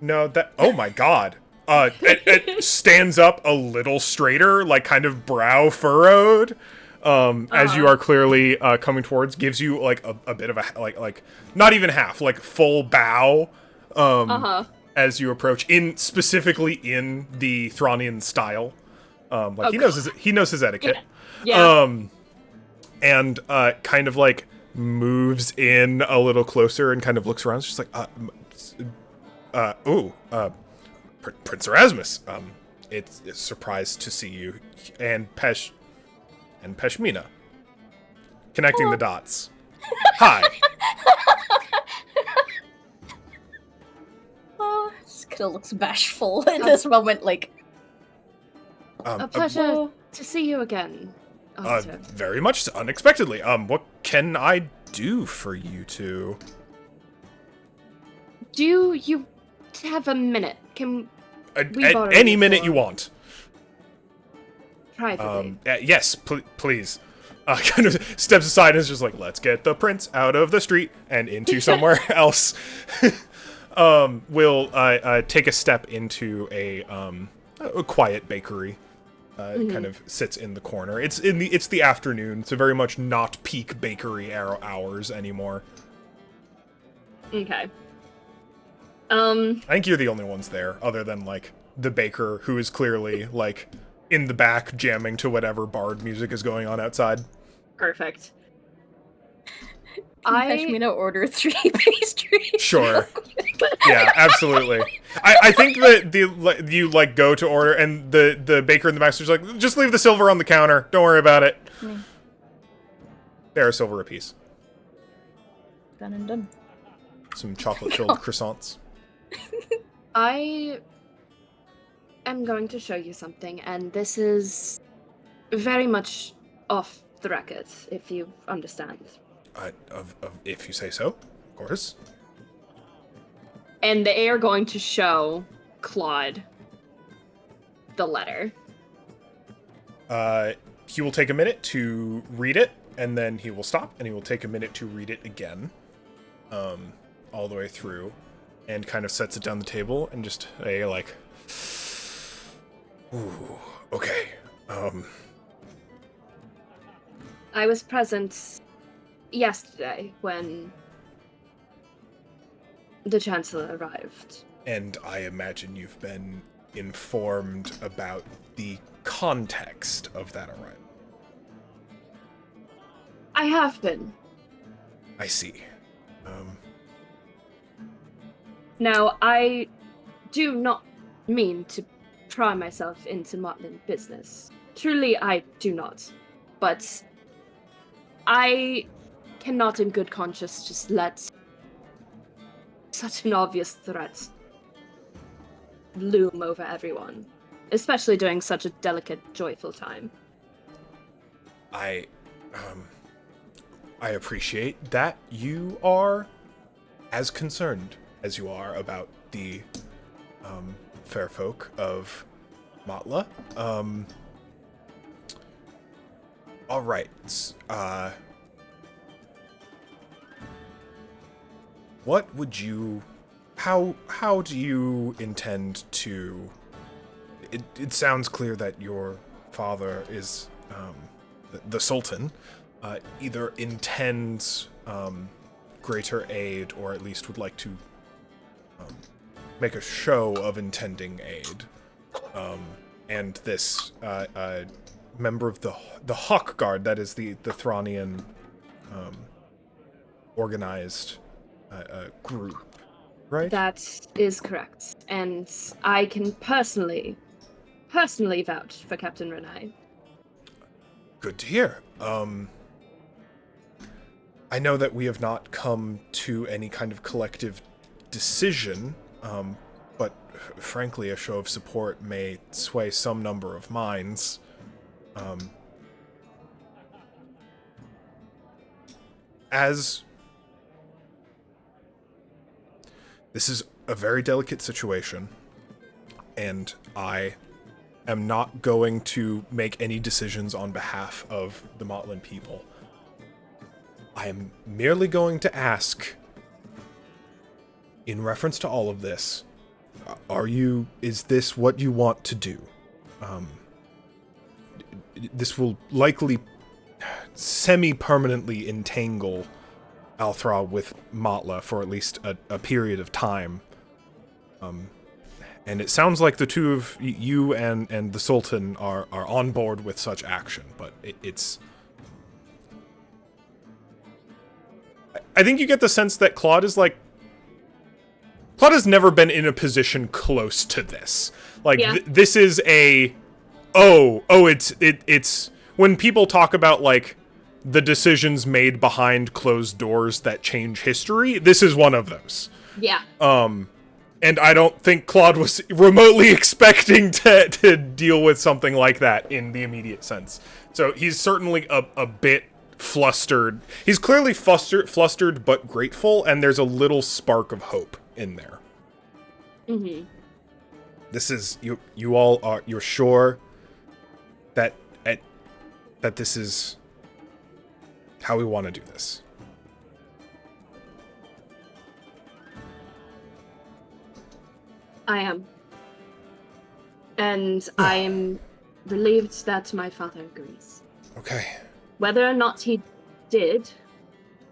no, that, oh my god. It stands up a little straighter, like kind of brow furrowed. As you are clearly coming towards, gives you like a bit of a like not even half, like full bow as you approach, specifically in the Thronian style. He knows his etiquette. Yeah. And kind of like moves in a little closer and kind of looks around. It's just like Prince Erasmus. It's a surprise to see you and Peshmina. Connecting the dots. Hi. Just kind of looks bashful in this moment, like. A pleasure to see you again. Very much so, unexpectedly. What can I do for you two? Do you have a minute? Can we borrow any you minute for- you want. Privately. Yes, please. Kind of steps aside and is just like, let's get the prince out of the street and into somewhere else. We'll take a step into a quiet bakery. Kind of sits in the corner. It's the afternoon, so very much not peak bakery hours anymore. Okay. I think you're the only ones there, other than like the baker, who is clearly like in the back jamming to whatever bard music is going on outside. Perfect. Peshmina order 3 pastries. Sure. Yeah, absolutely. I think that you like go to order and the baker and the master's like, just leave the silver on the counter. Don't worry about it. They're a silver apiece. Done and done. Some chocolate-filled croissants. I am going to show you something, and this is very much off the record, if you understand. If you say so, of course. And they are going to show Claude the letter. He will take a minute to read it, and then he will stop, and he will take a minute to read it again, all the way through, and kind of sets it down the table, and just say, like, ooh, okay, I was present yesterday when the Chancellor arrived. And I imagine you've been informed about the context of that arrival. I have been. I see. Now, I do not mean to pry myself into Motlin business. Truly, I do not. But I cannot in good conscience just let such an obvious threat loom over everyone, especially during such a delicate, joyful time. I appreciate that you are as concerned as you are about the fair folk of Matla. All right. What would you? How do you intend to? It sounds clear that your father is the Sultan. Either intends greater aid, or at least would like to make a show of intending aid. And this member of the Hawk Guard, that is the Thronian organized group, right? That is correct. And I can personally vouch for Captain Renai. Good to hear. I know that we have not come to any kind of collective decision, but frankly, a show of support may sway some number of minds. As this is a very delicate situation, and I am not going to make any decisions on behalf of the Motlin people. I am merely going to ask, in reference to all of this, is this what you want to do? This will likely semi-permanently entangle Althra with Matla for at least a period of time. And it sounds like the two of you and the Sultan are on board with such action, but it's... I think you get the sense that Claude has never been in a position close to this. Like, yeah. This is a... It's... When people talk about, like, the decisions made behind closed doors that change history, this is one of those. Yeah. And I don't think Claude was remotely expecting to deal with something like that in the immediate sense. So he's certainly a bit flustered. He's clearly flustered but grateful, and there's a little spark of hope in there. Mm-hmm. This is you all are. You're sure that this is how we want to do this. I am. And I'm relieved that my father agrees. Okay. Whether or not he did,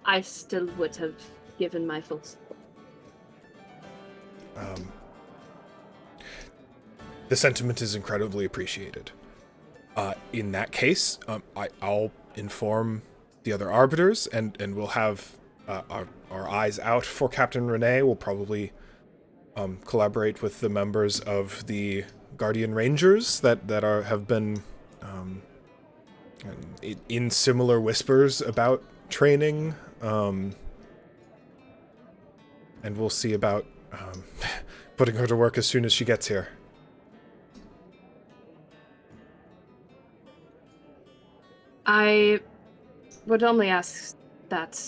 I still would have given my full support. The sentiment is incredibly appreciated. In that case, I'll inform the other arbiters, and we'll have our eyes out for Captain Renai. We'll probably collaborate with the members of the Guardian Rangers that have been in similar whispers about training, and we'll see about putting her to work as soon as she gets here. I would only ask that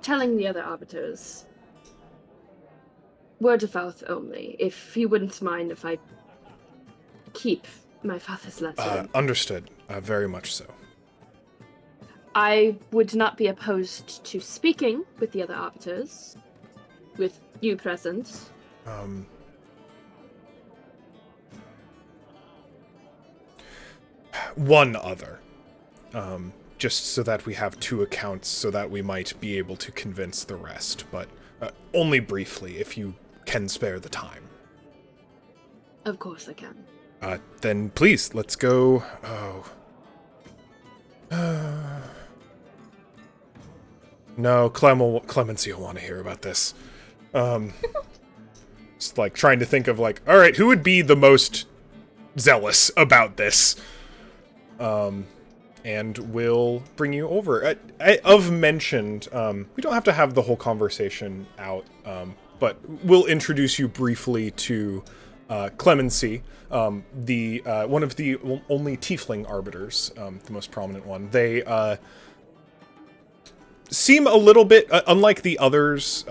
telling the other arbiters word of mouth only, if you wouldn't mind if I keep my father's letter. Understood. Very much so. I would not be opposed to speaking with the other arbiters, with you present. One other. Just so that we have 2 accounts, so that we might be able to convince the rest, but only briefly, if you can spare the time. Of course I can. Then please, let's go. No, Clemency will want to hear about this. Just like trying to think of like, all right, who would be the most zealous about this? And we'll bring you over. Of mentioned, we don't have to have the whole conversation out, but we'll introduce you briefly to Clemency, the one of the only tiefling arbiters, the most prominent one. They seem a little bit unlike the others,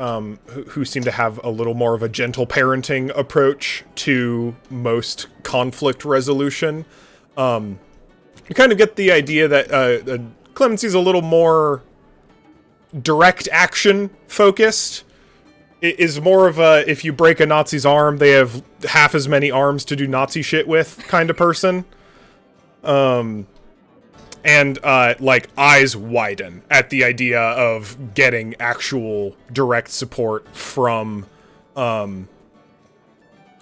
who seem to have a little more of a gentle parenting approach to most conflict resolution. You kind of get the idea that Clemency's a little more direct action focused. It is more of a, if you break a Nazi's arm, they have half as many arms to do Nazi shit with kind of person. And like, eyes widen at the idea of getting actual direct support from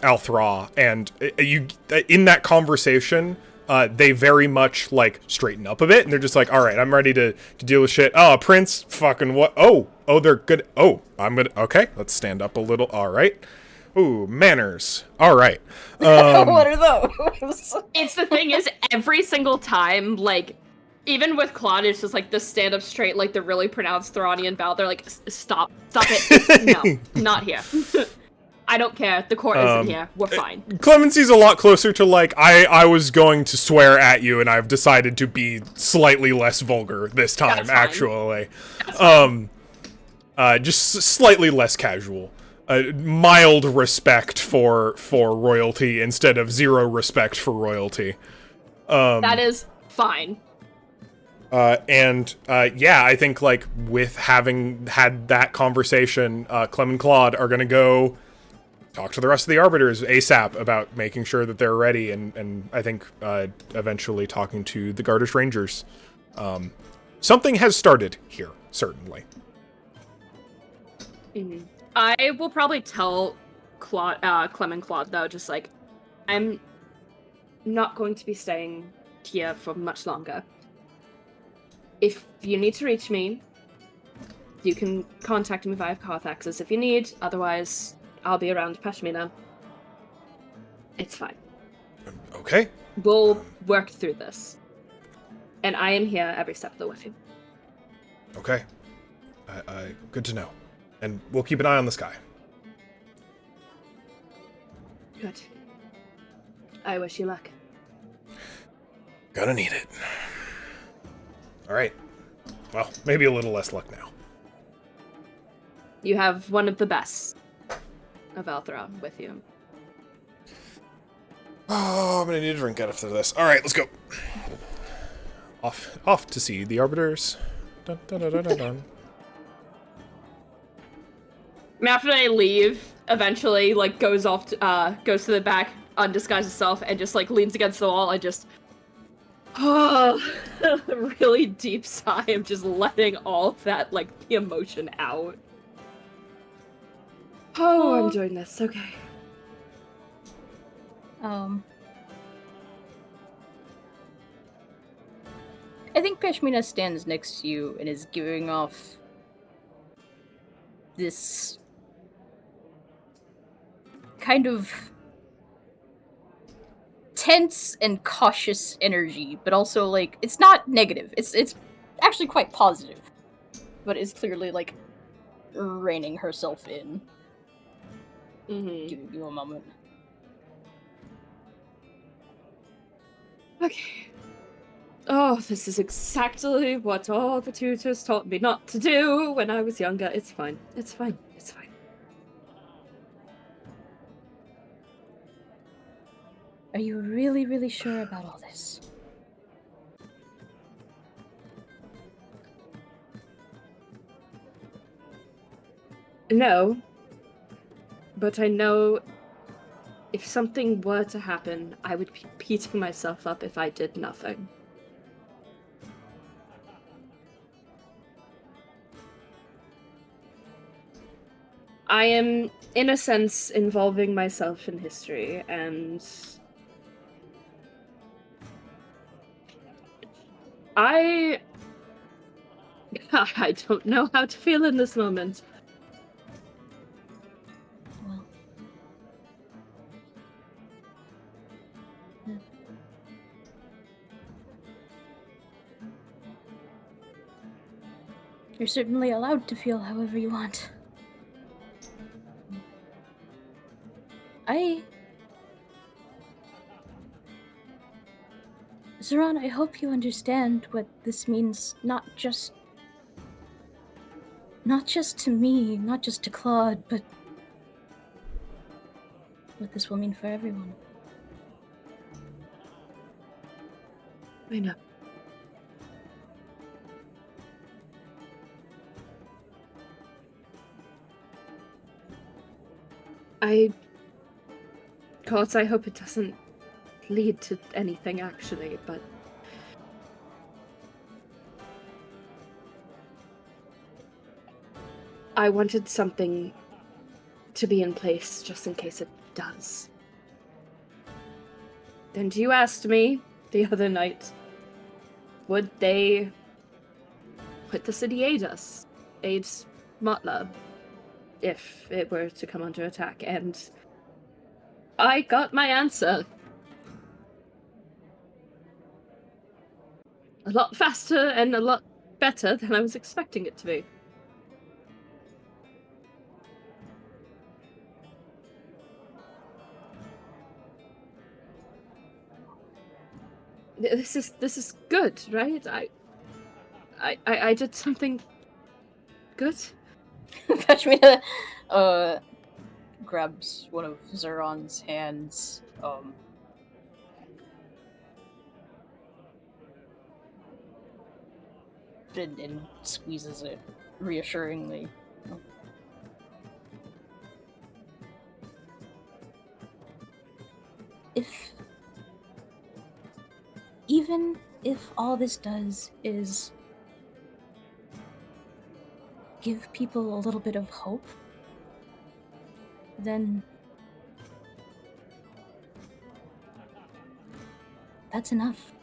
Althra. And you, in that conversation, they very much, like, straighten up a bit, and they're just like, alright, I'm ready to deal with shit. Oh, Prince, fucking what? Oh, they're good. Oh, I'm gonna, okay, let's stand up a little, alright. Ooh, manners. Alright. What are those? It's the thing is, every single time, like, even with Claude, it's just like the stand up straight, like the really pronounced Thronian bow. They're like, stop it. No, not here. I don't care. The court isn't here. We're fine. Clemency's a lot closer to, like, I was going to swear at you, and I've decided to be slightly less vulgar this time, actually. Just slightly less casual. Mild respect for royalty instead of zero respect for royalty. That is fine. Yeah, I think, like, with having had that conversation, Clem and Claude are gonna go talk to the rest of the arbiters ASAP about making sure that they're ready, and I think eventually talking to the Gardish Rangers. Something has started here, certainly. Mm-hmm. I will probably tell Clem and Claude, though, just like, I'm not going to be staying here for much longer. If you need to reach me, you can contact me via Carthaxis if you need, otherwise I'll be around Pashmina. It's fine. Okay. We'll work through this. And I am here every step of the way. Okay. Good to know. And we'll keep an eye on the sky. Good. I wish you luck. Gonna need it. Alright. Well, maybe a little less luck now. You have one of the best of Althra with you. Oh, I'm gonna need a drink after this. Alright, let's go. Off to see the arbiters. Dun, dun, dun, dun, dun, dun. After they leave, eventually, like, goes to the back, undisguises himself, and just, like, leans against the wall and just... Oh, a really deep sigh of just letting all of that, like, the emotion out. Oh, I'm doing this, okay. I think Pashmina stands next to you and is giving off this kind of tense and cautious energy, but also, like, it's not negative. It's actually quite positive, but is clearly, like, reining herself in. Give you a moment. Okay. Oh, Oh, this is exactly what all the tutors taught me not to do when I was younger. It's fine. It's fine. It's fine. Are you really, really sure about all this? No. But I know if something were to happen, I would be beating myself up if I did nothing. I am, in a sense, involving myself in history, and I don't know how to feel in this moment. Well, yeah. You're certainly allowed to feel however you want. Zoran, I hope you understand what this means, not just to me, not just to Claude, but what this will mean for everyone. I know. Courts, I hope it doesn't lead to anything, actually, but... I wanted something to be in place just in case it does. And you asked me the other night, would the city aid us? Aid Motlab, if it were to come under attack, and I got my answer. A lot faster and a lot better than I was expecting it to be. This is good, right? I did something good. Pashmina grabs one of Zoran's hands, and squeezes it reassuringly. Even if all this does is give people a little bit of hope, then that's enough.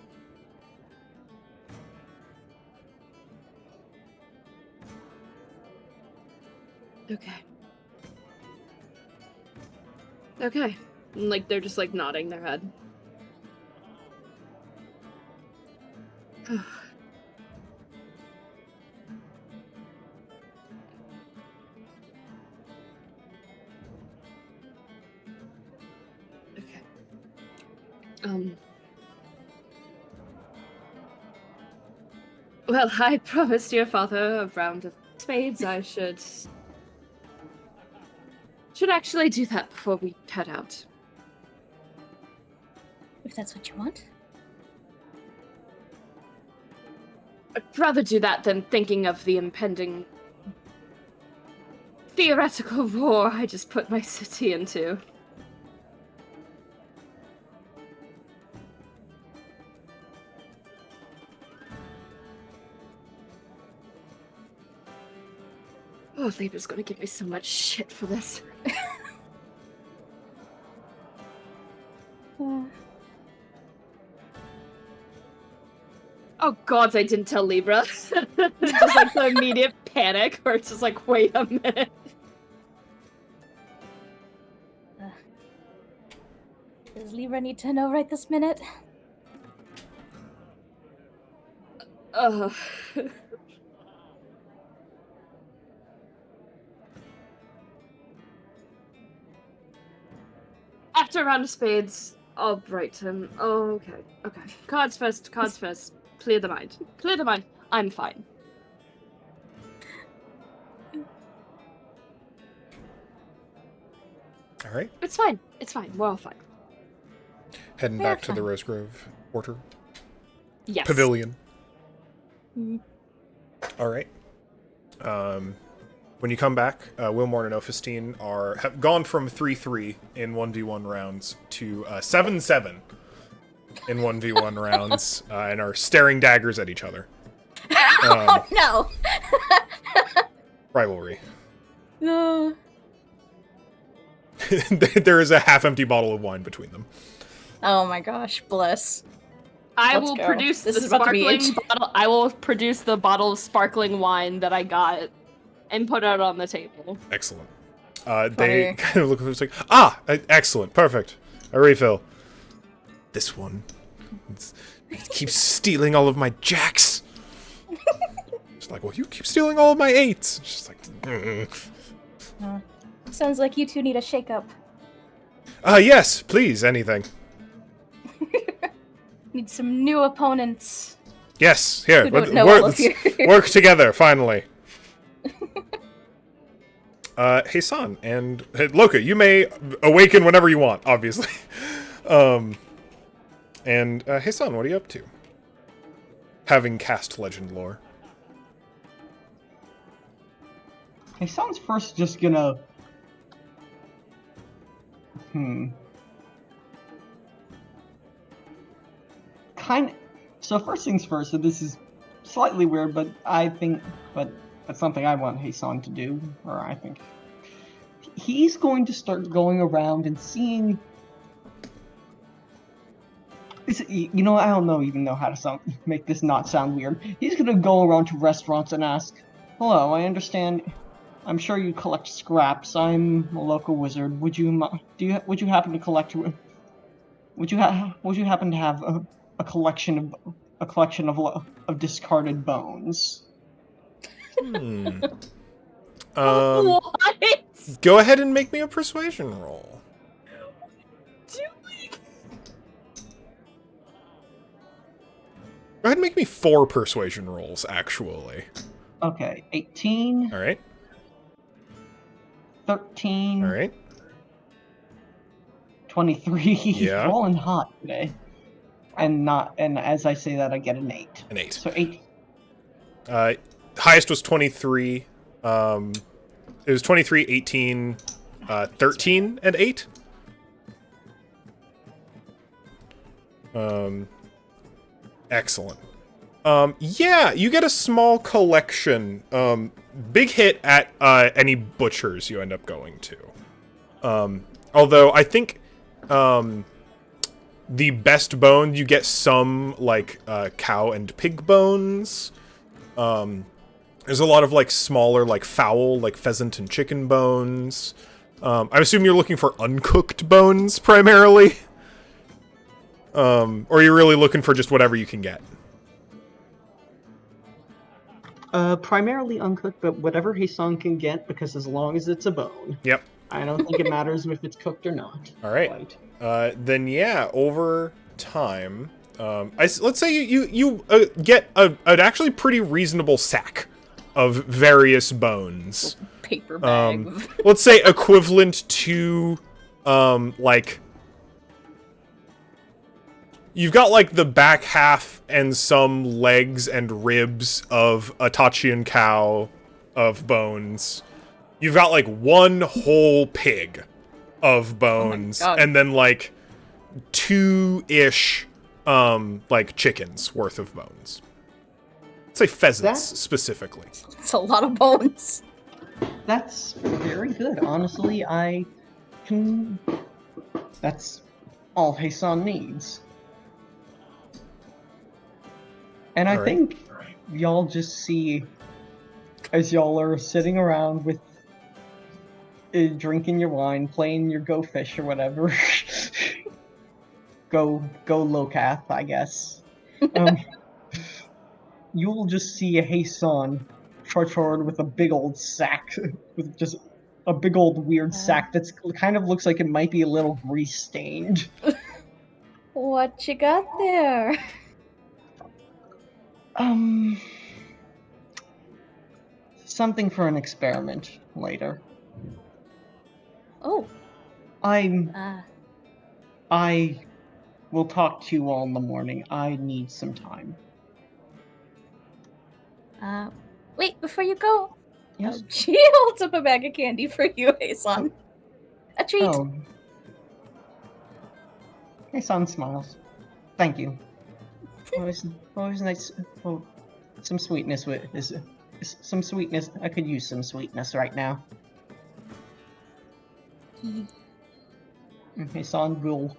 Okay. And, like, they're just, like, nodding their head. Okay. Well, I promised your father a round of spades. I should actually do that before we head out. If that's what you want. I'd rather do that than thinking of the impending theoretical war I just put my city into. Oh, Libra's gonna give me so much shit for this. Oh god, I didn't tell Libra. Just like the immediate panic where it's just like, wait a minute. Does Libra need to know right this minute? After a round of spades, I'll write him. Oh, okay. Okay. Cards first, cards first. Clear the mind. Clear the mind. I'm fine. All right. It's fine. It's fine. We're all fine. Heading We're back to the fine. Rosegrove Quarter Yes. Pavilion. Mhm. All right. When you come back, Wilmore and Ophistine have gone from 3-3 in 1v1 rounds to 7-7 in 1v1 rounds, and are staring daggers at each other. Oh no! Rivalry. No. There is a half-empty bottle of wine between them. Oh my gosh, bless. I Let's will go. produce This the is about to be sparkling bottle. I will produce the bottle of sparkling wine that I got and put it on the table. Excellent. They Funny. kind of look at it like, excellent, perfect. A refill. This one. It keeps stealing all of my jacks. It's like, well, you keep stealing all of my 8s. It's just like, Sounds like you two need a shake-up. Yes, please, anything. Need some new opponents. Yes, here, Who don't know all of let's your- work together, finally. Hey, Son, and Loka, you may awaken whenever you want, obviously. Hey, Son, what are you up to? Having cast Legend Lore. Hey, Sound's first just gonna... So first things first, so this is slightly weird, but that's something I want Hasan to do, or I think. He's going to start going around and seeing... You know, I don't even know how to make this not sound weird. He's gonna go around to restaurants and ask, "Hello, I understand. I'm sure you collect scraps. I'm a local wizard. Would you happen to collect? Would you happen to have a collection of discarded bones?" What? Go ahead and make me a persuasion roll. Go ahead and make me 4 persuasion rolls, actually. Okay, 18. All right. 13. All right. 23. Yeah. Rolling hot today. And as I say that, I get an 8. An 8. So 8. Highest was 23. It was 23, 18, 13, and 8. Excellent. Yeah, you get a small collection. Big hit at any butchers you end up going to. Although I think the best bone, you get some like cow and pig bones. There's a lot of like smaller like fowl, like pheasant and chicken bones. I assume you're looking for uncooked bones primarily. Or you're really looking for just whatever you can get? Primarily uncooked, but whatever Hasan can get, because as long as it's a bone. Yep. I don't think it matters if it's cooked or not. All right. Then yeah, over time, let's say you get an actually pretty reasonable sack of various bones. Paper bag. Let's say equivalent to like. You've got, like, the back half and some legs and ribs of a Tachian cow of bones. You've got, like, one whole pig of bones. God. And then, like, 2-ish, like, chickens worth of bones. Let's say pheasants, specifically. It's a lot of bones. That's very good. Honestly, that's all Hasan needs. And I think y'all just see, as y'all are sitting around with drinking your wine, playing your Go Fish or whatever. go Locath, I guess. You'll just see a Hasan charge forward with a big old sack, with just a big old weird sack that's kind of looks like it might be a little grease stained. What you got there? Something for an experiment later. Oh, I will talk to you all in the morning. I need some time. wait, before you go. Yes? She holds up a bag of candy for you, Hasan. A treat. Oh. My son smiles. Thank you. Always nice. Oh, some sweetness is some sweetness. I could use some sweetness right now. My son will.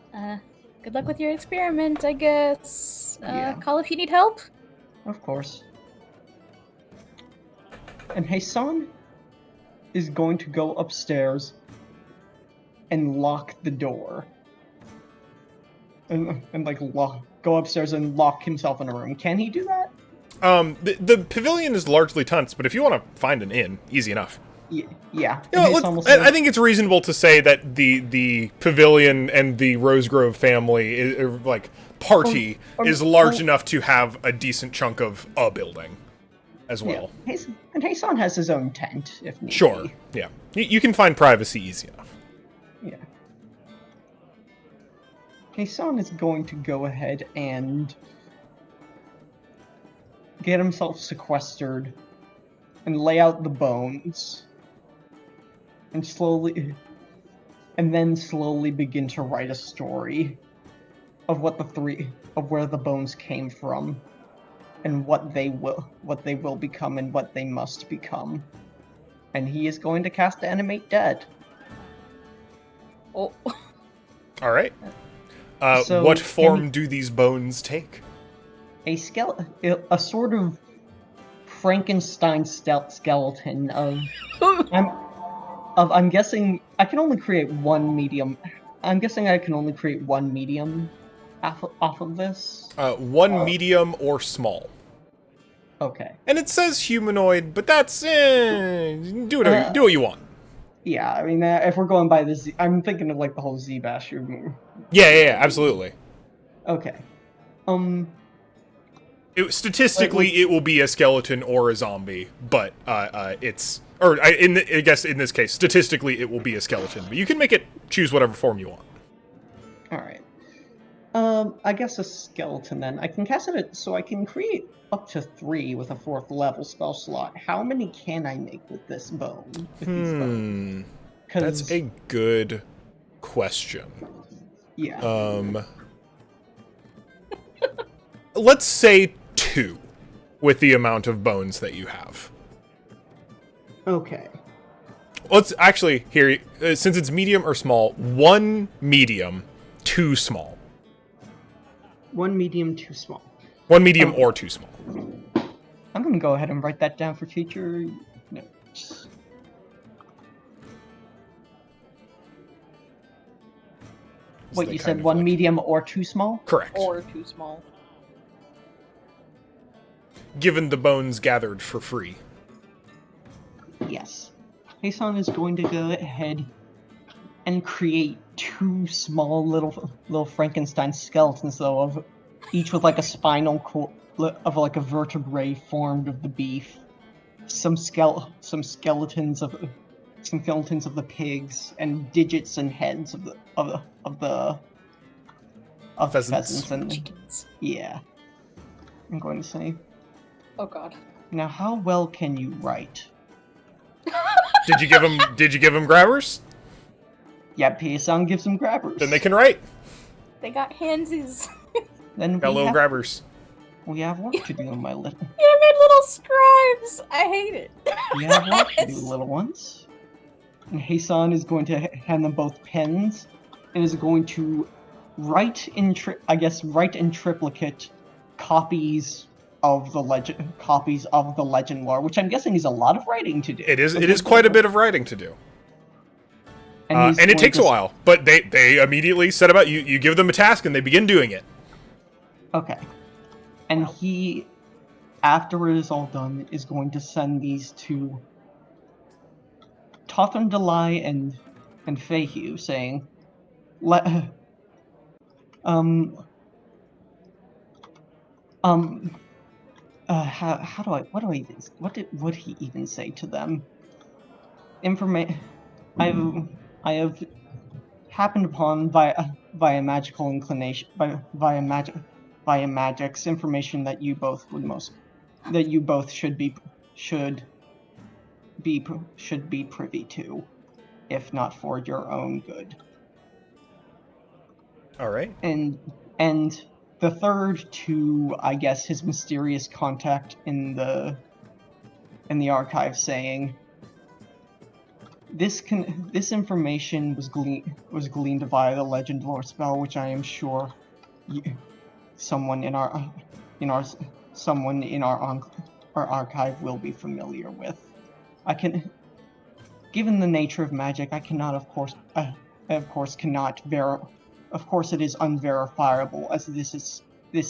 Good luck with your experiment, I guess. Yeah. Call if you need help. Of course. And Hassan is going to go upstairs and lock the door. And like go upstairs and lock himself in a room. Can he do that? The pavilion is largely tents, but if you want to find an inn, easy enough. Yeah. You know, I think it's reasonable to say that the pavilion and the Rosegrove family party is large enough to have a decent chunk of a building as well. Yeah. And Hassan has his own tent if need Sure. be. Yeah. You can find privacy easy enough. Yeah. Hassan is going to go ahead and get himself sequestered and lay out the bones and then slowly begin to write a story of where the bones came from and what they will become and what they must become. And he is going to cast Animate Dead. Oh. All right. So what form do these bones take? A sort of Frankenstein skeleton of I'm guessing I can only create one medium. I'm guessing I can only create one medium off of this. One medium or small. Okay. And it says humanoid, but that's do what you want. Yeah, I mean, if we're going by the I'm thinking of like the whole Z-Basher move. Yeah, absolutely. Okay. Statistically, it will be a skeleton or a zombie, but I guess in this case, statistically, it will be a skeleton. But you can make it choose whatever form you want. All right. I guess a skeleton then. I can cast it so I can create up to 3 with a 4th level spell slot. How many can I make with this bone? With these bones? That's a good question. Yeah. Let's say 2 with the amount of bones that you have. Okay. Let's actually here since it's medium or small, 1 medium, 2 small. 1 medium, 2 small. 1 medium or 2 small. I'm gonna go ahead and write that down for future notes. What, you said 1 medium or 2 small? Correct. Or too small. Given the bones gathered for free. Yes. Hassan is going to go ahead and create 2 small little Frankenstein skeletons, though, of each with like a spinal cord of like a vertebrae formed of the beef. Some skeletons of the pigs, and digits and heads of the pheasants and Chickens. yeah. I'm going to say. Oh god. Now, how well can you write? Did you give them grabbers? Yeah, PSN gives them grabbers. Then they can write. They got handsies. Then Got little grabbers. we have work to do, my little. You made little scribes. I hate it. We have work to do, little ones. And Hassan is going to hand them both pens, and is going to write in triplicate copies of the legend lore, which I'm guessing is a lot of writing to do. It is quite a bit of writing to do. And it takes a while, but they immediately set about you give them a task and they begin doing it. Okay. And he, after it is all done, is going to send these to Totham Delay and Fayhue, saying, What would he even say to them? I have happened upon via magical inclination, via magic's information that you both should be privy to, if not for your own good. All right. And the third to, I guess, his mysterious contact in the archive, saying, this information was gleaned via the legend lore spell, which I am sure someone in our archive will be familiar with. Given the nature of magic, I cannot, of course, it is unverifiable, as this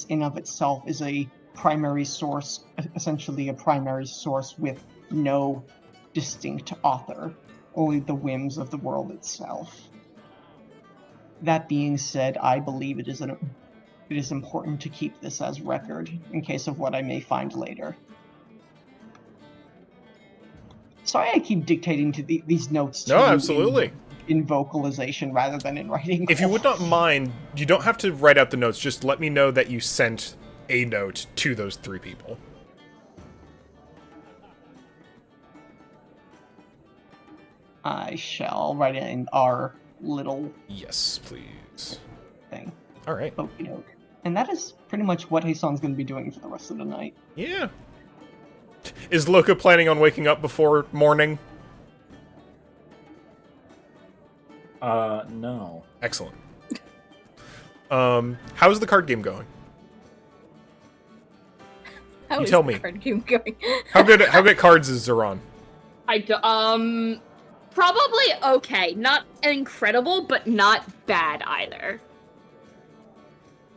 in of itself is a primary source, essentially a primary source with no distinct author, only the whims of the world itself. That being said, I believe it is important to keep this as record in case of what I may find later. Sorry I keep dictating to these notes to No, you absolutely. in vocalization rather than in writing. If you would not mind, you don't have to write out the notes. Just let me know that you sent a note to those 3 people. I shall write it in our little Yes, please. thing. All right. Okie doke. And that is pretty much what Hasan's going to be doing for the rest of the night. Yeah. Is Loka planning on waking up before morning? No. Excellent. How's the card game going? How You is tell the me. card game going? How good cards is Zeron? Probably okay. Not incredible, but not bad either.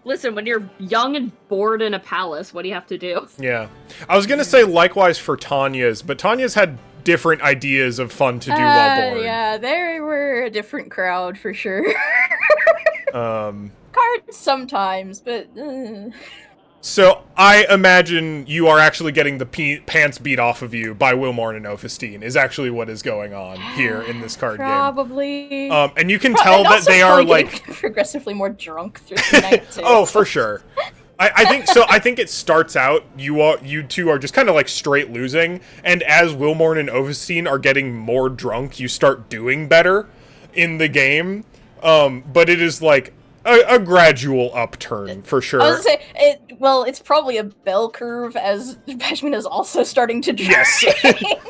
Listen, when you're young and bored in a palace, what do you have to do? Yeah. I was going to say likewise for Tanya's, but Tanya's had different ideas of fun to do while bored. Yeah, they were a different crowd for sure. Um, Cards sometimes, but So I imagine you are actually getting the pants beat off of you by Wilmorn and Ophistine is actually what is going on here in this card probably. game. And you can tell that they are like progressively more drunk through the night too. Oh, for sure. I think so. I think it starts out you two are just kind of like straight losing, and as Wilmorn and Ophistine are getting more drunk, you start doing better in the game. But it is like a gradual upturn for sure. I was gonna say it's probably a bell curve as Pashmina's also starting to drink. Yes.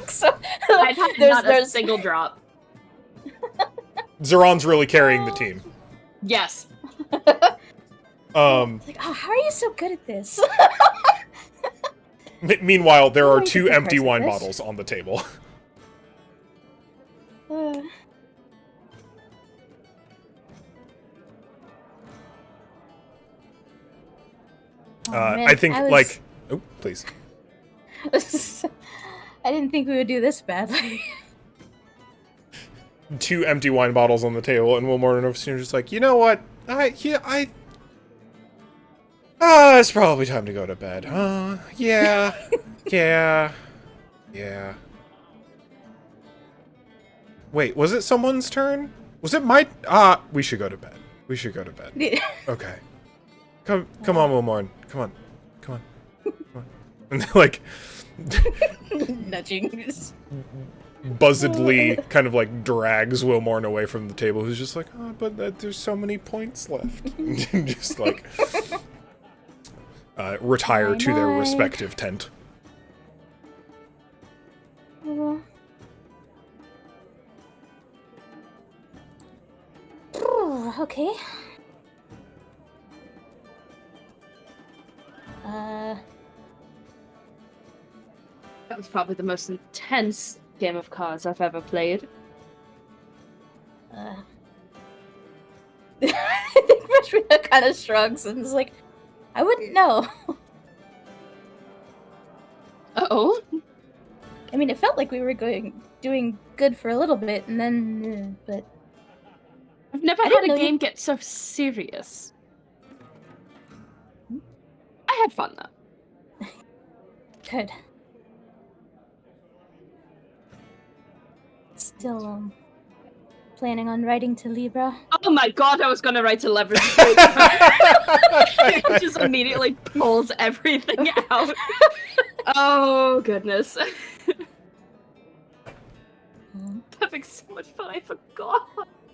So I've had not a single drop. Zeron's really carrying the team. Yes. Like, oh, how are you so good at this? Meanwhile, there are you 2 get the empty price of wine this? bottles on the table. Man, I think like oh, please. I didn't think we would do this badly. 2 empty wine bottles on the table, and Wilmorn and Ophistine are just like, you know what? It's probably time to go to bed. Yeah. Yeah. Wait, was it someone's turn? Was it my... we should go to bed. Okay. Come on, Wilmorn. Come on. And like... Nudging. buzzedly kind of like drags Wilmorn away from the table, who's just like, but there's so many points left. And just like retire to their respective tent. Okay. That was probably the most intense game of cards I've ever played. I think Pashmina kind of shrugs and is like, I wouldn't know. Uh-oh. I mean, it felt like we were doing good for a little bit, and then, but I've never I had didn't a know game get so serious. I had fun, though. Good. Still, planning on writing to Libra? Oh my god, I was gonna write to leverage. It just immediately pulls everything out. Oh goodness. Having so much fun, I forgot.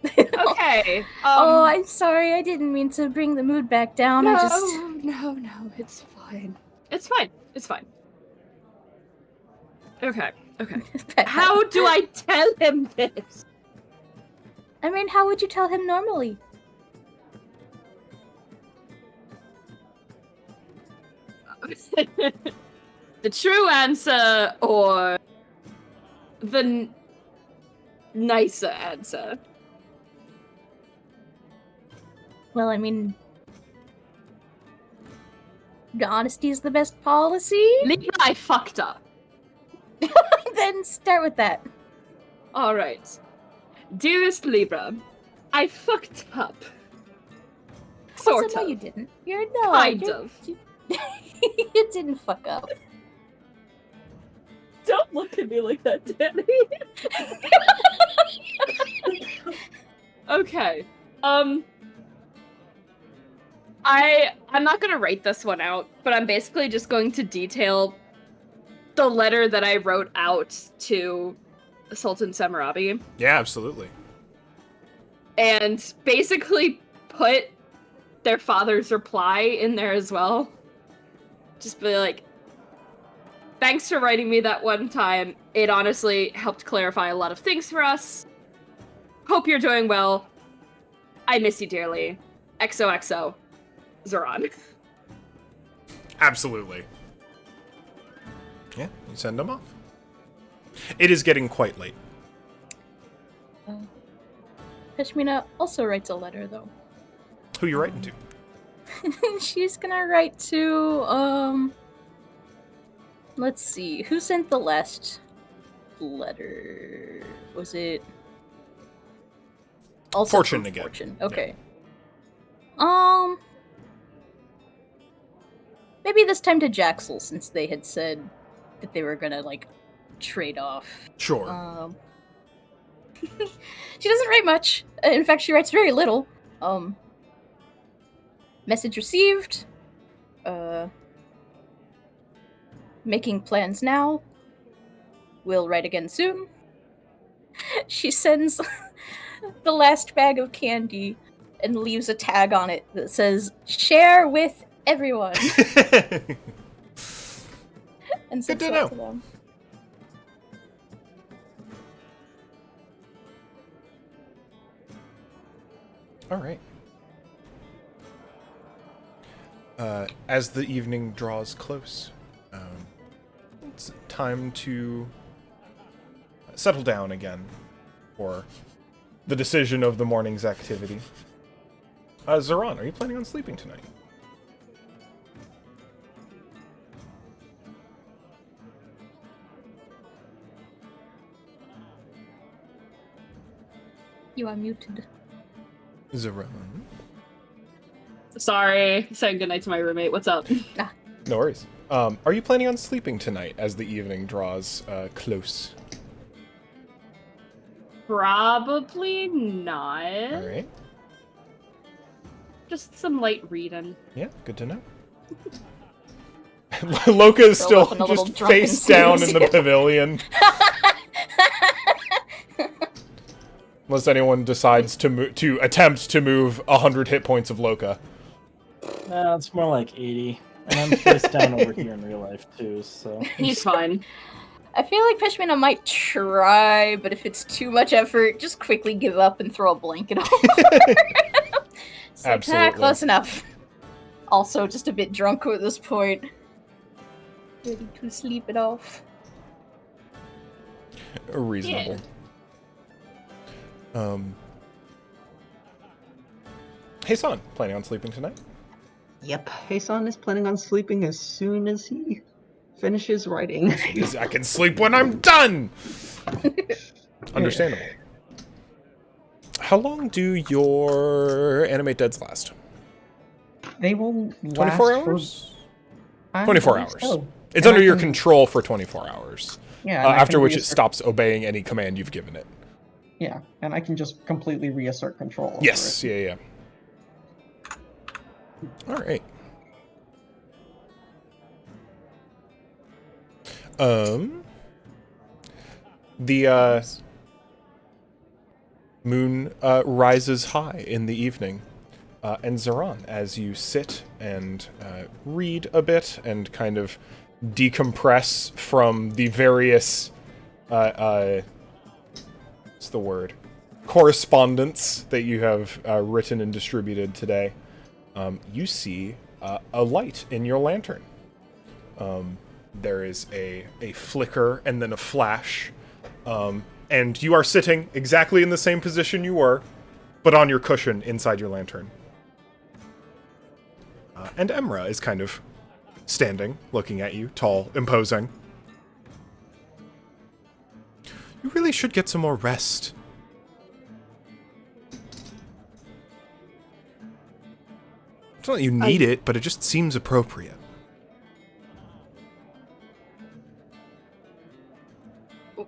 Okay. Oh, I'm sorry. I didn't mean to bring the mood back down. No, I just... no, it's fine. It's fine. It's fine. Okay. How do I tell him this? I mean, how would you tell him normally? The true answer or the nicer answer? Well, I mean... honesty is the best policy? Libra, I fucked up. Then start with that. Alright. Dearest Libra, I fucked up. Sort Also, of. no, you didn't. You're no. Kind you're- of. You didn't fuck up. Don't look at me like that, Danny. Okay. I'm not gonna write this one out, but I'm basically just going to detail the letter that I wrote out to Sultan Samarabi Yeah, absolutely. and basically put their father's reply in there as well. Just be like, thanks for writing me that one time. It honestly helped clarify a lot of things for us. Hope you're doing well. I miss you dearly. XOXO. Zoran. Absolutely. Yeah, you send them off. It is getting quite late. Peshmina also writes a letter, though. Who you writing to? She's gonna write to, let's see, who sent the last letter? Was it... Also Fortune from again. Fortune. Yeah. Okay. Maybe this time to Jaxel, since they had said that they were gonna, like, trade off. Sure. She doesn't write much. In fact, she writes very little. Message received. Making plans now. Will write again soon. She sends the last bag of candy and leaves a tag on it that says, "Share with everyone." And sends to that know. to them. All right. As the evening draws close, it's time to settle down again for the decision of the morning's activity. Zoran, are you planning on sleeping tonight? You are muted. Zoran? Sorry, saying goodnight to my roommate. What's up? No worries. Are you planning on sleeping tonight as the evening draws close? Probably not. All right. Just some light reading. Yeah, good to know. Loka is Curl up still in a little just drunken face down in the snooze. pavilion. Unless anyone decides to attempt to move 100 hit points of Loka. No, it's more like 80. And I'm face down over here in real life, too, so... He's fine. I feel like Peshmina might try, but if it's too much effort, just quickly give up and throw a blanket over. It's like, Absolutely. close enough. Also, just a bit drunk at this point. Ready to sleep it off. Reasonable. Hey, Son, planning on sleeping tonight? Yep, Hasan is planning on sleeping as soon as he finishes writing. I can sleep when I'm done! Understandable. How long do your animate deads last? They will last 24 hours? I 24 believe hours. so. It's And under I your can- control for 24 hours. Yeah. and I After can which it reassert- stops obeying any command you've given it. Yeah, and I can just completely reassert control over Yes, it. yeah. All right. The moon rises high in the evening. And Zoran, as you sit and read a bit and kind of decompress from the various, what's the word? Correspondence that you have written and distributed today, you see a light in your lantern. There is a flicker and then a flash, and you are sitting exactly in the same position you were, but on your cushion inside your lantern. And Emra is kind of standing, looking at you, tall, imposing. You really should get some more rest. It's not that you need it, but it just seems appropriate.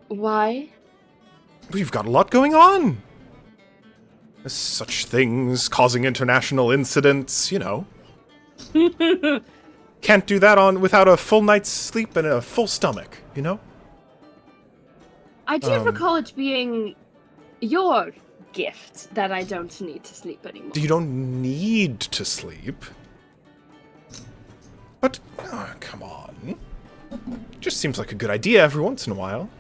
Why? We've got a lot going on. There's such things causing international incidents, you know. Can't do that without a full night's sleep and a full stomach, you know? I do recall it being your gift that I don't need to sleep anymore. You don't need to sleep. But, come on. Just seems like a good idea every once in a while.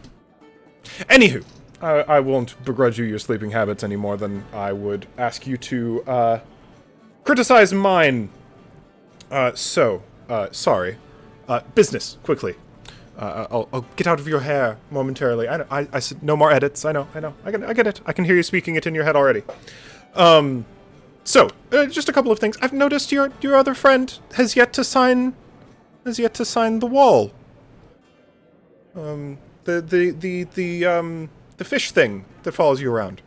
Anywho, I won't begrudge you your sleeping habits any more than I would ask you to, criticize mine. Sorry. Business, quickly. I'll get out of your hair momentarily. I said no more edits. I know. I get it. I can hear you speaking it in your head already. Just a couple of things. I've noticed your other friend has yet to sign the wall. The fish thing that follows you around.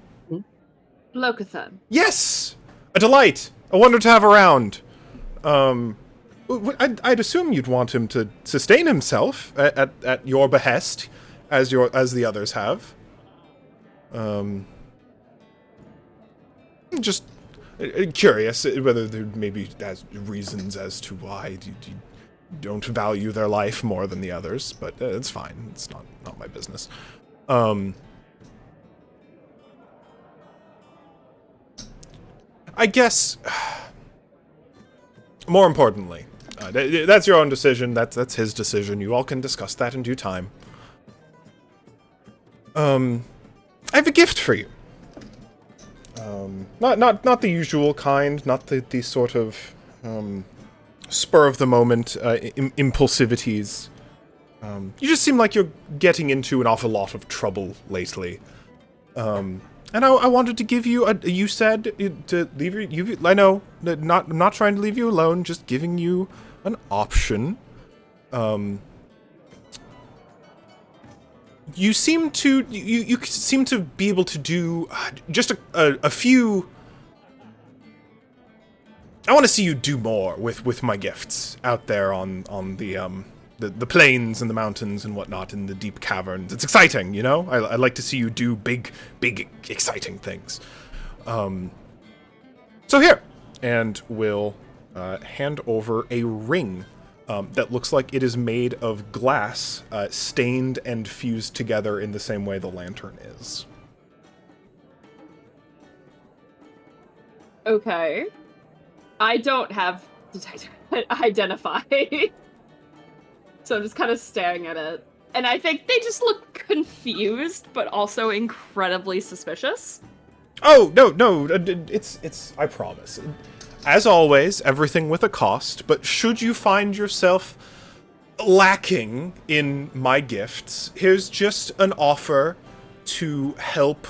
Rackentha. Yes! A delight! A wonder to have around. I'd assume you'd want him to sustain himself at your behest, as the others have. Just curious whether there maybe reasons as to why you don't value their life more than the others, but it's fine. It's not my business. I guess, more importantly, that's your own decision. That's his decision. You all can discuss that in due time. I have a gift for you. Not the usual kind. Not the sort of spur of the moment impulsivities. You just seem like you're getting into an awful lot of trouble lately. And I wanted to give you you said to leave you. I know, I'm not trying to leave you alone. Just giving you an option. You seem to be able to do just a few. I want to see you do more with my gifts out there on the plains and the mountains and whatnot in the deep caverns. It's exciting, you know? I like to see you do big, exciting things. So here, and we'll hand over a ring that looks like it is made of glass, stained and fused together in the same way the lantern is. Okay. I don't have identify. So I'm just kind of staring at it. And I think they just look confused, but also incredibly suspicious. Oh, no, it's, I promise. As always, everything with a cost, but should you find yourself lacking in my gifts, here's just an offer to help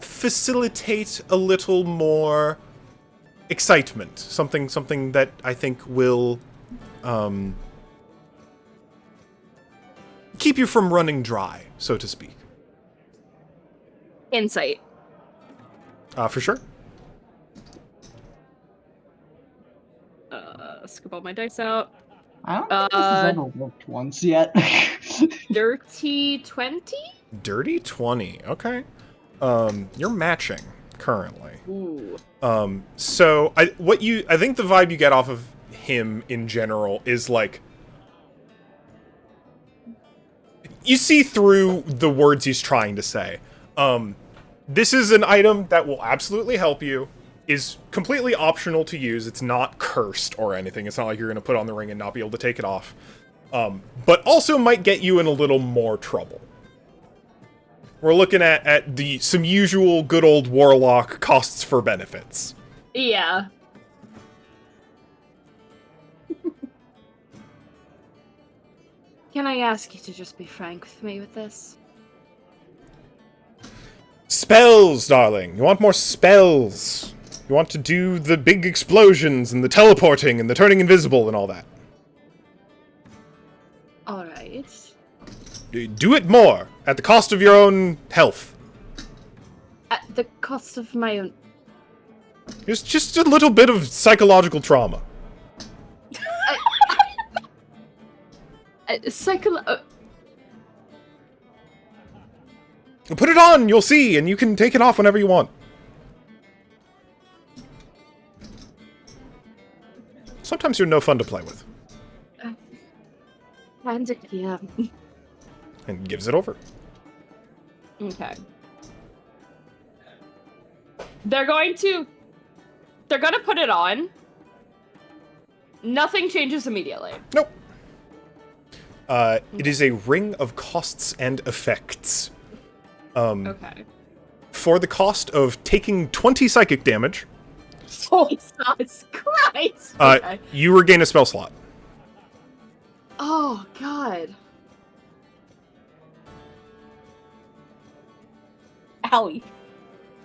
facilitate a little more excitement. Something that I think will keep you from running dry, so to speak. Insight. For sure. Scoop all my dice out. I don't think this has ever worked once yet. Dirty 20? Dirty 20. Okay. You're matching currently. Ooh. So I think the vibe you get off of him in general is like you see through the words he's trying to say. This is an item that will absolutely help you, is completely optional to use. It's not cursed or anything. It's not like you're going to put on the ring and not be able to take it off. But also might get you in a little more trouble. We're looking at some usual good old warlock costs for benefits. Yeah. Can I ask you to just be frank with me with this? Spells, darling. You want more spells. You want to do the big explosions and the teleporting and the turning invisible and all that. Alright. Do it more, at the cost of your own health. At the cost of my own... Just a little bit of psychological trauma. Put it on, you'll see, and you can take it off whenever you want. Sometimes you're no fun to play with. Yeah. And gives it over. Okay. They're gonna put it on. Nothing changes immediately. Nope. It is a ring of costs and effects. Okay. For the cost of taking 20 psychic damage, Jesus Christ! Okay. you regain a spell slot. Oh, God. Owie.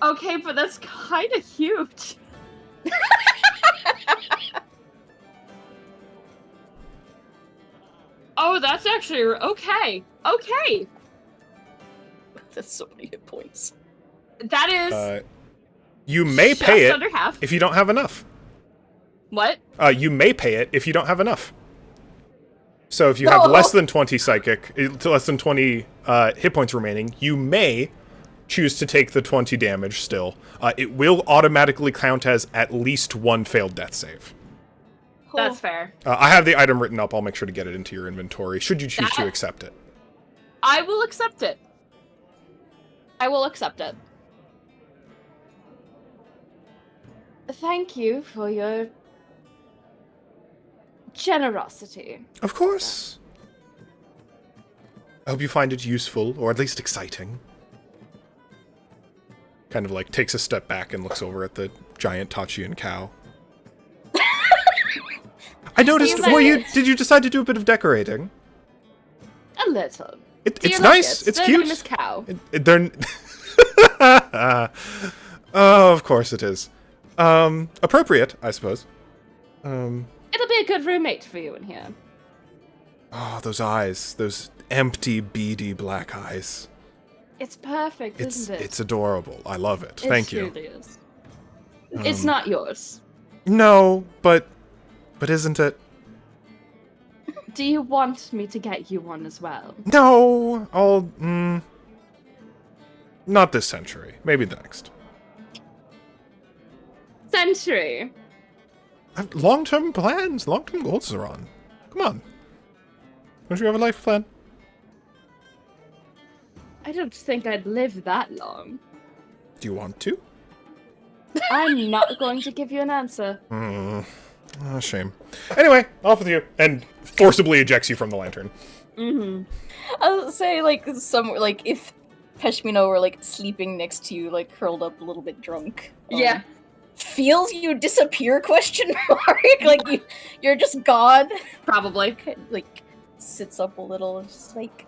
Okay, but that's kind of huge. Oh, that's actually... Okay. Okay. That's so many hit points. That is... you may just pay it under half. if you don't have enough. What? You may pay it if you don't have enough. So if you have less than 20 psychic, less than 20 hit points remaining, you may choose to take the 20 damage still. It will automatically count as at least one failed death save. That's fair. I have the item written up. I'll make sure to get it into your inventory, should you choose to accept it. I will accept it. I will accept it. Thank you for your generosity. Of course. I hope you find it useful, or at least exciting. Kind of like takes a step back and looks over at the giant Tachian cow. I noticed, did you decide to do a bit of decorating? A little. It's nice, it's cute. Miss Cow. Oh, of course it is. Appropriate, I suppose. It'll be a good roommate for you in here. Oh, those eyes. Those empty, beady black eyes. It's perfect, isn't it? It's adorable. I love it. Thank you. It really is. It's not yours. No, but isn't it? Do you want me to get you one as well? No, not this century. Maybe the next. Century. I have long-term plans, long-term goals are on. Come on. Don't you have a life plan? I don't think I'd live that long. Do you want to? I'm not going to give you an answer. Oh, shame. Anyway, off with you. And forcibly ejects you from the lantern. Mm-hmm. I would say, like, if Peshmino were, like, sleeping next to you, like, curled up a little bit drunk. Yeah. Feels you disappear, question mark? Like, you're just gone. Probably. Like, sits up a little and just like,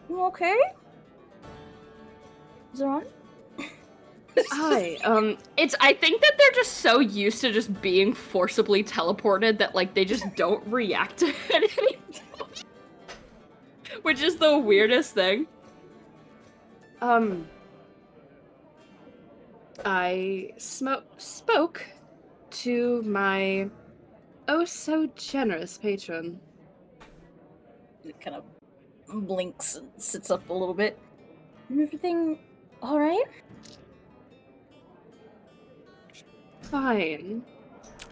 you okay? Is it on? Hi. I think that they're just so used to just being forcibly teleported that, like, they just don't react to it anymore. Which is the weirdest thing. I spoke to my oh so generous, patron. It kind of blinks and sits up a little bit. Everything all right? Fine.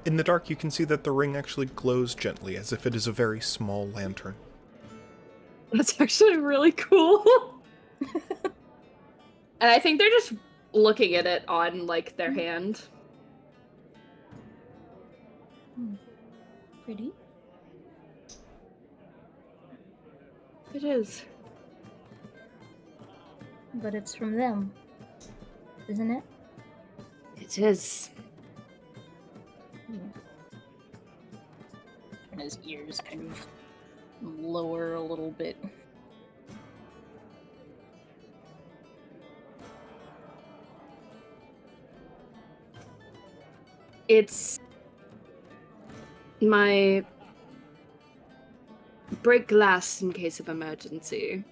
In the dark, you can see that the ring actually glows gently, as if it is a very small lantern. That's actually really cool. And I think they're just looking at it on, like, their hand. Pretty. It is. But it's from them, isn't it? It is. And his ears kind of lower a little bit. It's my break glass in case of emergency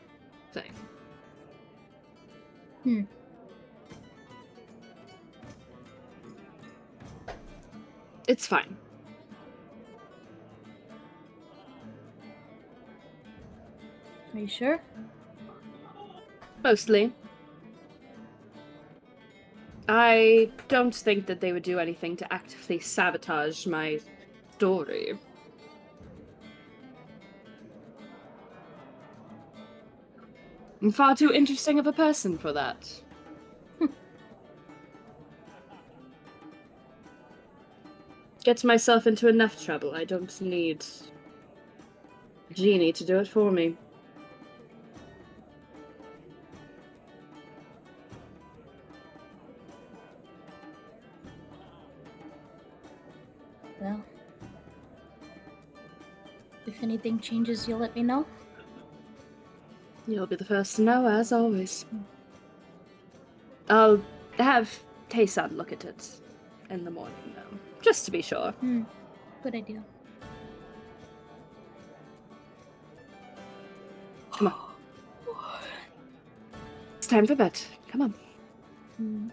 thing. It's fine. Are you sure? Mostly. I don't think that they would do anything to actively sabotage my story. I'm far too interesting of a person for that. Get myself into enough trouble. I don't need Genie to do it for me. Well, if anything changes, you'll let me know. You'll be the first to know, as always. I'll have Tay-san look at it in the morning, though, just to be sure. Good idea. Come on. It's time for bed. Come on.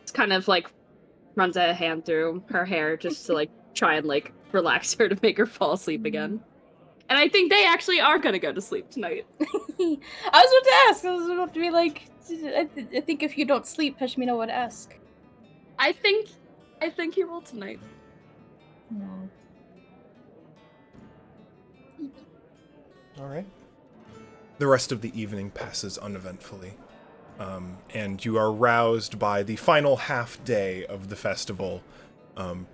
It's kind of like runs a hand through her hair just to like try and like relax her to make her fall asleep again. And I think they actually are gonna go to sleep tonight. I was about to ask. I was about to be like, I think if you don't sleep, Peshmina would ask. I think he will tonight. No. All right. The rest of the evening passes uneventfully, and you are roused by the final half day of the festival,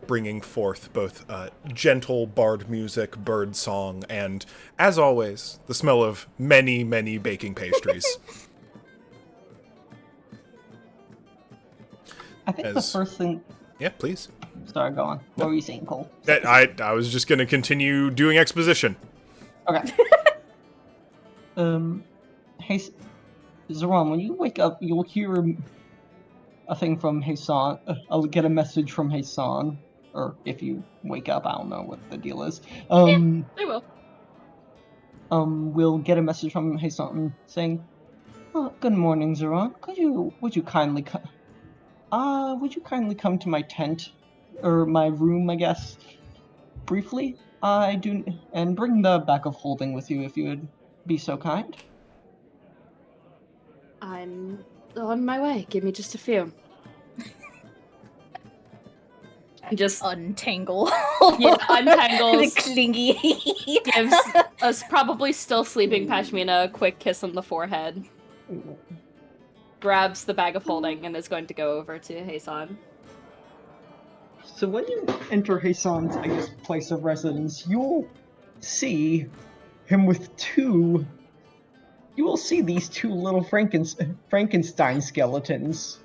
bringing forth both gentle bard music, bird song, and, as always, the smell of many, many baking pastries. I think the first thing... Yeah, please. Sorry, go on. What were you saying, Cole? I was just going to continue doing exposition. Okay. Hey, Zeron, when you wake up, you'll hear a thing from Hassan. I'll get a message from Hassan, or if you wake up, I don't know what the deal is. Yeah, I will. We'll get a message from Hassan saying, "Oh, good morning, Zeron. Would you kindly come to my tent, or my room, I guess, briefly? And bring the bag of holding with you if you would be so kind." I'm on my way. Give me just a few. Just untangle. Yeah, untangles. The clingy. Gives us probably still sleeping Pashmina a quick kiss on the forehead. Grabs the bag of holding and is going to go over to Hassan. So when you enter Hassan's, I guess, place of residence, you'll see him with you will see these two little Frankenstein skeletons,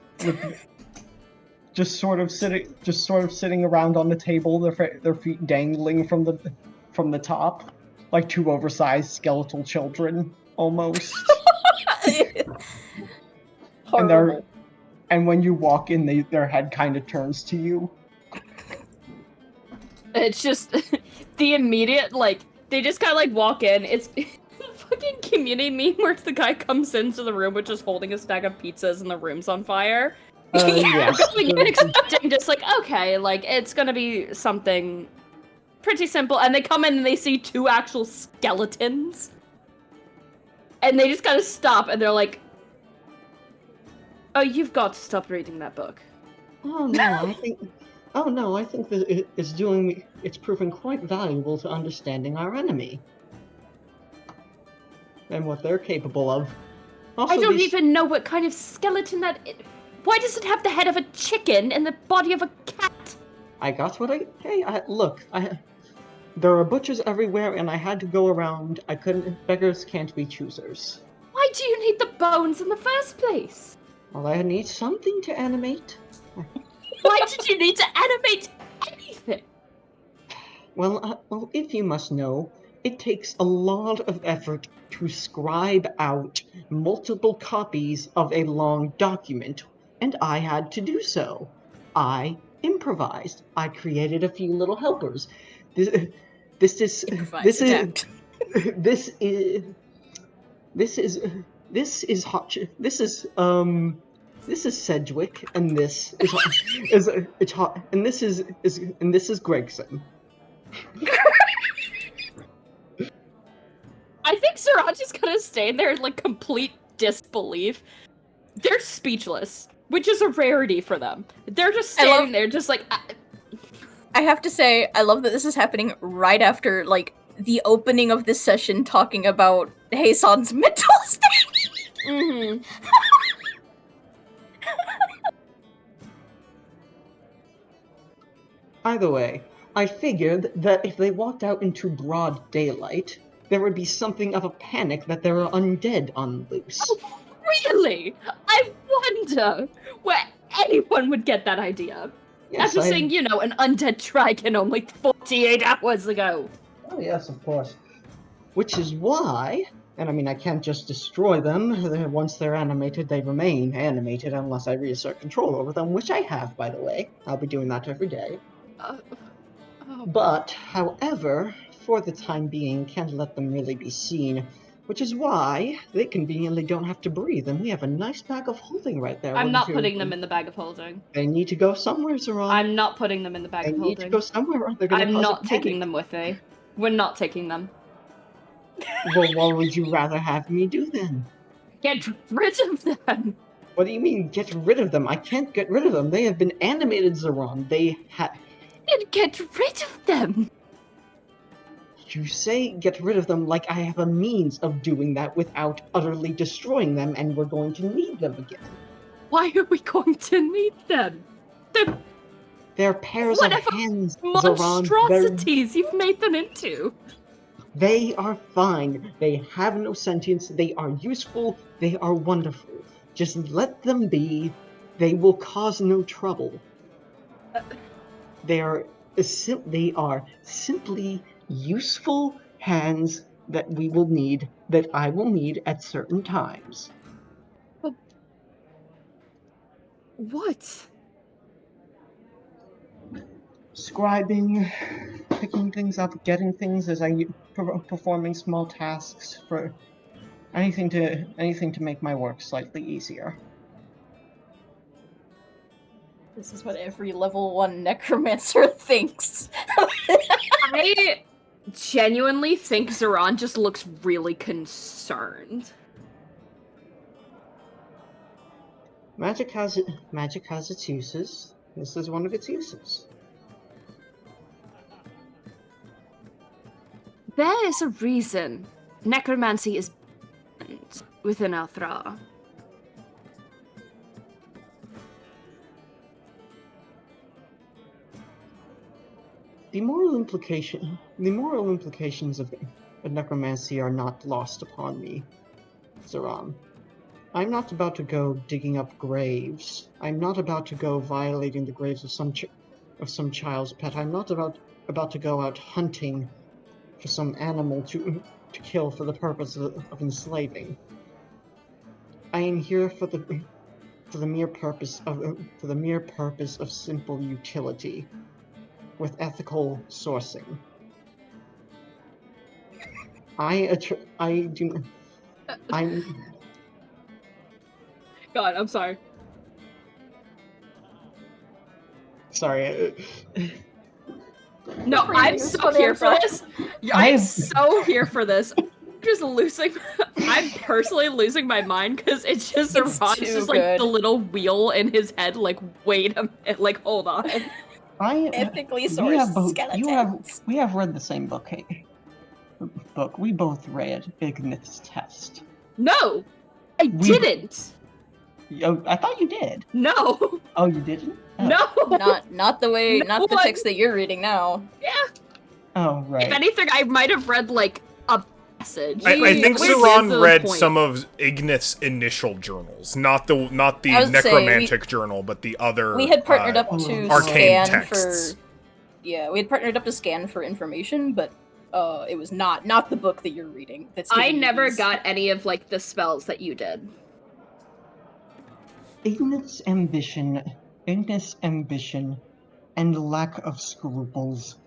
just sort of sitting around on the table, their feet dangling from the top, like two oversized skeletal children, almost. Horrible. And when you walk in, their head kind of turns to you. It's just the immediate, like, they just kind of like walk in. It's fucking Community meme where the guy comes into the room with just holding a stack of pizzas and the room's on fire. Yes. Going in expecting just like, okay, like it's gonna be something pretty simple, and they come in and they see 2 actual skeletons. And they just gotta stop and they're like, oh, you've got to stop reading that book. Oh no, I think that it's proving quite valuable to understanding our enemy. And what they're capable of. Also, I don't even know what kind of skeleton that is. Why does it have the head of a chicken and the body of a cat? I got what look, there are butchers everywhere and I had to go around. Beggars can't be choosers. Why do you need the bones in the first place? Well, I need something to animate. Why did you need to animate anything? Well, if you must know, it takes a lot of effort to scribe out multiple copies of a long document, and I had to do so. I improvised. I created a few little helpers. Improvise, adapt. This is Sedgwick, and this is Gregson. I think Sown is gonna stay there in like complete disbelief. They're speechless, which is a rarity for them. They're just standing there, just like. I have to say, I love that this is happening right after, like, the opening of this session talking about Hasan's mental state. Mm-hmm. Either way, I figured that if they walked out into broad daylight, there would be something of a panic that there are undead on loose. Oh, really? I wonder where anyone would get that idea. Yes, After seeing, an undead dragon only 48 hours ago. Oh yes, of course. Which is why, and I mean I can't just destroy them. Once they're animated, they remain animated unless I reassert control over them, which I have, by the way. I'll be doing that every day. But, however, for the time being, can't let them really be seen, which is why they conveniently don't have to breathe, and we have a nice bag of holding right there. I'm not putting them in the bag of holding. They need to go somewhere, Zoran. I'm not putting them in the bag of holding. They need to go somewhere, or they're gonna I'm cause not a taking panic. them with me. We're not taking them. Well, what would you rather have me do then? Get rid of them! What do you mean, get rid of them? I can't get rid of them. They have been animated, Zoran. They have... Get rid of them! You say get rid of them like I have a means of doing that without utterly destroying them, and we're going to need them again. Why are we going to need them? They're pairs of hands, monstrosities you've made them into. They are fine. They have no sentience. They are useful. They are wonderful. Just let them be. They will cause no trouble. They are simply useful hands that I will need at certain times. What? Scribing, picking things up, getting things as I performing small tasks for anything to make my work slightly easier. This is what every level 1 necromancer thinks. I genuinely think Zoran just looks really concerned. Magic has its uses. This is one of its uses. There is a reason necromancy is banned within Althra. The moral implications of necromancy are not lost upon me, Zoran. I'm not about to go digging up graves. I'm not about to go violating the graves of some child's pet. I'm not about to go out hunting for some animal to kill for the purpose of enslaving. I am here for the mere purpose of simple utility, with ethical sourcing. God, I'm sorry. Sorry. No, For you, I'm it's so fun here for answer. this. I'm so here for this. Just losing. I'm personally losing my mind because it's just It's Ron's too just like good. the little wheel in his head. Like, wait a minute. Like, hold on. Ethically We sourced have both. skeletons. We have read the same book. Book. We both read Ignat's Test. No, I We- didn't. Oh, I thought you did. No, Oh, you didn't? Oh. no. Not the way, No not the one- text that you're reading now. Yeah. Oh, right. If anything, I might have read like a passage. I think We're Saran to the read point. some of Ignat's initial journals, not the I was gonna say, necromantic journal, but the other. We had partnered up to arcane scan texts. for. Yeah, we had partnered up to scan for information, but it was not the book that you're reading. That's I giving you never these- got any of like the spells that you did. Ignat's ambition, and lack of scruples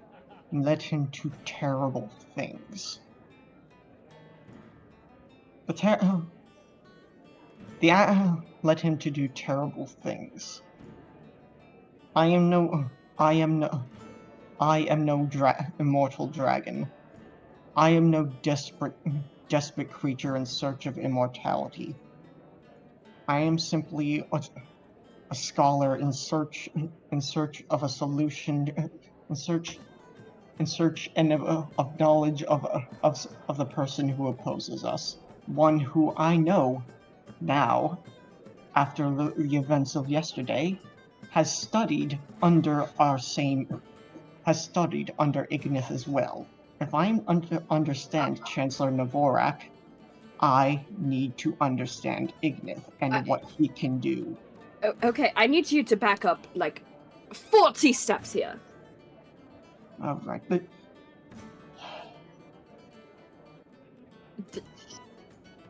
led him to terrible things. Led him to do terrible things. I am no immortal dragon. I am no desperate creature in search of immortality. I am simply a scholar in search of a solution, in search of knowledge of the person who opposes us. One who I know now, after the events of yesterday, has studied under Ignith as well. If I understand Chancellor Navorak, I need to understand Ignith and what he can do. Okay, I need you to back up like 40 steps here. Alright, but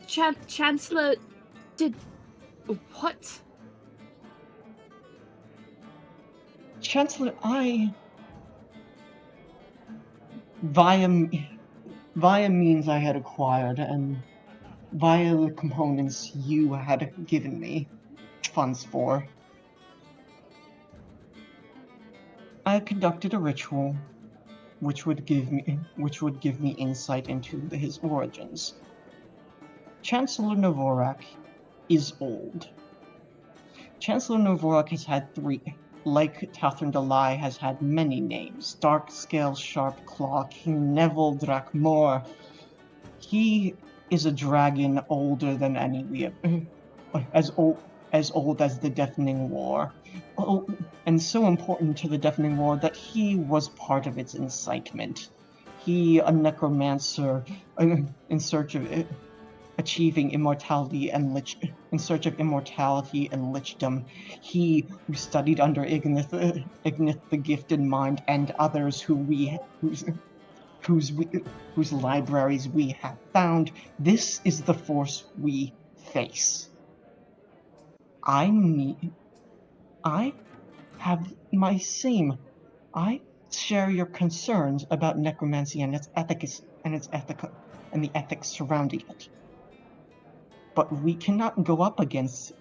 Chancellor did what? Chancellor, via means I had acquired and via the components you had given me funds for, I conducted a ritual which would give me insight into his origins. Chancellor Navorak is old. Chancellor Navorak has had three, like Catherine Delay, has had many names. Darkscale, Sharpclaw, King Neville, Drakmor. He is a dragon older than any we have, as old as the Deafening War. Oh, and so important to the Deafening War that he was part of its incitement. He, a necromancer, in search of achieving immortality and in search of immortality and lichdom. He who studied under Ignith the Gifted Mind and others whose libraries we have found. This is the force we face. I share your concerns about necromancy and its ethics and the ethics surrounding it. But we cannot go up against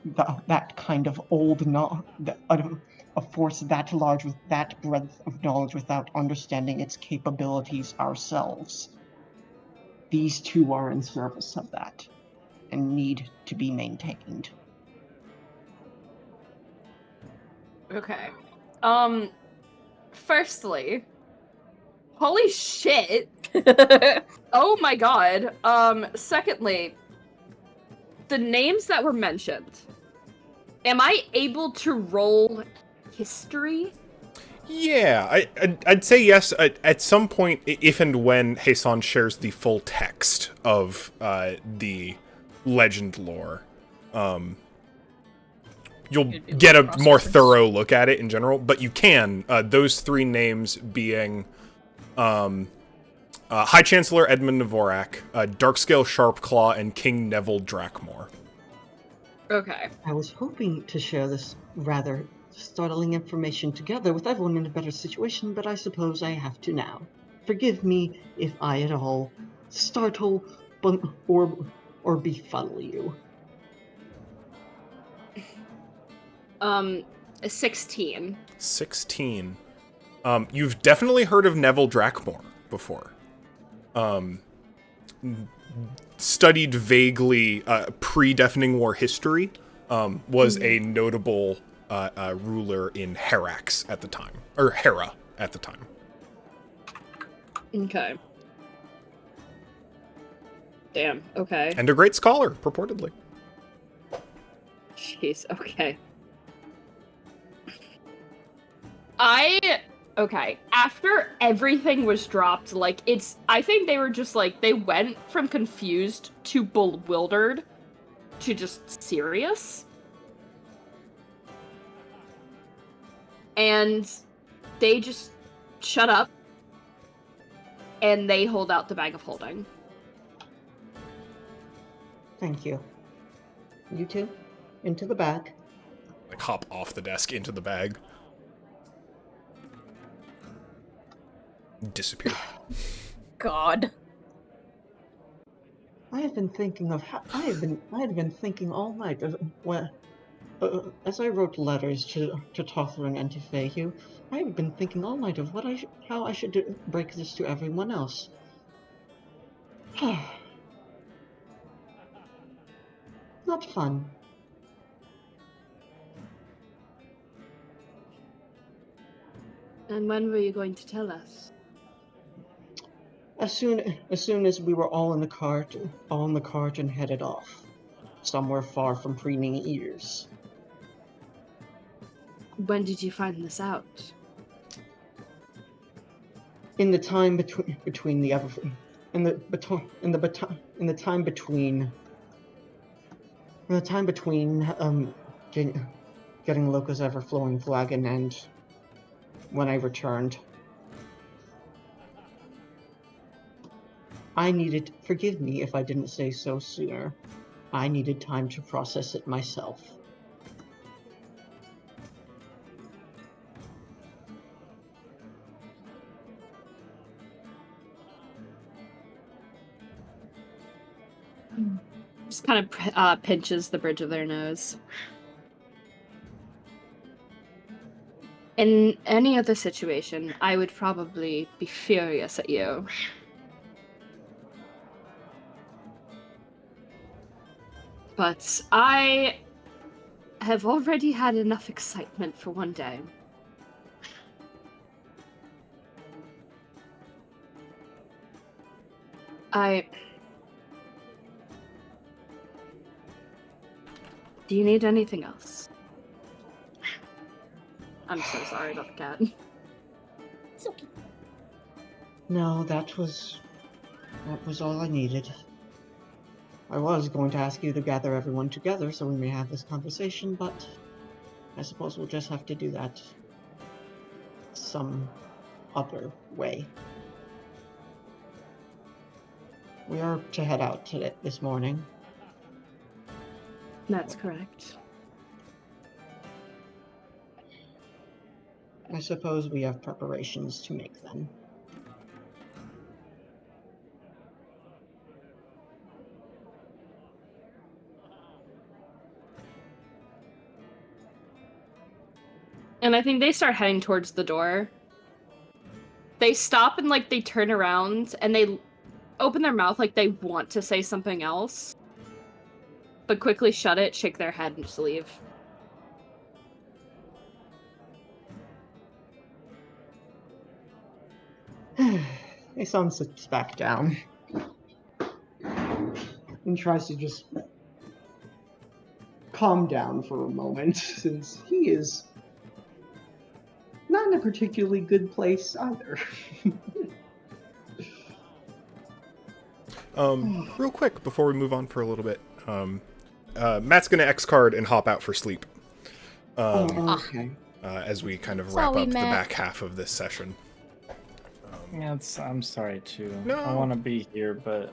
that kind of a force that large with that breadth of knowledge without understanding its capabilities ourselves. These two are in service of that and need to be maintained. Okay. Firstly, holy shit. Oh my god. Secondly, the names that were mentioned, am I able to roll history? Yeah, I'd say yes. At some point, if and when Hasan shares the full text of the legend lore, you'll get a more thorough look at it in general. But you can, those three names being High Chancellor Edmund Navorak, Darkscale Sharpclaw, and King Neville Drakmor. Okay. I was hoping to share this rather startling information together with everyone in a better situation, but I suppose I have to now. Forgive me if I at all startle or befuddle you. 16. 16. You've definitely heard of Neville Drakmore before. Studied vaguely pre-Deafening War history. Was a notable ruler in Herax at the time, or Hera at the time. Okay. Damn, okay. And a great scholar, purportedly. Jeez, okay. Okay, after everything was dropped, like, I think they were just, like, they went from confused to bewildered to just serious. And they just shut up, and they hold out the bag of holding. Thank you. You two, into the bag. Like, hop off the desk into the bag. Disappear. God. I have been thinking of how I had been thinking all night of as I wrote letters to Tothrin and to Fehu, I have been thinking all night of how I should break this to everyone else. Not fun. And when were you going to tell us? As soon as we were all in the cart and headed off, somewhere far from preening ears. When did you find this out? In the time between getting Loca's ever-flowing flagon and when I returned. Forgive me if I didn't say so sooner. I needed time to process it myself. Just kind of pinches the bridge of their nose. In any other situation, I would probably be furious at you. But I have already had enough excitement for one day. Do you need anything else? I'm so sorry about the cat. It's okay. No, that was all I needed. I was going to ask you to gather everyone together so we may have this conversation, but I suppose we'll just have to do that some other way. We are to head out this morning. That's correct. I suppose we have preparations to make then. And I think they start heading towards the door. They stop and, like, they turn around and they open their mouth like they want to say something else. But quickly shut it, shake their head, and just leave. Aeson sits back down and tries to just calm down for a moment, since he is not in a particularly good place either. Real quick, before we move on for a little bit, Matt's gonna X-card and hop out for sleep. Okay. As we kind of wrap up Sorry, the Matt. back half of this session. Yeah, I'm sorry too. No. I want to be here, but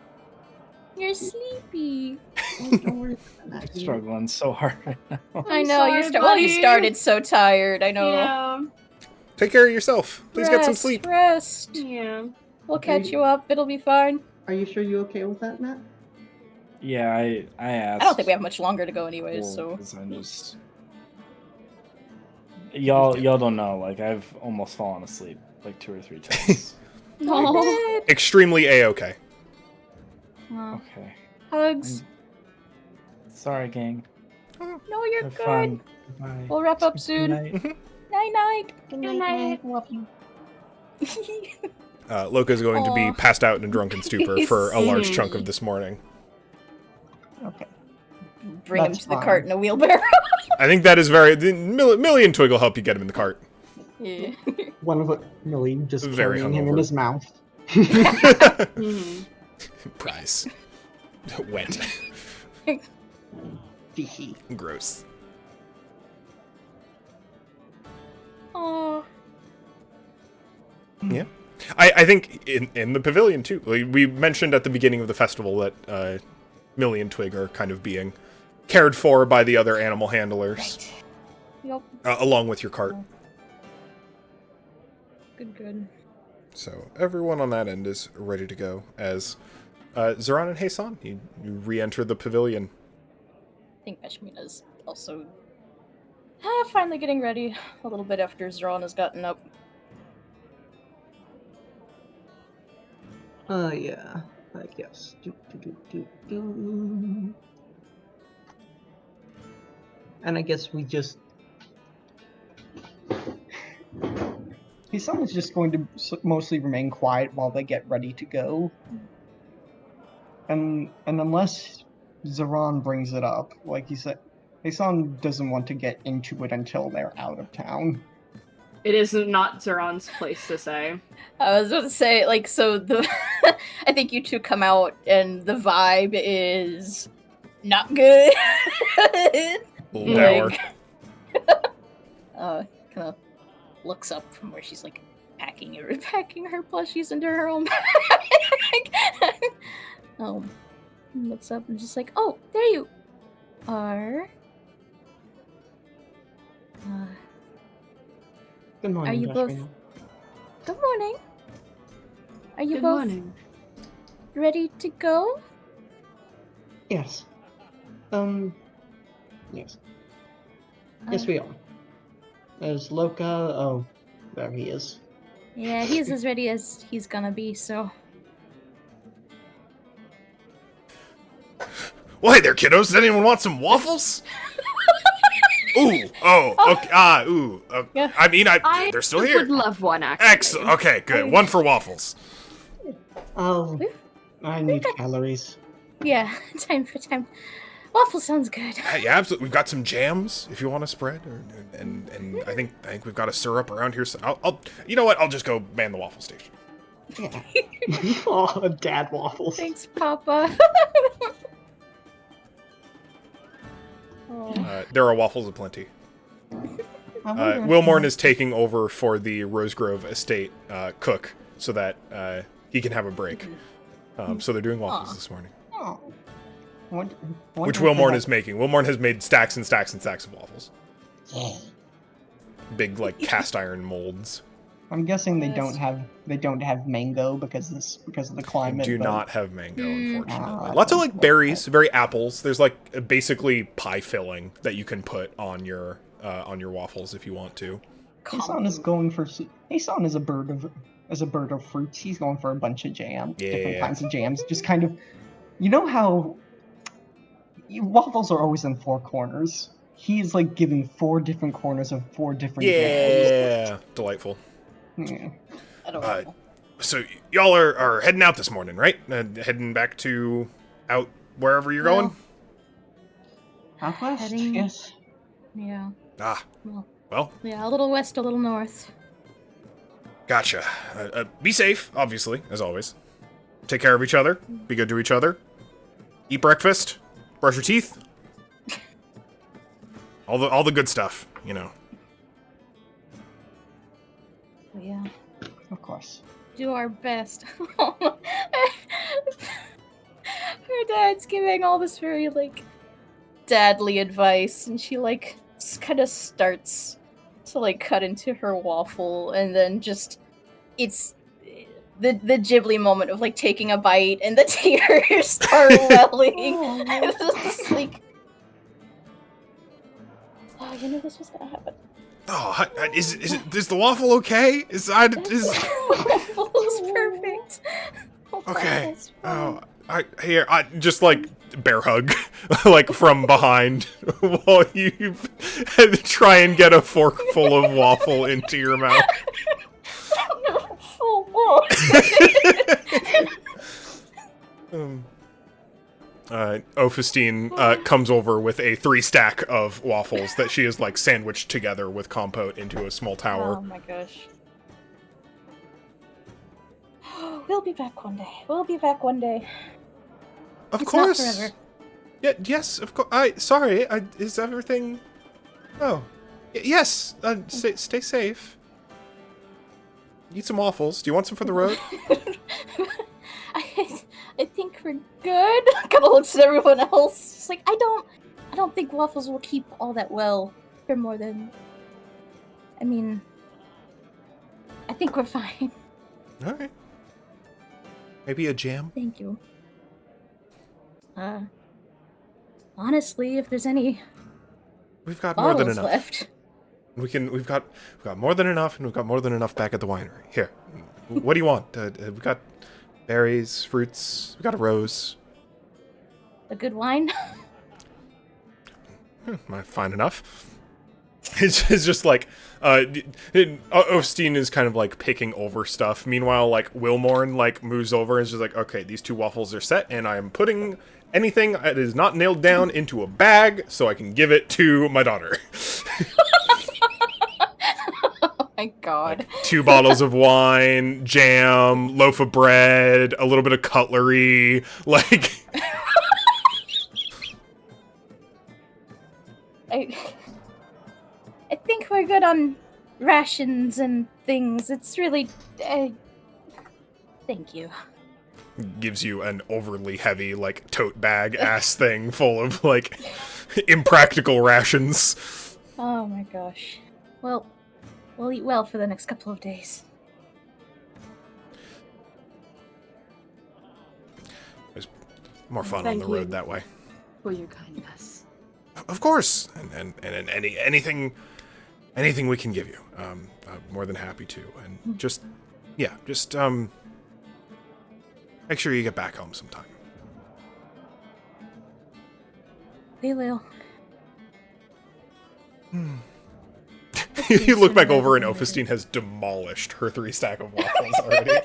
You're sleepy. Don't worry about I'm that. struggling so hard right now. I know sorry, you buddy. started so tired. I know. Yeah. Take care of yourself. Please get some sleep. Rest. Yeah. We'll catch you up. It'll be fine. Are you sure you're okay with that, Matt? Yeah, I asked. I don't think we have much longer to go anyways, Well, so 'cause I'm just y'all don't know. Like I've almost fallen asleep like 2 or 3 times. Oh. Extremely A-okay. Well, Okay. hugs. Sorry, gang. No, you're Have good. fun. Goodbye. We'll wrap up Good soon. night. Night night. Good Good night. night. Love you. Loka's going to be Aw. passed out in a drunken stupor for a large He's- chunk of this morning. Okay. Bring him That's to the fine. cart in a wheelbarrow. I think that is Millie and Twig will help you get him in the cart. Yeah. One of it, Millie, just Very carrying him in hungover. his mouth. Mhm. Prize. Wet. Hee. Gross. Aw. Yeah. I think in the pavilion, too. Like, we mentioned at the beginning of the festival that Millie and Twig are kind of being cared for by the other animal handlers, Yup. along with your cart. Good. So everyone on that end is ready to go as Zoran and Heisan, you re-enter the pavilion. I think Bashmina's also finally getting ready a little bit after Zoran has gotten up. Yeah, I guess. Do. And I guess we just... His son is just going to mostly remain quiet while they get ready to go. And unless Zoran brings it up, like he said, Heisan doesn't want to get into it until they're out of town. It is not Zoran's place to say. I was about to say, like, so the I think you two come out and the vibe is not good. Little dour. Kind of looks up from where she's like packing her plushies into her own bag. Looks up and just like, oh, there you are. Good morning, Are you both- Bashmina. Good morning. Are you Good both morning. ready to go? Yes. Yes. Yes, we are. There's Loka. Oh, there he is. Yeah, he's as ready as he's gonna be, so. Well, hey there, kiddos. Does anyone want some waffles? Ooh, okay, ooh. Yeah. I mean, I they're still would here. love one, actually. Excellent. Okay, good. One for waffles. Oh, I need calories. Yeah, time for time. Waffle sounds good. Yeah, absolutely. We've got some jams if you want to spread, and I think we've got a syrup around here. So I'll you know what? I'll just go man the waffle station. Yeah. Oh, dad waffles. Thanks, Papa. Oh. There are waffles aplenty. Wilmorn is taking over for the Rosegrove estate cook so that he can have a break. So they're doing waffles this morning, Oh. which Wilmorn is making. Wilmorn has made stacks and stacks and stacks of waffles. Big like cast iron molds. I'm guessing they Yes. don't have mango because of the I climate. do but- not have mango, unfortunately. Ah, Lots of like that's berries, very apples. There's like basically pie filling that you can put on your waffles if you want to. Heisan is going for. Heisan is a bird of fruits. He's going for a bunch of jam, different Yeah. kinds of jams. Just kind of, you know how waffles are always in 4 corners. He's like giving 4 different corners of 4 different jams. Yeah, delightful. Yeah. I don't Uh, know. So y'all are heading out this morning, right? Heading back to out wherever you're going. Out west, Heading- yes. Yeah. Ah, Well, well, yeah, a little west, a little north. gotcha. Be safe, obviously, as always. Take care of each other. Be good to each other. Eat breakfast. Brush your teeth. All the good stuff, you know. But yeah. Of course. Do our best. Her dad's giving all this very like dadly advice, and she like kind of starts to like cut into her waffle, and then just it's the Ghibli moment of like taking a bite and the tears start welling. It's just like, oh, you knew this was gonna happen. Oh, is the waffle okay? Waffle's perfect. Okay. Waffle's fine. I just like bear hug, like from behind, while you try and get a fork full of waffle into your mouth. Ophistine comes over with a 3-stack of waffles that she has like sandwiched together with compote into a small tower. Oh my gosh. We'll be back one day. We'll be back one day. Of It's course. not forever. Yeah. Yes. Of course. Sorry. Is everything? Oh. Yes. Stay safe. Eat some waffles. Do you want some for the road? I think we're good. Kind of looks at everyone else. It's like I don't think waffles will keep all that well for more than. I mean, I think we're fine. All right. Maybe a jam. Thank you. Honestly, if there's any We've got more than bottles enough. left, We've got more than enough, and we've got more than enough back at the winery. Here, what do you want? We've got berries, fruits. We got a rose. a good wine. Fine enough. It's just like Osteen is kind of like picking over stuff. Meanwhile, like Wilmorn like moves over and is just like, okay, these 2 waffles are set, and I am putting anything that is not nailed down into a bag so I can give it to my daughter. Oh my god. Like 2 bottles of wine, jam, loaf of bread, a little bit of cutlery, like. I think we're good on rations and things. It's really. Thank you. Gives you an overly heavy, like, tote bag ass thing full of, like, impractical rations. Oh my gosh. Well, we'll eat well for the next couple of days. There's more fun Thank on the road you. that way. For your kindness. Of course, and anything we can give you, I'm more than happy to. And just make sure you get back home sometime. We will. You look back over, and Ophistine has demolished her 3-stack of waffles already.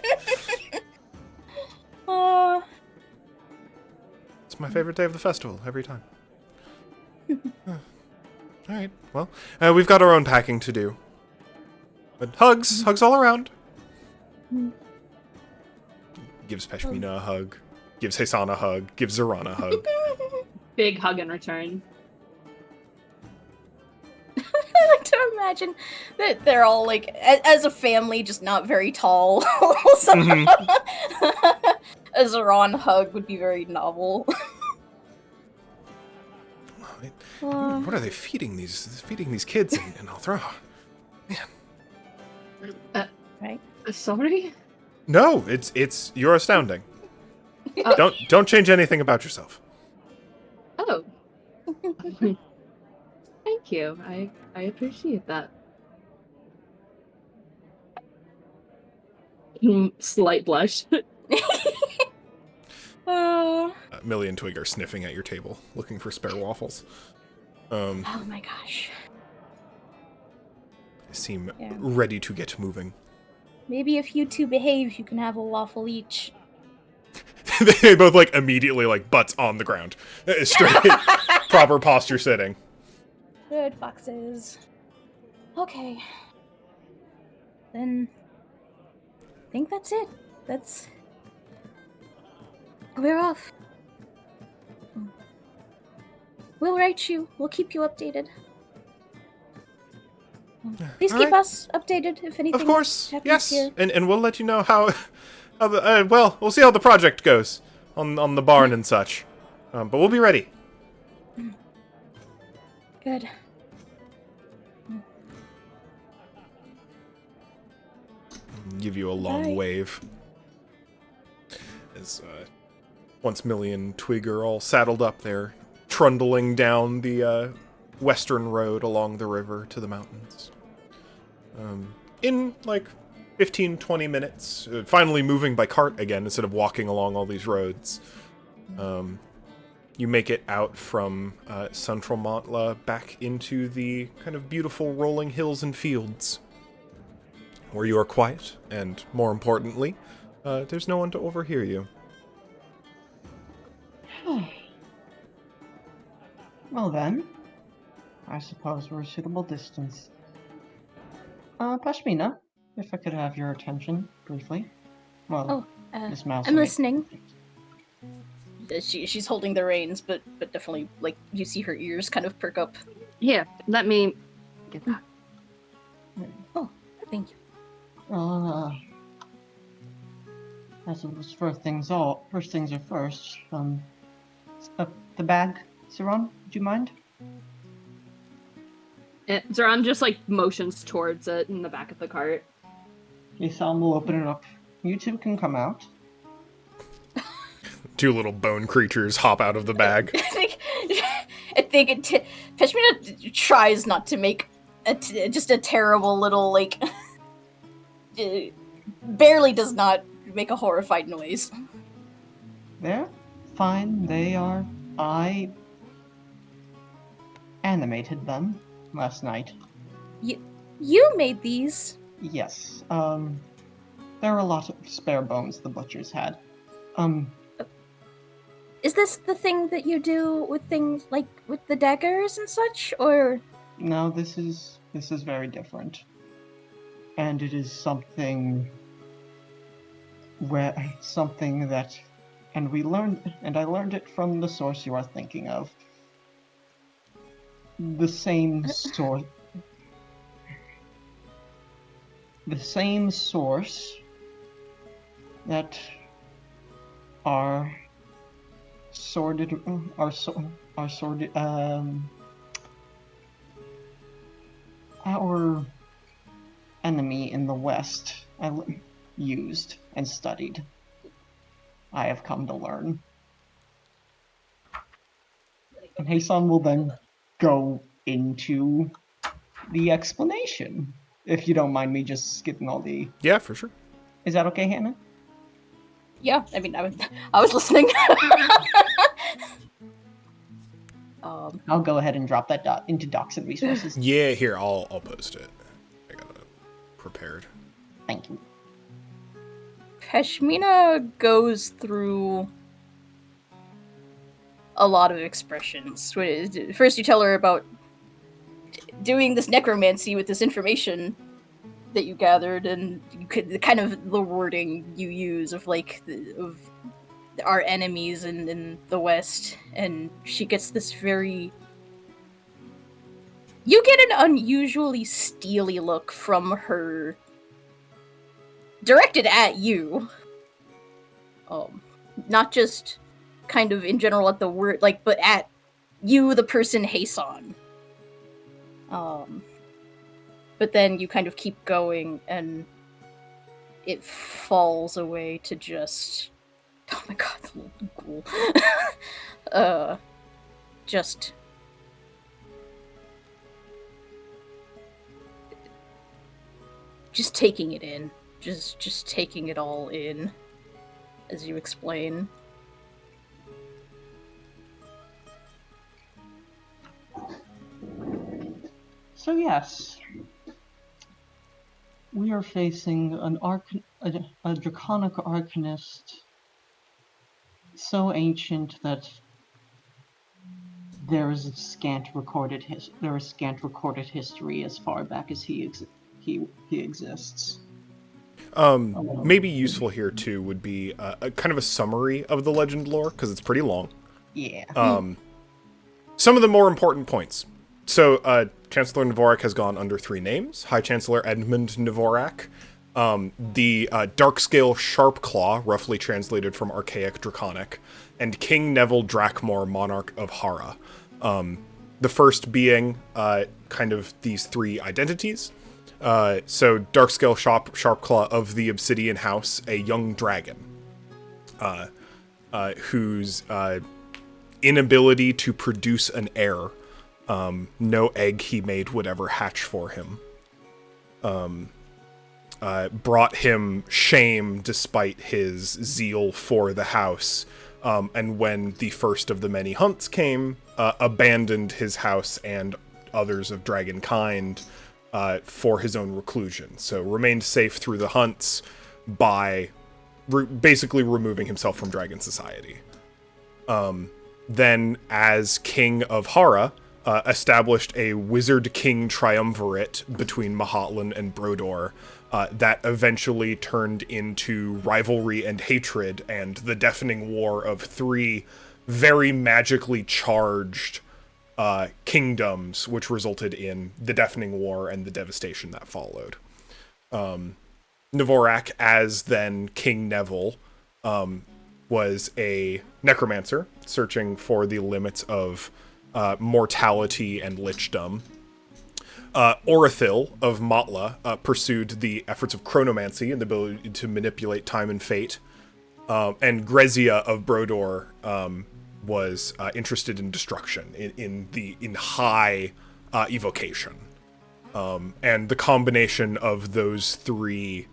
It's my favorite day of the festival every time. All right. Well, we've got our own packing to do. But hugs all around. Gives Peshmina a hug. Gives Hassan a hug. Gives Zoran a hug. Big hug in return. I like to imagine that they're all like, as a family, just not very tall. A Zoran hug would be very novel. What are they feeding these kids in Althra? Man. Right? Sorry? No, it's you're astounding. Don't change anything about yourself. Oh. Thank you. I appreciate that. Slight blush. Millie and Twig are sniffing at your table, looking for spare waffles. Oh my gosh. They seem ready to get moving. Maybe if you 2 behave, you can have a waffle each. They both like immediately like butts on the ground, straight, proper posture sitting. Good foxes. Okay. Then I think that's it. We're off. We'll write you. We'll keep you updated. Please keep us updated if anything Of course, happens yes, here. and we'll let you know how the we'll see how the project goes on the barn and such. But we'll be ready. Good. Give you a long Bye. wave. As once Millie and Twig are all saddled up there, trundling down the western road along the river to the mountains. In like 15, 20 minutes, finally moving by cart again instead of walking along all these roads. You make it out from Central Montla back into the kind of beautiful rolling hills and fields, where you are quiet, and more importantly, there's no one to overhear you. Well then, I suppose we're a suitable distance. Pashmina, if I could have your attention briefly. Well, Miss Mouse. I'm listening. She's holding the reins, but definitely, like, you see her ears kind of perk up. Here, let me get that. Oh, thank you. As it was first things are first. The bag, Saran, would you mind? Zoran just like motions towards it in the back of the cart. Yasam will open it up. You two can come out. Two little bone creatures hop out of the bag. I think Peshmina tries not to make just a terrible little, like, barely does not make a horrified noise. They're fine. They are. I animated them last night. You made these? Yes. There are a lot of spare bones the butchers had. Is this the thing that you do with things like with the daggers and such, or? No, this is very different. And it is something that I learned it from the source you are thinking of. The same source that our our enemy in the West used and studied. I have come to learn. And Hasan will then go into the explanation, if you don't mind me just skipping all the... Yeah, for sure. Is that okay, Hannah? Yeah, I mean, I was listening. I'll go ahead and drop that into Docs and Resources. Yeah, here, I'll post it. I got it prepared. Thank you. Peshmina goes through a lot of expressions. First, you tell her about doing this necromancy with this information that you gathered, and the kind of the wording you use of like of our enemies in the West, and she gets this very. You get an unusually steely look from her, directed at you. Not just kind of in general at the word, like, but at you, the person Hasan. But then you kind of keep going, and it falls away to just... Oh my god, the little ghoul. Just... Just taking it in. Just taking it all in, as you explain. So yes, we are facing a draconic arcanist so ancient that there is scant recorded history as far back as he exists. Maybe useful here too would be a kind of a summary of the legend lore, because it's pretty long. Yeah. Some of the more important points. So, Chancellor Dvorak has gone under 3 names. High Chancellor Edmund Dvorak, the Darkscale Sharpclaw, roughly translated from Archaic Draconic, and King Neville Drakmor, Monarch of Hara. The first being kind of these 3 identities. So, Darkscale Sharpclaw of the Obsidian House, a young dragon, whose inability to produce an heir, no egg he made would ever hatch for him. brought him shame despite his zeal for the house. And when the first of the many hunts came, abandoned his house and others of dragon kind for his own reclusion. So remained safe through the hunts by basically removing himself from dragon society. Then, as king of Hara, established a wizard king triumvirate between Mahatlan and Brodor that eventually turned into rivalry and hatred and the deafening war of 3 very magically charged kingdoms, which resulted in the deafening war and the devastation that followed. Dvorak, as then King Neville, was a necromancer searching for the limits of mortality and lichdom. Orathil of Matla pursued the efforts of chronomancy and the ability to manipulate time and fate. And Grezia of Brodor was interested in destruction, in high evocation. And the combination of those 3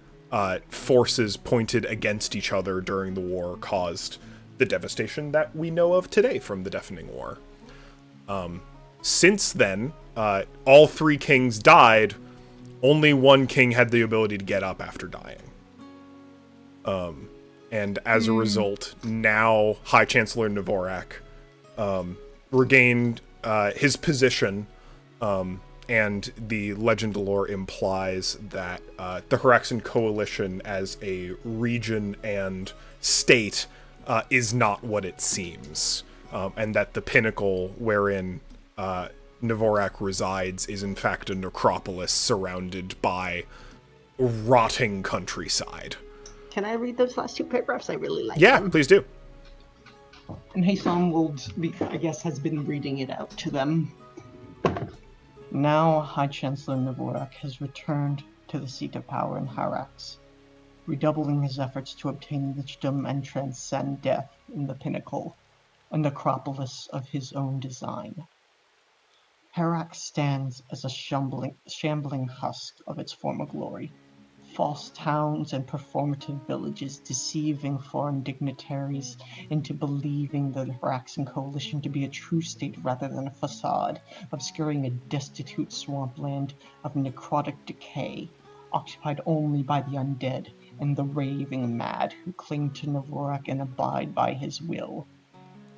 forces pointed against each other during the war caused the devastation that we know of today from the Deafening War. Since then, all 3 kings died. Only 1 king had the ability to get up after dying. And as a result, now High Chancellor Dvorak regained his position, and the legend lore implies that the Hyraxan Coalition as a region and state is not what it seems, and that the pinnacle wherein Dvorak resides is in fact a necropolis surrounded by rotting countryside. Can I read those last 2 paragraphs? I really like Yeah, them. please do. And Hasan will, has been reading it out to them. Now High Chancellor Dvorak has returned to the seat of power in Hyrax, redoubling his efforts to obtain lichdom and transcend death in the pinnacle, a necropolis of his own design. Hyrax stands as a shambling husk of its former glory. False towns and performative villages deceiving foreign dignitaries into believing the Hyraxan Coalition to be a true state rather than a facade, obscuring a destitute swampland of necrotic decay, occupied only by the undead and the raving mad who cling to Dvorak and abide by his will.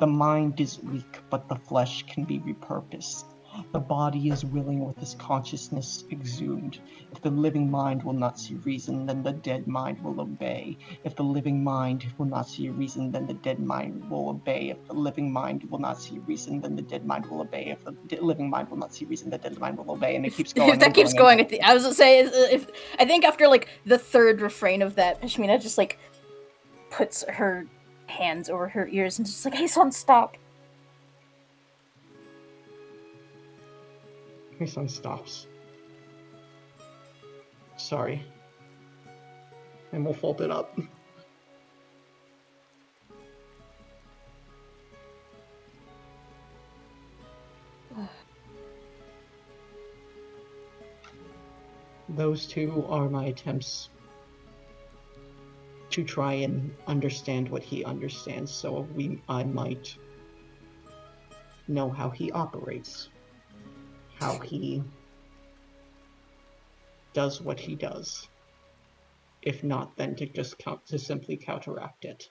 The mind is weak, but the flesh can be repurposed. The body is willing with its consciousness exhumed. If the living mind will not see reason, then the dead mind will obey. If the living mind will not see reason, then the dead mind will obey. If the living mind will not see reason, then the dead mind will obey. If the living mind will not see reason, the dead mind will obey. And it keeps going. If that keeps going, I was gonna say, if I think after like the 3rd refrain of that, Pashmina just like puts her hands over her ears and just like, "Hey, son, stop." Hasan stops. Sorry. And we'll fold it up. Those 2 are my attempts to try and understand what he understands, so I might know how he operates. How he does what he does. If not, then to simply counteract it.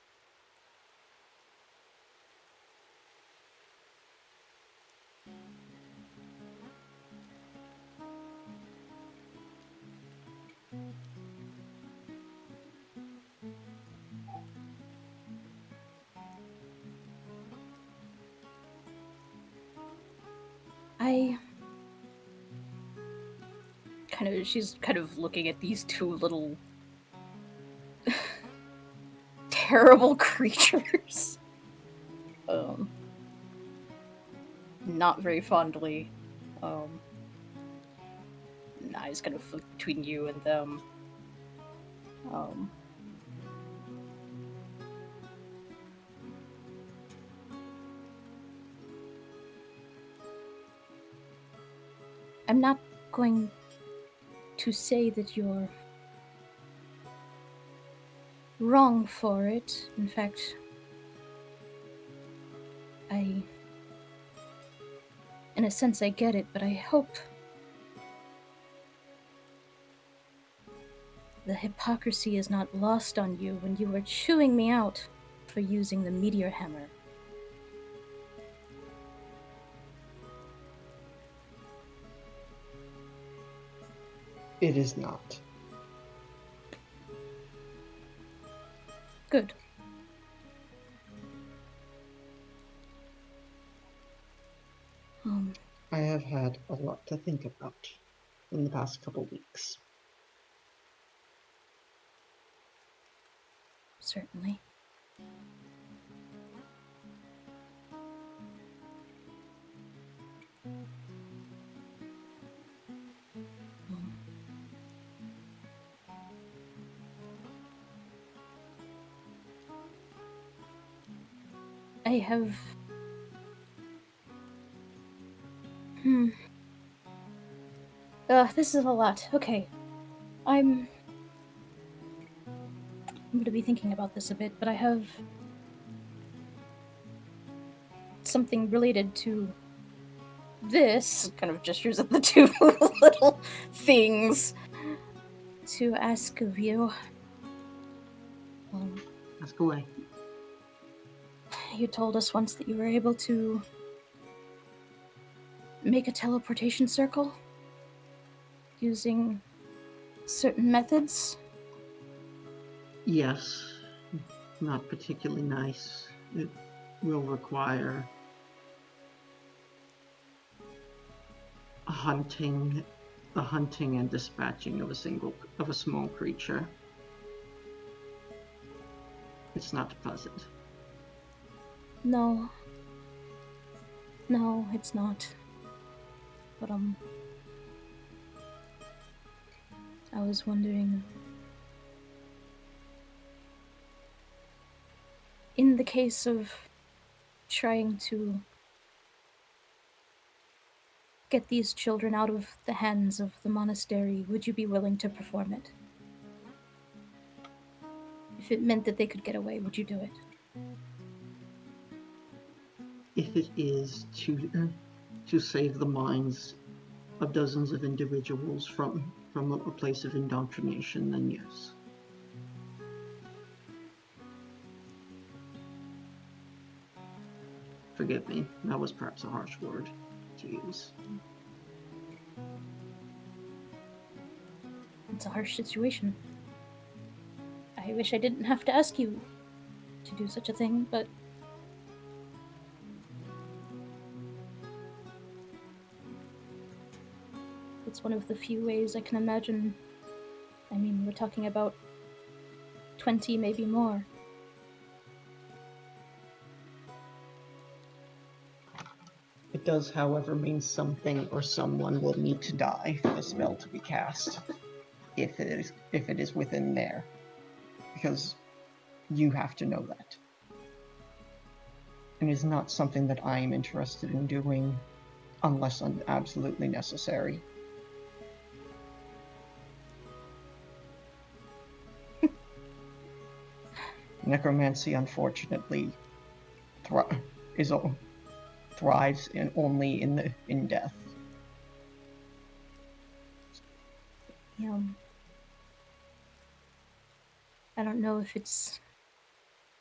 She's kind of looking at these 2 little terrible creatures. Not very fondly. Eyes kind of flick between you and them. I'm not going to say that you're wrong for it. In fact, in a sense, I get it, but I hope the hypocrisy is not lost on you when you were chewing me out for using the meteor hammer. It is not. Good. I have had a lot to think about in the past couple weeks. Certainly. I have... this is a lot. Okay. I'm going to be thinking about this a bit, but I have something related to this, kind of gestures at the two little things, to ask of you. Ask away. You told us once that you were able to make a teleportation circle using certain methods. Yes, not particularly nice. It will require a hunting and dispatching of a small creature. It's not pleasant. No, it's not. But I was wondering, in the case of trying to get these children out of the hands of the monastery, would you be willing to perform it? If it meant that they could get away, would you do it? If it is to save the minds of dozens of individuals from a place of indoctrination, then yes. Forgive me, that was perhaps a harsh word to use. It's a harsh situation. I wish I didn't have to ask you to do such a thing, but it's one of the few ways I can imagine. I mean, we're talking about 20, maybe more. It does, however, mean something or someone will need to die for the spell to be cast, if it is within there, because you have to know that. It is not something that I am interested in doing unless absolutely necessary. Necromancy, unfortunately, thrives only in death. Yeah. I don't know if it's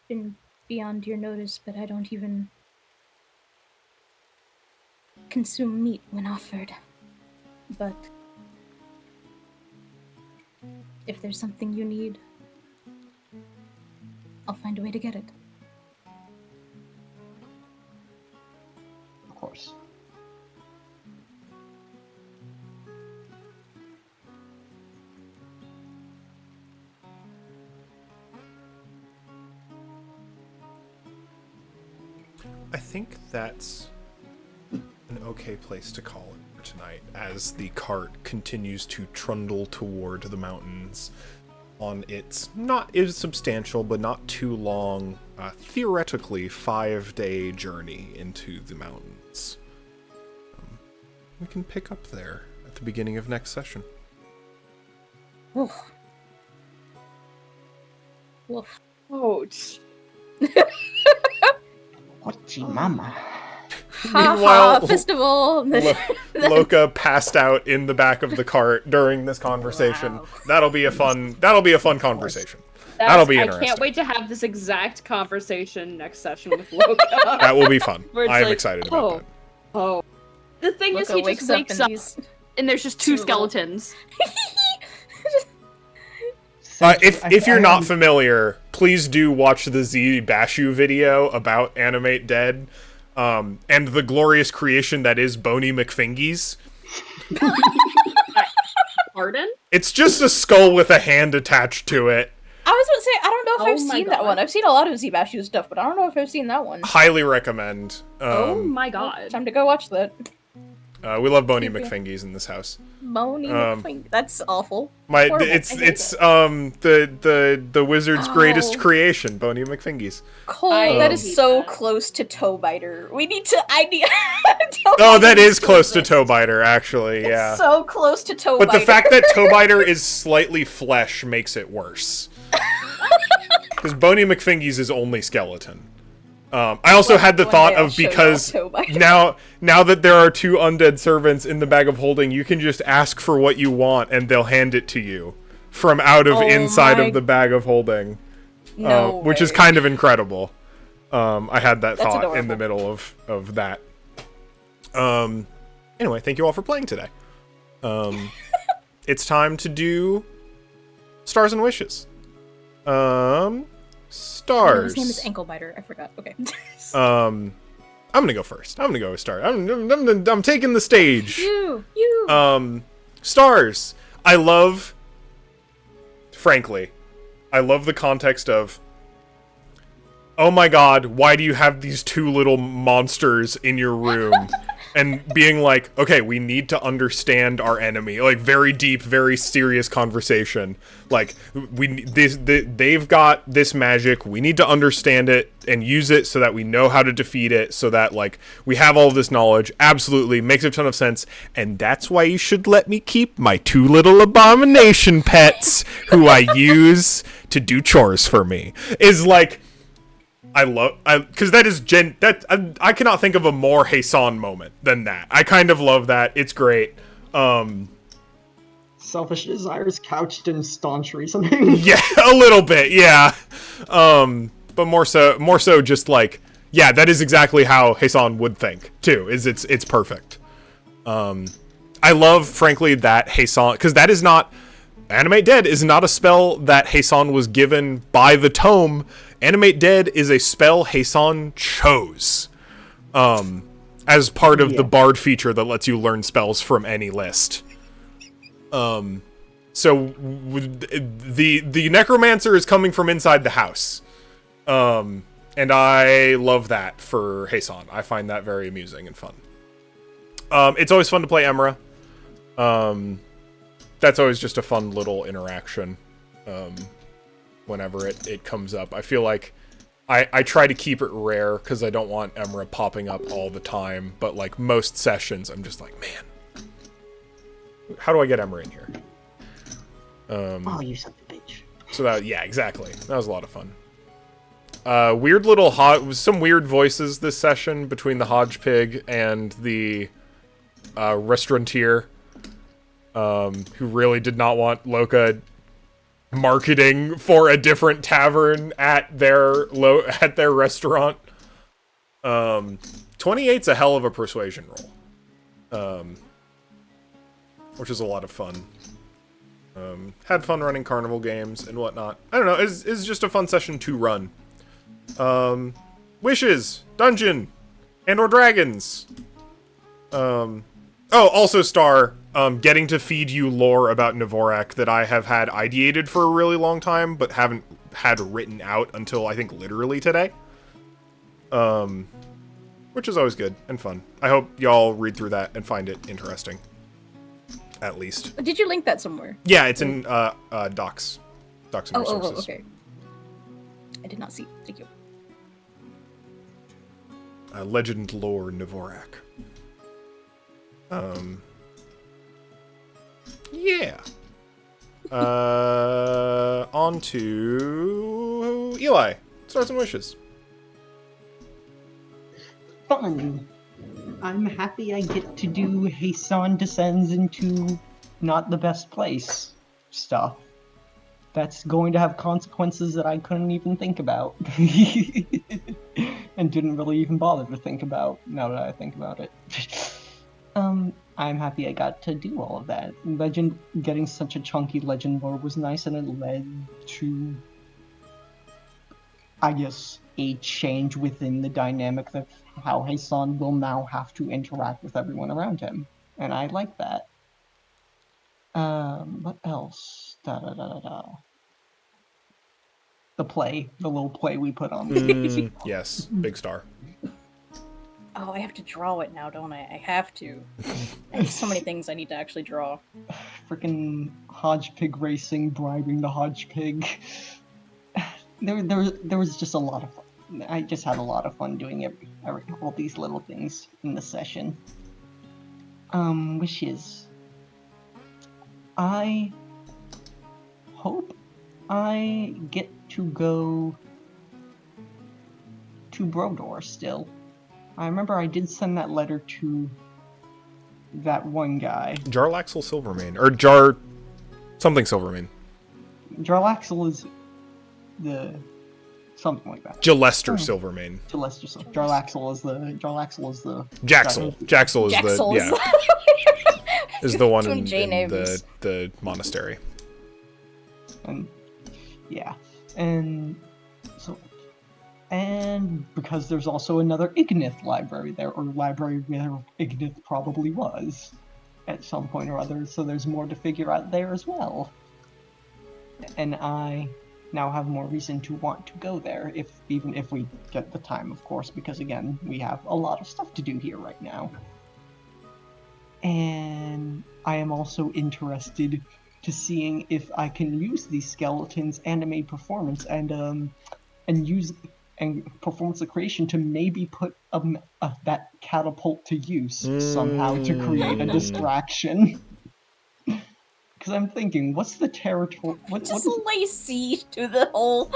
been beyond your notice, but I don't even consume meat when offered. But if there's something you need, I'll find a way to get it. Of course. I think that's an okay place to call it for tonight, as the cart continues to trundle toward the mountains on its not as substantial but not too long, theoretically 5-day journey into the mountains. We can pick up there at the beginning of next session. Oof. Woof. Ouch. Whatchy mama. Ha ha! Meanwhile, Festival. Loka passed out in the back of the cart during this conversation. Wow. That'll be a fun conversation. That'll be interesting. I can't wait to have this exact conversation next session with Loka. That will be fun. Where it's I am like, excited about that. Oh. The thing is, Loka he just wakes up and there's just two skeletons. If you're not familiar, please do watch the Z Bashu video about Animate Dead, and the glorious creation that is Boney McFingies. Pardon? It's just a skull with a hand attached to it. I was going to say, I don't know if Oh I've my seen that God. one. I've seen a lot of Zbashu stuff, but I don't know if I've seen that one. Highly recommend. Oh my god. Time to go watch that. We love Boney McFingies in this house. Boney McFing. That's awful. Horrible. It's I hate the wizard's greatest Oh. creation, Boney McFingies. Cole, I that is hate so that. close to toe biter. We need to ID. Oh, that is close to toe biter, actually. Yeah. So close to toe But biter. the fact that toe biter is slightly flesh makes it worse. Because Boney McFingies is only skeleton. I also had the One thought day I'll of, show y'all because toe biter. now that there are two undead servants in the bag of holding, you can just ask for what you want and they'll hand it to you from out of Oh inside my- of the bag of holding, No which is way. kind of incredible. I had that That's thought in the adorable. middle of that. Anyway, thank you all for playing today. It's time to do Stars and Wishes. Stars. His name is Ankle Biter. I forgot. Okay. I'm gonna go first. I'm gonna go with Stars. I'm taking the stage. you. Stars. Frankly, I love the context of, oh my god, why do you have these two little monsters in your room? And being like, okay, we need to understand our enemy. Like, very deep, very serious conversation. Like, they've got this magic. We need to understand it and use it so that we know how to defeat it. So that, like, we have all this knowledge. Absolutely. Makes a ton of sense. And that's why you should let me keep my two little abomination pets who I use to do chores for me. Is like... because that is I cannot think of a more Hasan moment than that. I kind of love that. It's great. Selfish desires couched in staunch reasoning. Yeah, a little bit, yeah. But more so just like, yeah, that is exactly how Hasan would think, too. It's perfect. I love, frankly, that Hasan, because that is not... Animate Dead is not a spell that Hasan was given by the tome. Animate Dead is a spell Hasan chose. As part of the Bard feature that lets you learn spells from any list. So the Necromancer is coming from inside the house. And I love that for Hasan. I find that very amusing and fun. It's always fun to play Emra. That's always just a fun little interaction. Whenever it comes up. I feel like I try to keep it rare because I don't want Emra popping up all the time, but like most sessions I'm just like, man, how do I get Emra in here? Oh, you son of a bitch. So that, yeah, exactly. That was a lot of fun. Weird little some weird voices this session between the Hodgepig and the restaurateur, who really did not want Loka marketing for a different tavern at their restaurant. 28's a hell of a persuasion roll, which is a lot of fun. Had fun running carnival games and whatnot. I don't know, it's just a fun session to run. Wishes, dungeon, and/or dragons. Oh, also Star, getting to feed you lore about Dvorak that I have had ideated for a really long time, but haven't had written out until I think literally today. Which is always good and fun. I hope y'all read through that and find it interesting. At least. Did you link that somewhere? Yeah, it's in docs. Docs and resources. Okay. I did not see. Thank you. Legend lore Dvorak. Yeah. On to Eli. Stars and wishes. Fun. I'm happy I get to do Hassan descends into not the best place stuff. That's going to have consequences that I couldn't even think about. And didn't really even bother to think about, now that I think about it. I'm happy I got to do all of that. Getting such a chunky legend lore was nice, and it led to, I guess, a change within the dynamic of how Hassan will now have to interact with everyone around him. And I like that. What else? The little play we put on. Yes, big star. Oh, I have to draw it now, don't I? I have to. I have so many things I need to actually draw. Freaking Hodge Pig racing, bribing the Hodge Pig. There was just a lot of fun. I just had a lot of fun doing all these little things in the session. Wishes. I hope I get to go to Brodor still. I remember I did send that letter to that one guy. Jarlaxle Silvermane. Or Jar... something Silvermane. Jarlaxle is the... something like that. Jalester Silvermane. Jalester Silvermane. Jarlaxle is the... Jaxel. Jaxel is Jaxel the... is Yeah. Is the one in names. the monastery. And... yeah. And... so... and because there's also another Ignith library there, or library where Ignith probably was at some point or other, so there's more to figure out there as well. And I now have more reason to want to go there, even if we get the time, of course, because again, we have a lot of stuff to do here right now. And I am also interested to seeing if I can use these skeletons animate performance and use and performance of creation to maybe put that catapult to use somehow to create a distraction. Because I'm thinking, what's the territory? Just lay siege to the whole.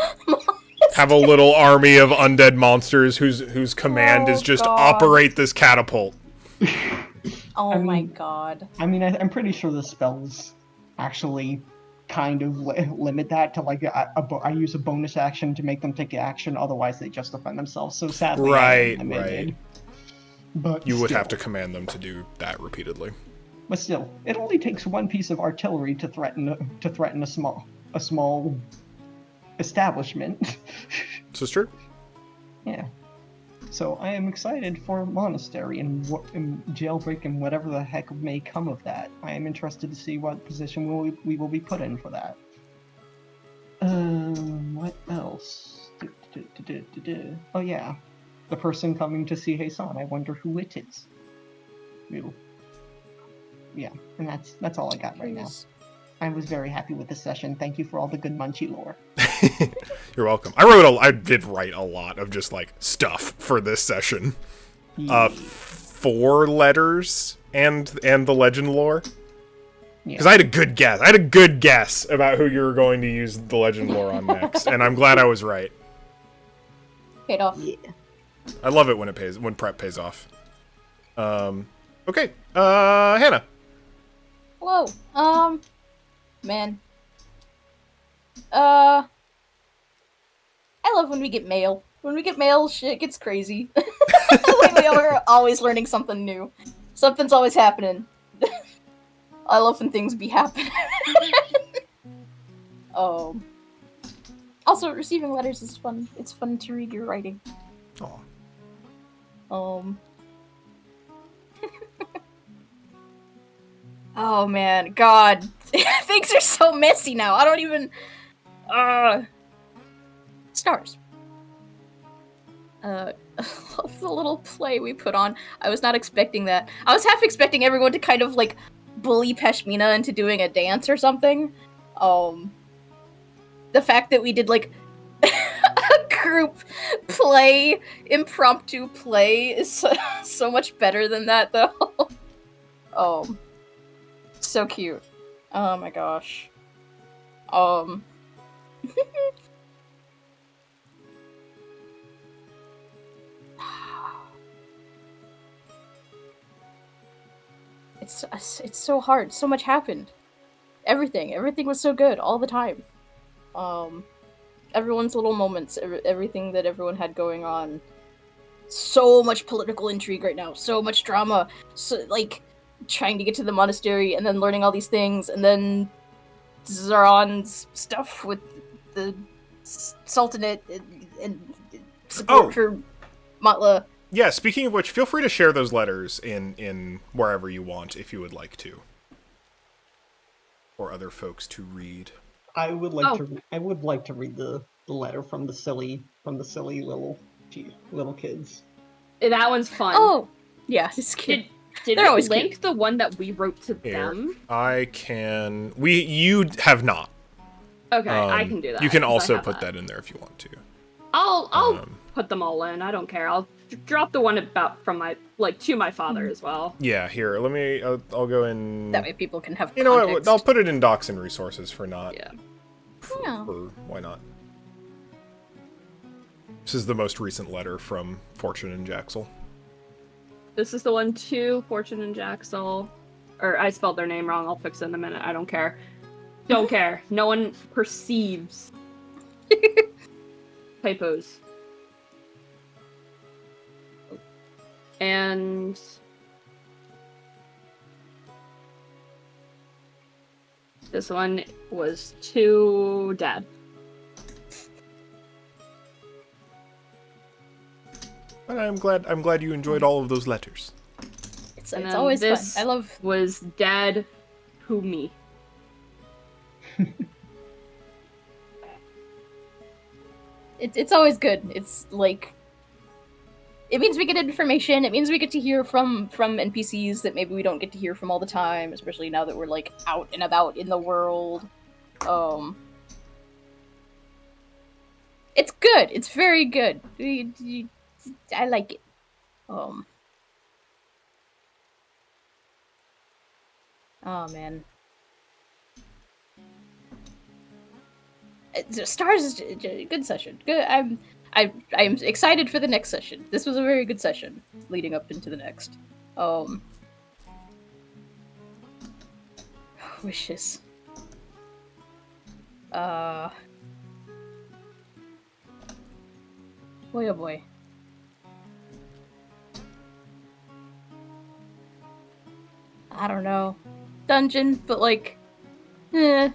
Have a little army of undead monsters whose command is just operate this catapult. Oh my god. I mean, I'm pretty sure the spells actually kind of limit that to like I use a bonus action to make them take action, otherwise they just defend themselves. So sadly, right. But you would have to command them to do that repeatedly. But still, it only takes one piece of artillery to threaten a small establishment. This is true. Yeah. So I am excited for Monastery and Jailbreak and whatever the heck may come of that. I am interested to see what position we will be put in for that. What else? Oh yeah, the person coming to see Hassan. I wonder who it is. Yeah, and that's all I got right now. I was very happy with the session. Thank you for all the good Munchie lore. You're welcome. I did write a lot of just like stuff for this session. 4 letters and the legend lore. Because I had a good guess. I had a good guess about who you were going to use the legend lore on next, and I'm glad I was right. Paid off. Yeah. I love it when prep pays off. Okay. Hannah. Hello. Man. I love when we get mail. When we get mail, shit gets crazy. We're always learning something new. Something's always happening. I love when things be happening. Also, receiving letters is fun. It's fun to read your writing. Aw. Oh man, God. Things are so messy now. I don't even... Stars. The little play we put on. I was not expecting that. I was half expecting everyone to kind of, like, bully Pashmina into doing a dance or something. The fact that we did, like, a group play, impromptu play is so much better than that, though. So cute. Oh my gosh. Um. It's so hard. So much happened. Everything was so good all the time. Everyone's little moments, everything that everyone had going on. So much political intrigue right now. So much drama. So like trying to get to the monastery and then learning all these things, and then Zaron's stuff with the Sultanate and support for Matla. Yeah, speaking of which, feel free to share those letters in wherever you want if you would like to. For other folks to read. I would like to read the letter from the silly little kids. That one's fun. Oh, yeah, just kidding. Did we link the one that we wrote to them? I can. You have not. Okay, I can do that. You can also put that in there if you want to. I'll put them all in. I don't care. I'll drop the one about from my to my father as well. Yeah, here. Let me. I'll go in. That way people can have. You know what? I'll put it in docs and resources for not. Yeah. For why not? This is the most recent letter from Fortune and Jaxel. This is the one to Fortune and Jaxel. Or I spelled their name wrong. I'll fix it in a minute. I don't care. Don't care. No one perceives typos. And this one was to Dad. But I'm glad you enjoyed all of those letters. It's always fun. I love. Was Dad who me? It's always good. It's like it means we get information. It means we get to hear from NPCs that maybe we don't get to hear from all the time, especially now that we're like out and about in the world. It's good. It's very good. I like it. Oh man. Stars is a good session. Good. I'm excited for the next session. This was a very good session leading up into the next. Wishes. Boy oh boy. I don't know. Dungeon, but like in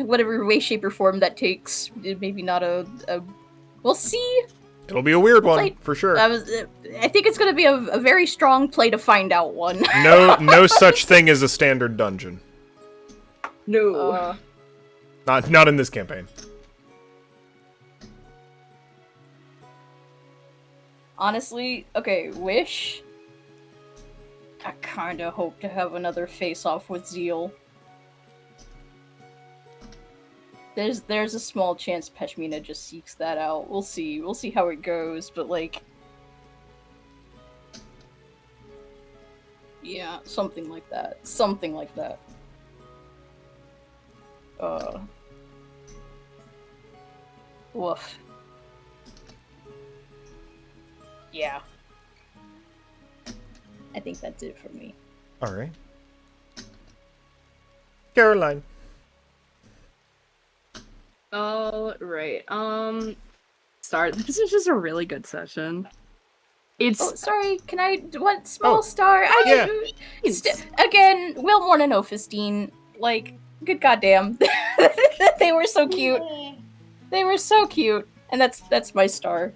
whatever way, shape, or form that takes. Maybe not a we'll see. It'll be a weird one, for sure. I think it's going to be a very strong play to find out one. No such thing as a standard dungeon. No. Not in this campaign. Honestly, okay, Wish. I kinda hope to have another face-off with Zeal. There's a small chance Peshmina just seeks that out. We'll see. We'll see how it goes, but like... yeah, something like that. Something like that. Woof. Yeah. I think that's it for me. Alright. Caroline. All right. Start. This is just a really good session. It's. Oh, sorry. Can I one small star? Yeah. Again, Wilmorn and Ophistine. Like, good goddamn, they were so cute. They were so cute, and that's my star.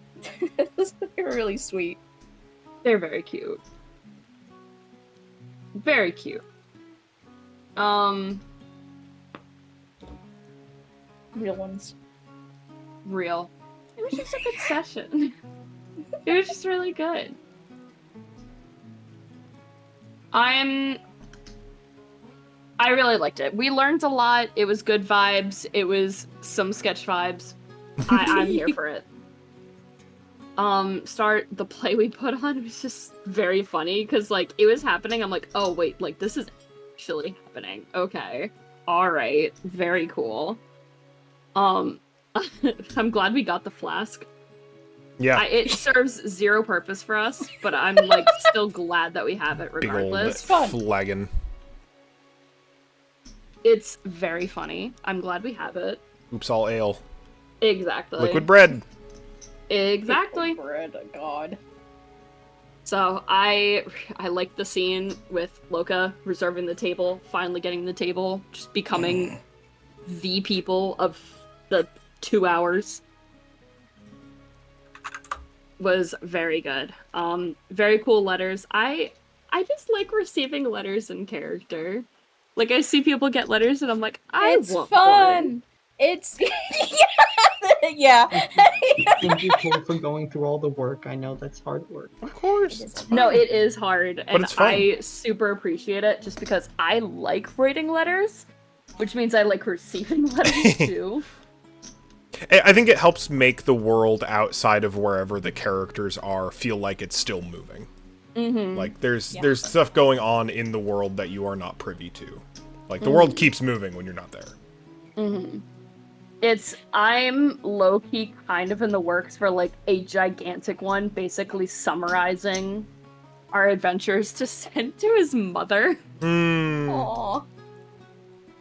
They were really sweet. They're very cute. Very cute. Real ones. Real. It was just a good session. It was just really good. I really liked it. We learned a lot. It was good vibes. It was some sketch vibes. I'm here for it. The play we put on was just very funny because like it was happening. I'm like, oh wait, like this is actually happening. Okay. All right, very cool. I'm glad we got the flask. Yeah. It serves zero purpose for us, but I'm like still glad that we have it Big old regardless. flagon. It's very funny. I'm glad we have it. Oops, all ale. Exactly. Liquid bread. Exactly. Bread, God. So I like the scene with Loka reserving the table, finally getting the table, just becoming the people of the 2 hours. Was very good. Very cool letters. I just like receiving letters in character. Like I see people get letters and I'm like, It's want fun. one. It's yeah. Thank you, Cole, for going through all the work. I know that's hard work. Of course. No, it is hard, and it's fun. I super appreciate it just because I like writing letters, which means I like receiving letters too. I think it helps make the world outside of wherever the characters are feel like it's still moving. Mm-hmm. Like there's stuff going on in the world that you are not privy to. Like the world keeps moving when you're not there. Mm-hmm. I'm low-key kind of in the works for like a gigantic one, basically summarizing our adventures to send to his mother. Aww.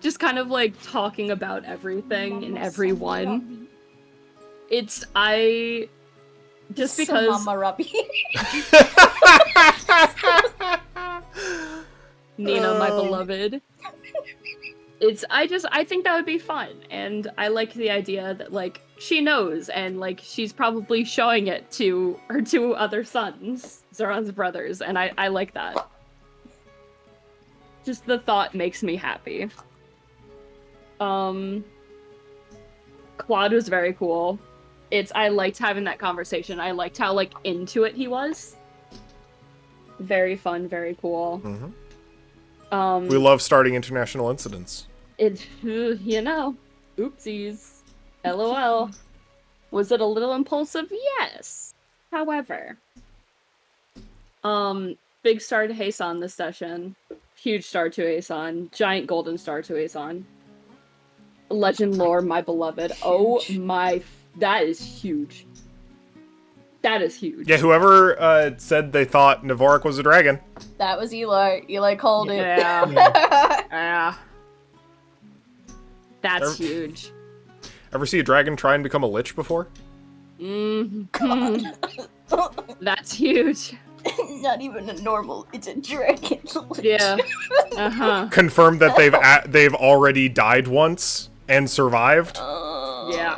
Just kind of like talking about everything and everyone. Just because Mama Robbie. Nina, my beloved. I think that would be fun, and I like the idea that like she knows, and like she's probably showing it to her two other sons, Zoran's brothers, and I like that. Just the thought makes me happy. Claude was very cool. I liked having that conversation. I liked how like into it he was. Very fun, very cool. Mm-hmm. We love starting international incidents. Oopsies. LOL. Was it a little impulsive? Yes. However, big star to Heisan this session. Huge star to Heisan. Giant golden star to Heisan. Legend lore, my beloved. Oh my, that is huge. That is huge. Yeah, whoever said they thought Navoric was a dragon. That was Eli. Eli called it. Yeah. Yeah. That's huge. Ever see a dragon try and become a lich before? That's huge. Not even a normal, it's a dragon. Yeah. Uh-huh. Confirmed that they've already died once and survived. Yeah.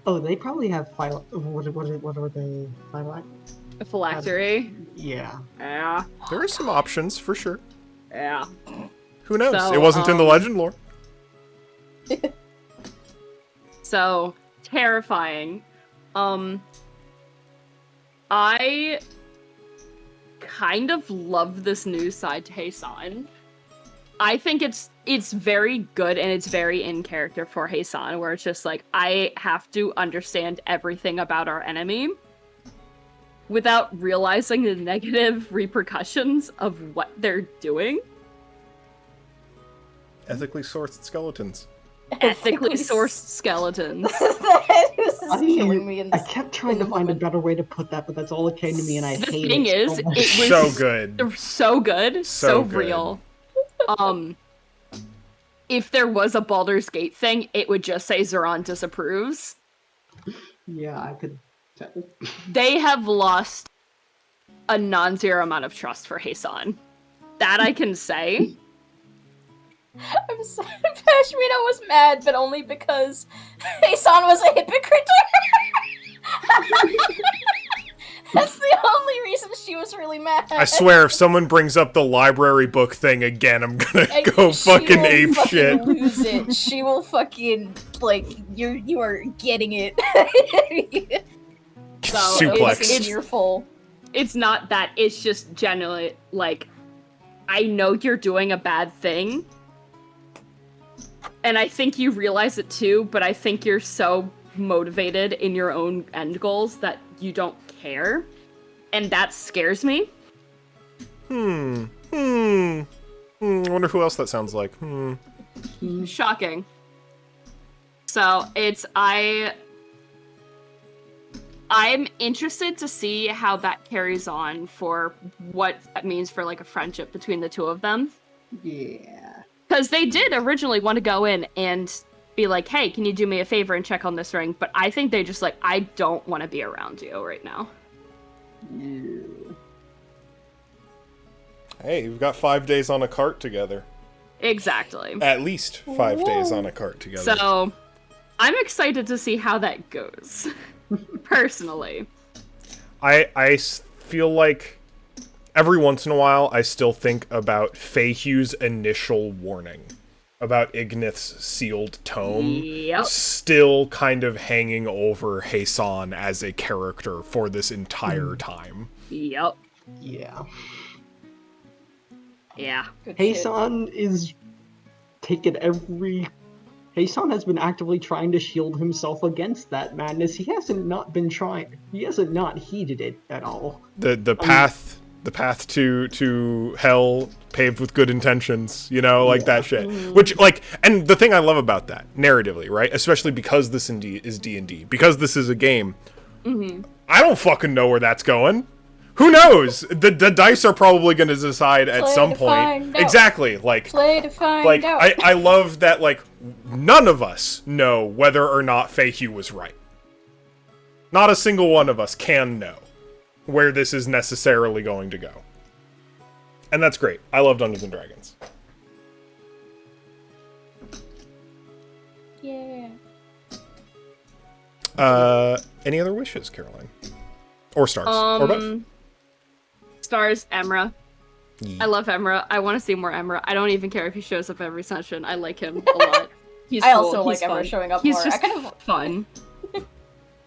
Oh, they probably have what are they? A phylactery. Yeah. Yeah. There are some options for sure. Yeah. Who knows? So, it wasn't in the legend lore. So terrifying. I kind of love this new side to Heisan. I think it's very good and it's very in character for Heisan, where it's just like I have to understand everything about our enemy without realizing the negative repercussions of what they're doing. Ethically sourced skeletons. Ethically sourced skeletons. That was killing me in I this. kept trying to find a better way to put that, but that's all that came to me, and I hate it. The thing is, so much. it was So good. so good, so good. real. If there was a Baldur's Gate thing, it would just say Zoran disapproves. Yeah, I could. They have lost a non-zero amount of trust for Heisan. That I can say. I'm sorry, Pashmina was mad, but only because Heisan was a hypocrite. That's the only reason she was really mad. I swear, if someone brings up the library book thing again, I'm gonna And go she fucking will ape fucking shit. Lose it. She will fucking you are getting it. So Suplex. It's your full. It's not that, it's just genuinely, like, I know you're doing a bad thing, and I think you realize it too, but I think you're so motivated in your own end goals that you don't care, and that scares me. I wonder who else that sounds like. Shocking. So I'm interested to see how that carries on for what that means for like a friendship between the two of them. Yeah. Because they did originally want to go in and be like, hey, can you do me a favor and check on this ring? But I think they just like, I don't want to be around you right now. Yeah. Hey, we've got 5 days on a cart together. Exactly. At least 5 days on a cart together. So I'm excited to see how that goes. Personally. I feel like every once in a while I still think about Feyhugh's initial warning about Ignith's sealed tome Yep. still kind of hanging over Hassan as a character for this entire time. Yep. Yeah. Yeah. Good shit. Hassan is taking every... Hassan has been actively trying to shield himself against that madness. He hasn't not been trying. He hasn't not heeded it at all. The path to hell paved with good intentions, you know, like that shit. Which, like, and the thing I love about that, narratively, right? Especially because this is D&D, because this is a game, I don't fucking know where that's going. Who knows? The dice are probably going to decide at Play some to point. find out. Exactly, like, Play to find like out. I love that, like, none of us know whether or not Feyhugh was right. Not a single one of us can know where this is necessarily going to go. And that's great. I love Dungeons and Dragons. Yeah. Any other wishes, Caroline? Or stars? Or both? Stars, Emra. Yeah. I love Emra. I want to see more Emra. I don't even care if he shows up every session. I like him a lot. He's I cool. also like He's Emra fun. showing up He's more. just I kind of fun.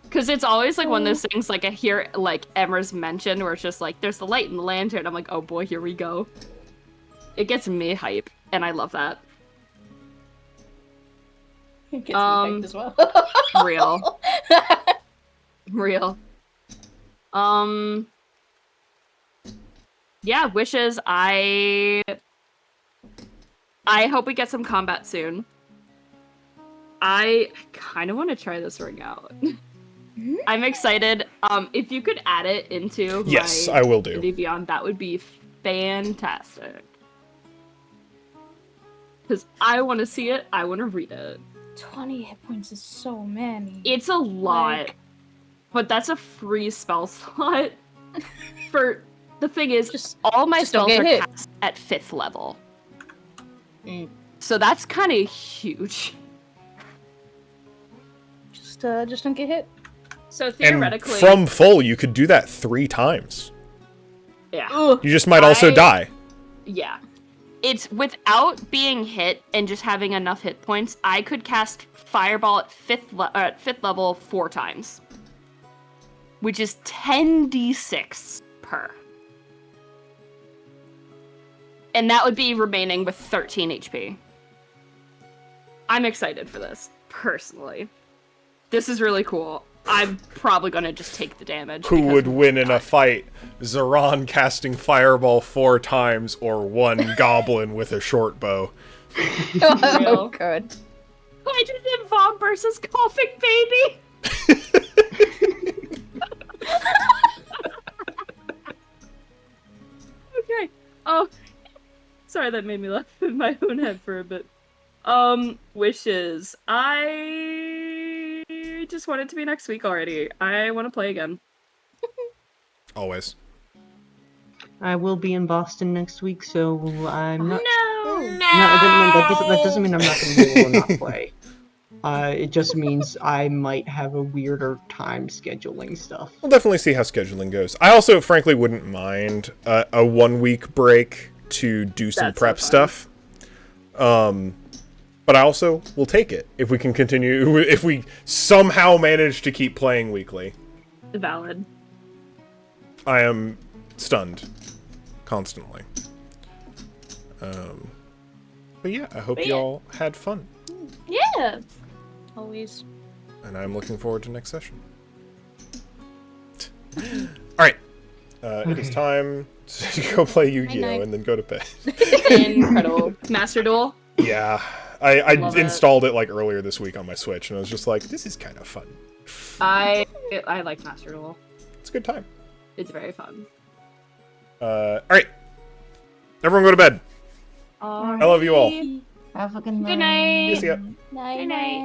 Because it's always like one of those things, like I hear like Emra's mentioned where it's just like, there's the light in the lantern. I'm like, oh boy, here we go. It gets me hype, and I love that. It gets me hyped as well. Real. Real. Yeah, wishes. I hope we get some combat soon. I kind of want to try this ring out. I'm excited. If you could add it into Yes, my I will do. D&D Beyond, that would be fantastic. Because I want to see it. I want to read it. 20 hit points is so many. It's a lot. Like- But that's a free spell slot. For the thing is, Just all my don't spells get are hit. cast at 5th level. Mm. So that's kind of huge. Just don't get hit. So And theoretically, from full, you could do that 3 times. yeah, Ugh. You just might also die. yeah, it's without being hit and just having enough hit points. I could cast Fireball at 5th level 4 times, which is 10d6 per. And that would be remaining with 13 HP. I'm excited for this, personally. This is really cool. I'm probably gonna just take the damage. Who because- would win in a fight? Zeron casting Fireball 4 times or one goblin with a short bow? Oh, good. I just did Vom versus Coughing Baby! Okay. Oh, sorry, that made me laugh in my own head for a bit. Wishes. I just want it to be next week already. I want to play again. Always. I will be in Boston next week, so I'm not. No! That doesn't mean I'm not going to be able to not play. It just means I might have a weirder time scheduling stuff. We'll definitely see how scheduling goes. I also, frankly, wouldn't mind a 1-week break to do some That's so prep fun. stuff. But I also will take it if we can continue, if we somehow manage to keep playing weekly. Valid. I am stunned constantly. But yeah, I hope But you yeah. all had fun, Yeah! Always. and I'm looking forward to next session. All right, it is time to go play Yu-Gi-Oh Night-night. and then go to bed. Incredible. Master Duel? Yeah, I Love it. installed it like earlier this week on my Switch, and I was just like, this is kind of fun. I like Master Duel. It's a good time. It's very fun. All right, everyone go to bed. I love you all. Have a good night. Good night. See ya. Night, Good night.